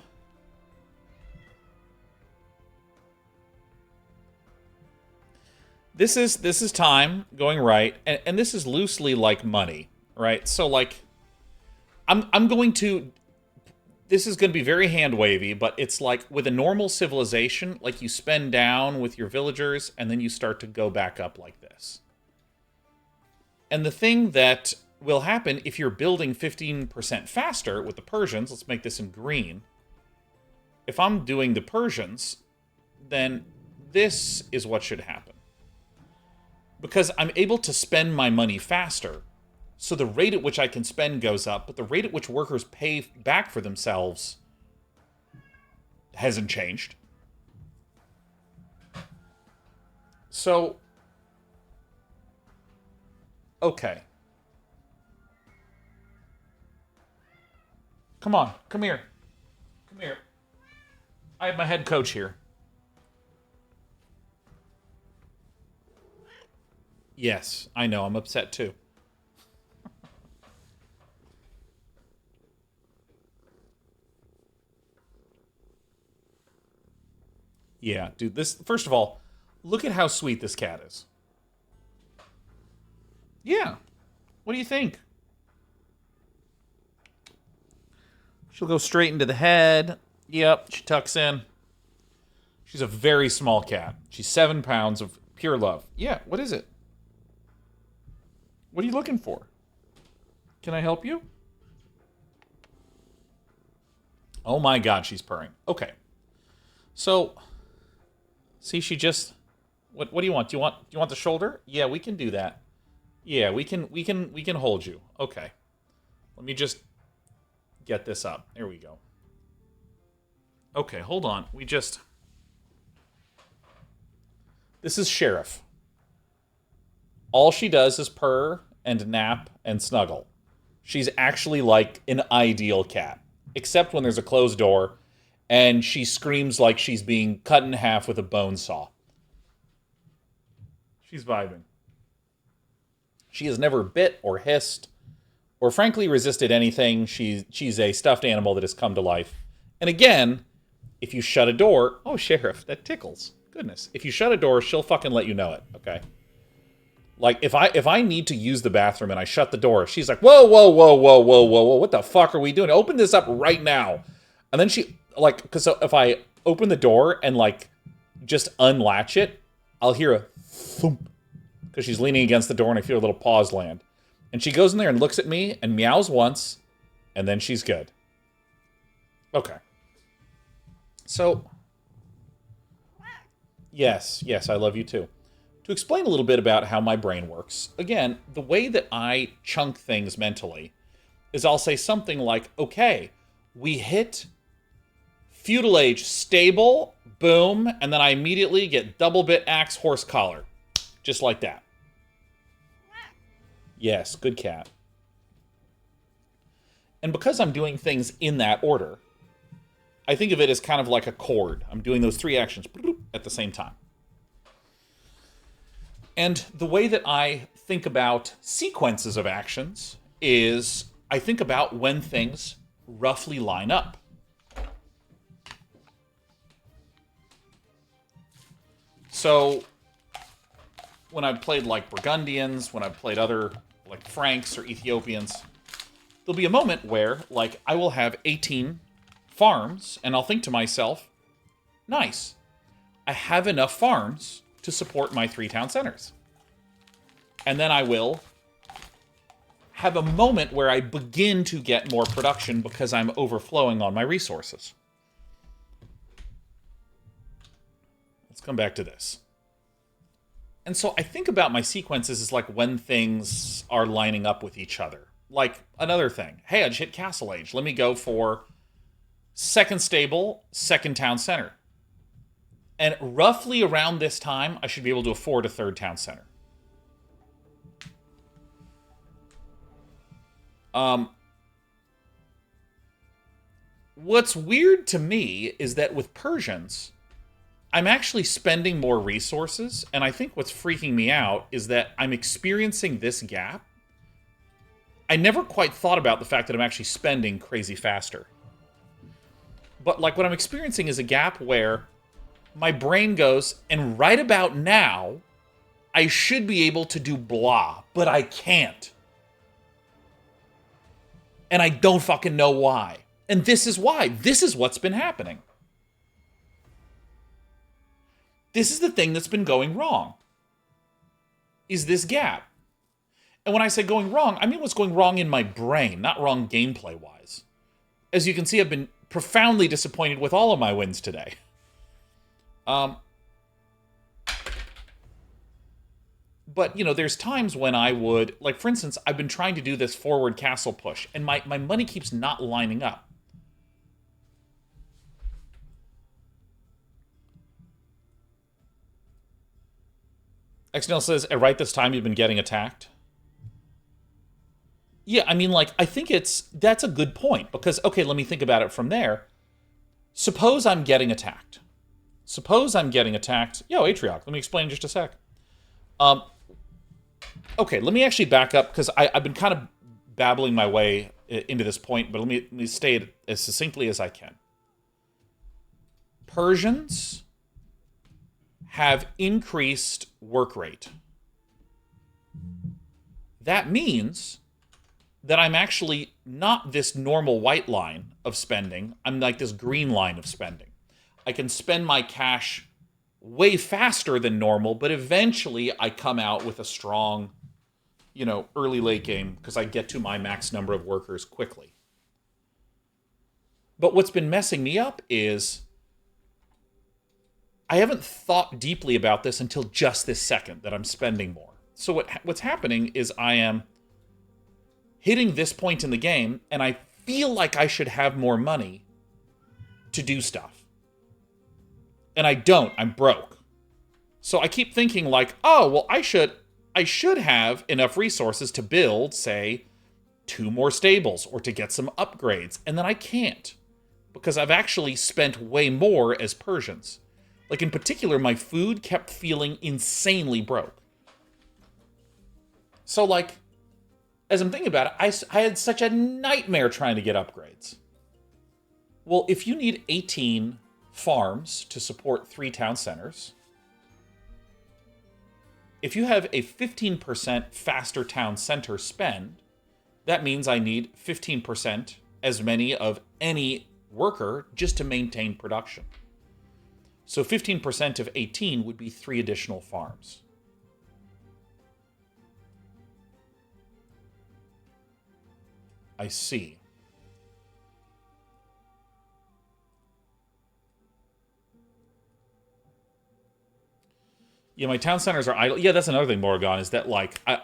Speaker 1: This is time going right, and this is loosely like money, right? So, like, I'm going to... This is going to be very hand-wavy, but it's like, with a normal civilization, like, you spend down with your villagers, and then you start to go back up like this. And the thing that will happen if you're building 15% faster with the Persians, let's make this in green. If I'm doing the Persians, then this is what should happen. Because I'm able to spend my money faster, so the rate at which I can spend goes up, but the rate at which workers pay back for themselves hasn't changed. So, okay. Come on, come here. Come here. I have my head coach here. Yes, I know, I'm upset too. Yeah, dude, this... First of all, look at how sweet this cat is. Yeah. What do you think? She'll go straight into the head. Yep, she tucks in. She's a very small cat. She's 7 pounds of pure love. Yeah, what is it? What are you looking for? Can I help you? Oh my god, she's purring. Okay. So... See, she just... What do you want? Do you want the shoulder? Yeah, we can do that. Yeah, we can hold you. Okay. Let me just get this up. There we go. Okay, hold on. This is Sheriff. All she does is purr and nap and snuggle. She's actually like an ideal cat. Except when there's a closed door and she screams like she's being cut in half with a bone saw. She's vibing. She has never bit or hissed or frankly resisted anything. She's a stuffed animal that has come to life. And again, if you shut a door... Oh, Sheriff, that tickles. Goodness. If you shut a door, she'll fucking let you know it, okay? Like, if I need to use the bathroom and I shut the door, she's like, whoa, whoa, whoa, whoa, whoa, whoa, whoa, what the fuck are we doing? Open this up right now. And then she, like, because if I open the door and, like, just unlatch it, I'll hear a thump. Because she's leaning against the door and I feel her little paws land. And she goes in there and looks at me and meows once, and then she's good. Okay. So, yes, I love you too. To explain a little bit about how my brain works, again, the way that I chunk things mentally is I'll say something like, okay, we hit feudal age stable, boom, and then I immediately get double bit axe horse collar. Just like that. Yes, good cat. And because I'm doing things in that order, I think of it as kind of like a chord. I'm doing those 3 actions at the same time. And the way that I think about sequences of actions is I think about when things roughly line up. So when I've played like Burgundians, when I've played other like Franks or Ethiopians, there'll be a moment where like I will have 18 farms and I'll think to myself, nice, I have enough farms to support my 3 town centers. And then I will have a moment where I begin to get more production because I'm overflowing on my resources. Let's come back to this. And so I think about my sequences as like when things are lining up with each other. Like another thing. Hey, I just hit Castle Age. Let me go for 2nd stable, 2nd town center. And roughly around this time, I should be able to afford a 3rd town center. What's weird to me is that with Persians, I'm actually spending more resources, and I think what's freaking me out is that I'm experiencing this gap. I never quite thought about the fact that I'm actually spending crazy faster. But like what I'm experiencing is a gap where my brain goes, and right about now, I should be able to do blah, but I can't. And I don't fucking know why. And this is why. This is what's been happening. This is the thing that's been going wrong. Is this gap. And when I say going wrong, I mean what's going wrong in my brain, not wrong gameplay-wise. As you can see, I've been profoundly disappointed with all of my wins today. But, you know, there's times when I would... Like, for instance, I've been trying to do this forward castle push, and my money keeps not lining up. XNL says, right this time you've been getting attacked. Yeah, I mean, like, I think that's a good point. Because, okay, let me think about it from there. Suppose I'm getting attacked. Suppose I'm getting attacked. Yo, Atrioc, let me explain in just a sec. Okay, let me actually back up, because I've been kind of babbling my way into this point, but let me state it as succinctly as I can. Persians have increased work rate. That means that I'm actually not this normal white line of spending. I'm like this green line of spending. I can spend my cash way faster than normal, but eventually I come out with a strong, you know, early late game because I get to my max number of workers quickly. But what's been messing me up is I haven't thought deeply about this until just this second that I'm spending more. So what's happening is I am hitting this point in the game, and I feel like I should have more money to do stuff. And I don't. I'm broke. So I keep thinking like, oh, well, I should have enough resources to build, say, 2 more stables or to get some upgrades. And then I can't because I've actually spent way more as Persians. Like, in particular, my food kept feeling insanely broke. So, like, as I'm thinking about it, I had such a nightmare trying to get upgrades. Well, if you need 18 farms to support 3 town centers, if you have a 15% faster town center spend, that means I need 15% as many of any worker just to maintain production. So 15% of 18 would be 3 additional farms. I see. Yeah, my town centers are idle. Yeah, that's another thing, Morrigan, is that, like, I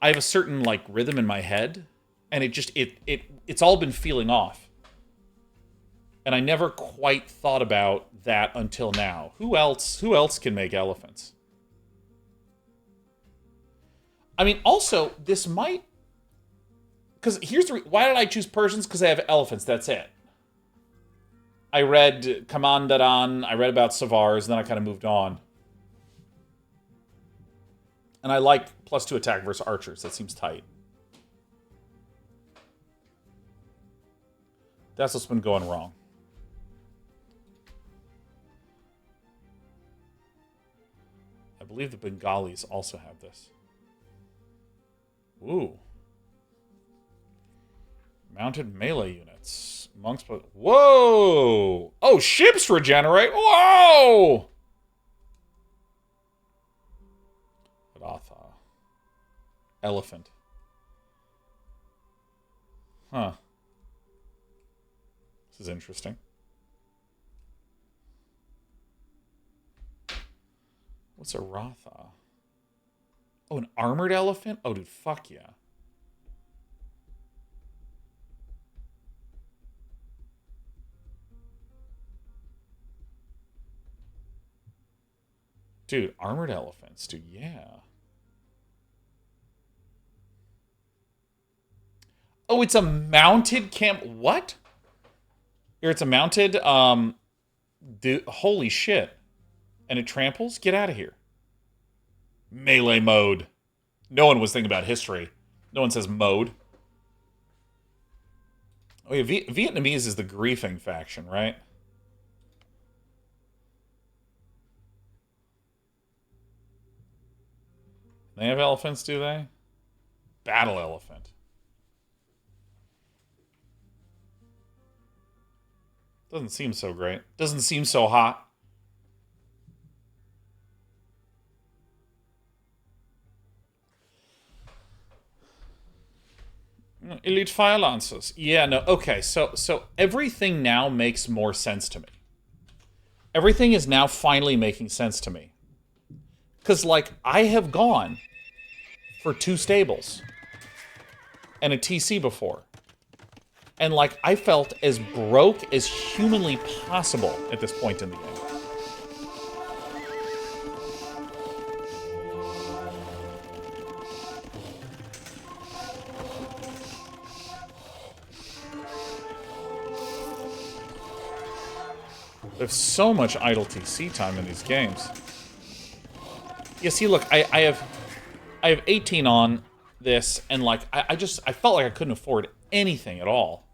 Speaker 1: have a certain, like, rhythm in my head And it's all been feeling off. And I never quite thought about that until now. Who else can make elephants? I mean, also, this might... Because here's the... Why did I choose Persians? Because they have elephants, that's it. I read Kamandaran, I read about Savars, and then I kind of moved on. And I like +2 attack versus archers. That seems tight. That's what's been going wrong. I believe the Bengalis also have this. Ooh. Mounted melee units. Monks, but whoa! Oh, ships regenerate. Whoa! Ratha. Elephant. Huh. This is interesting. What's a Ratha? Oh, an armored elephant? Oh, dude, fuck yeah. Dude, armored elephants, dude, yeah. Oh, it's a mounted camp. What? Here, it's a mounted, dude, holy shit. And it tramples? Get out of here. Melee mode. No one was thinking about history. No one says mode. Oh yeah, Vietnamese is the griefing faction, right? They have elephants, do they? Battle elephant. Doesn't seem so great. Doesn't seem so hot. Elite fire lancers. Yeah, no, okay, so everything now makes more sense to me. Everything is now finally making sense to me. Because, like, I have gone for 2 stables and a TC before. And, like, I felt as broke as humanly possible at this point in the game. There's so much idle TC time in these games. Yeah, see, look, I have 18 on this, and like I felt like I couldn't afford anything at all.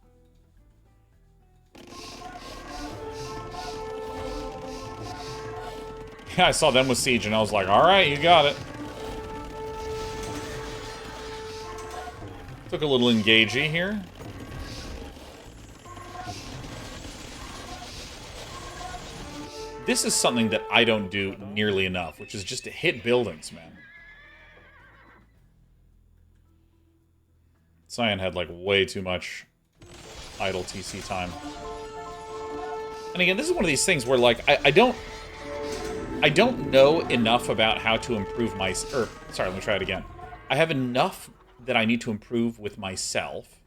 Speaker 1: Yeah, I saw them with Siege, and I was like, all right, you got it. Took a little engagey here. This is something that I don't do nearly enough, which is just to hit buildings, man. Cyan had, like, way too much idle TC time. And again, this is one of these things where, like, I don't know enough about how to improve my... sorry, let me try it again. I have enough that I need to improve with myself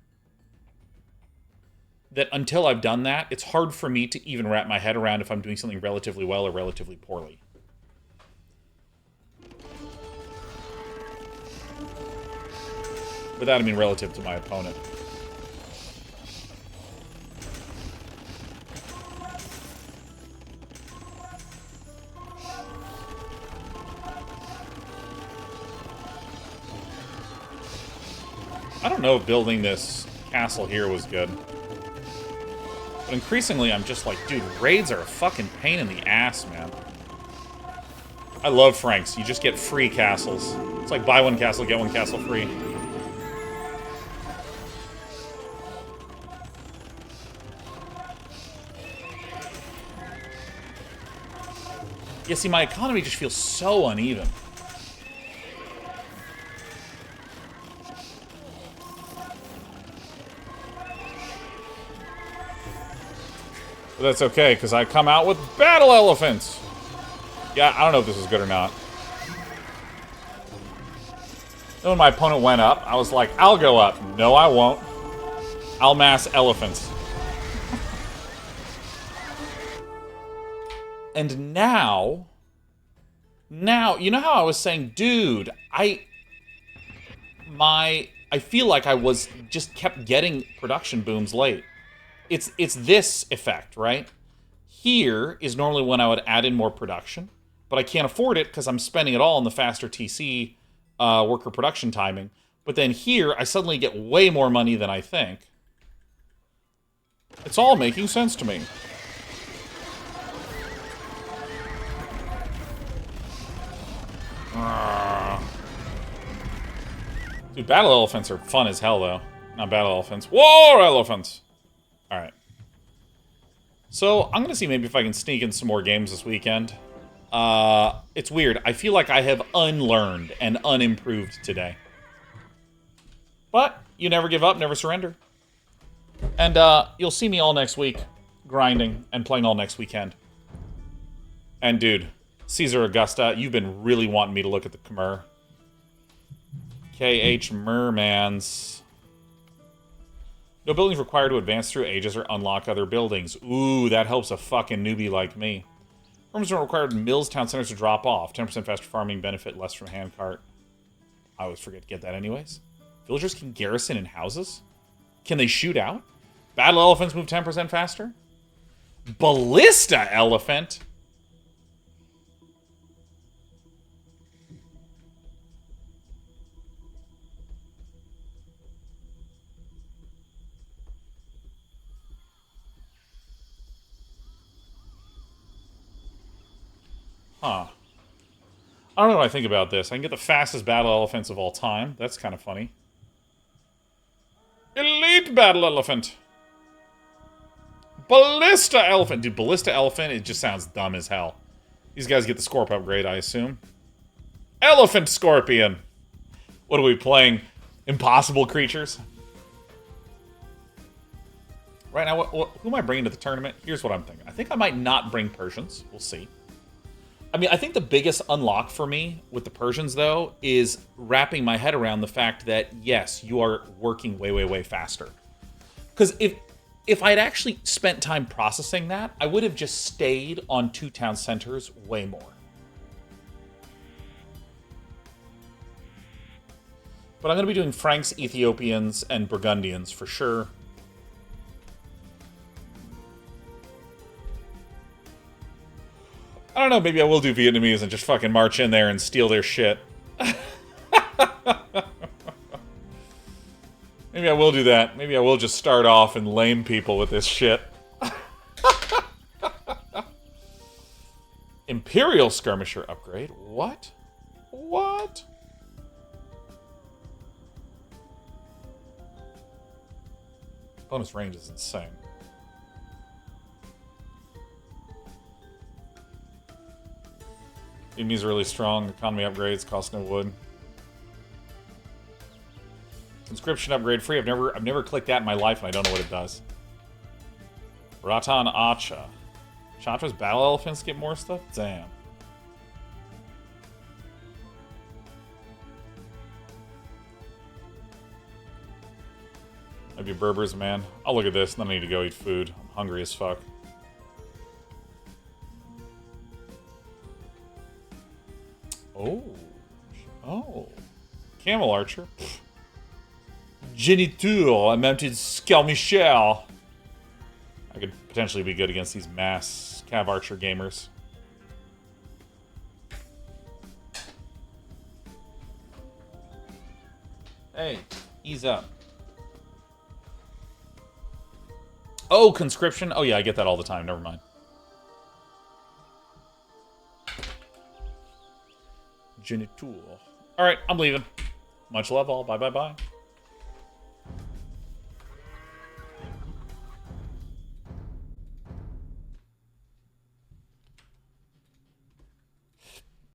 Speaker 1: that until I've done that, it's hard for me to even wrap my head around if I'm doing something relatively well or relatively poorly. By that I mean relative to my opponent. I don't know if building this castle here was good. But increasingly, I'm just like, dude, raids are a fucking pain in the ass, man. I love Franks. You just get free castles. It's like buy one castle, get one castle free. Yeah, see, my economy just feels so uneven. But that's okay, because I come out with battle elephants! Yeah, I don't know if this is good or not. Then when my opponent went up, I was like, I'll go up. No, I won't. I'll mass elephants. And now, you know how I was saying, dude, I feel like I was just kept getting production booms late. It's this effect, right? Here is normally when I would add in more production, but I can't afford it because I'm spending it all on the faster TC worker production timing. But then here, I suddenly get way more money than I think. It's all making sense to me. Dude, battle elephants are fun as hell, though. Not battle elephants. War elephants! Alright. So, I'm gonna see maybe if I can sneak in some more games this weekend. It's weird. I feel like I have unlearned and unimproved today. But, you never give up, never surrender. And, you'll see me all next week, grinding and playing all next weekend. And, dude, Caesar Augusta, you've been really wanting me to look at the Khmer. KH Mermans. No buildings required to advance through ages or unlock other buildings. Ooh, that helps a fucking newbie like me. Farmers don't require mills, town centers to drop off. 10% faster farming benefit, less from handcart. I always forget to get that anyways. Villagers can garrison in houses? Can they shoot out? Battle elephants move 10% faster? Ballista elephant? Huh. I don't know what I think about this. I can get the fastest battle elephants of all time. That's kind of funny. Elite battle elephant. Ballista elephant. Dude, ballista elephant, it just sounds dumb as hell. These guys get the Scorp upgrade, I assume. Elephant Scorpion. What are we playing? Impossible creatures? Right now, who am I bringing to the tournament? Here's what I'm thinking. I think I might not bring Persians. We'll see. I mean, I think the biggest unlock for me with the Persians, though, is wrapping my head around the fact that, yes, you are working way, way, way faster. Because if I'd actually spent time processing that, I would have just stayed on 2 town centers way more. But I'm going to be doing Franks, Ethiopians, and Burgundians for sure. I don't know, maybe I will do Vietnamese and just fucking march in there and steal their shit. Maybe I will do that. Maybe I will just start off and lame people with this shit. Imperial Skirmisher upgrade? What? What? Bonus range is insane. Enemies are really strong. Economy upgrades cost no wood. Conscription upgrade free. I've never clicked that in my life, and I don't know what it does. Ratan Acha. Chantra's battle elephants get more stuff? Damn. Maybe Berbers, man. I'll look at this, and then I need to go eat food. I'm hungry as fuck. Oh. Camel Archer. Geniture, I mounted Skirmisher. I could potentially be good against these mass Cav Archer gamers. Hey, ease up. Oh, conscription? Oh yeah, I get that all the time, never mind. Geniture. Alright, I'm leaving. Much love all. Bye, bye, bye.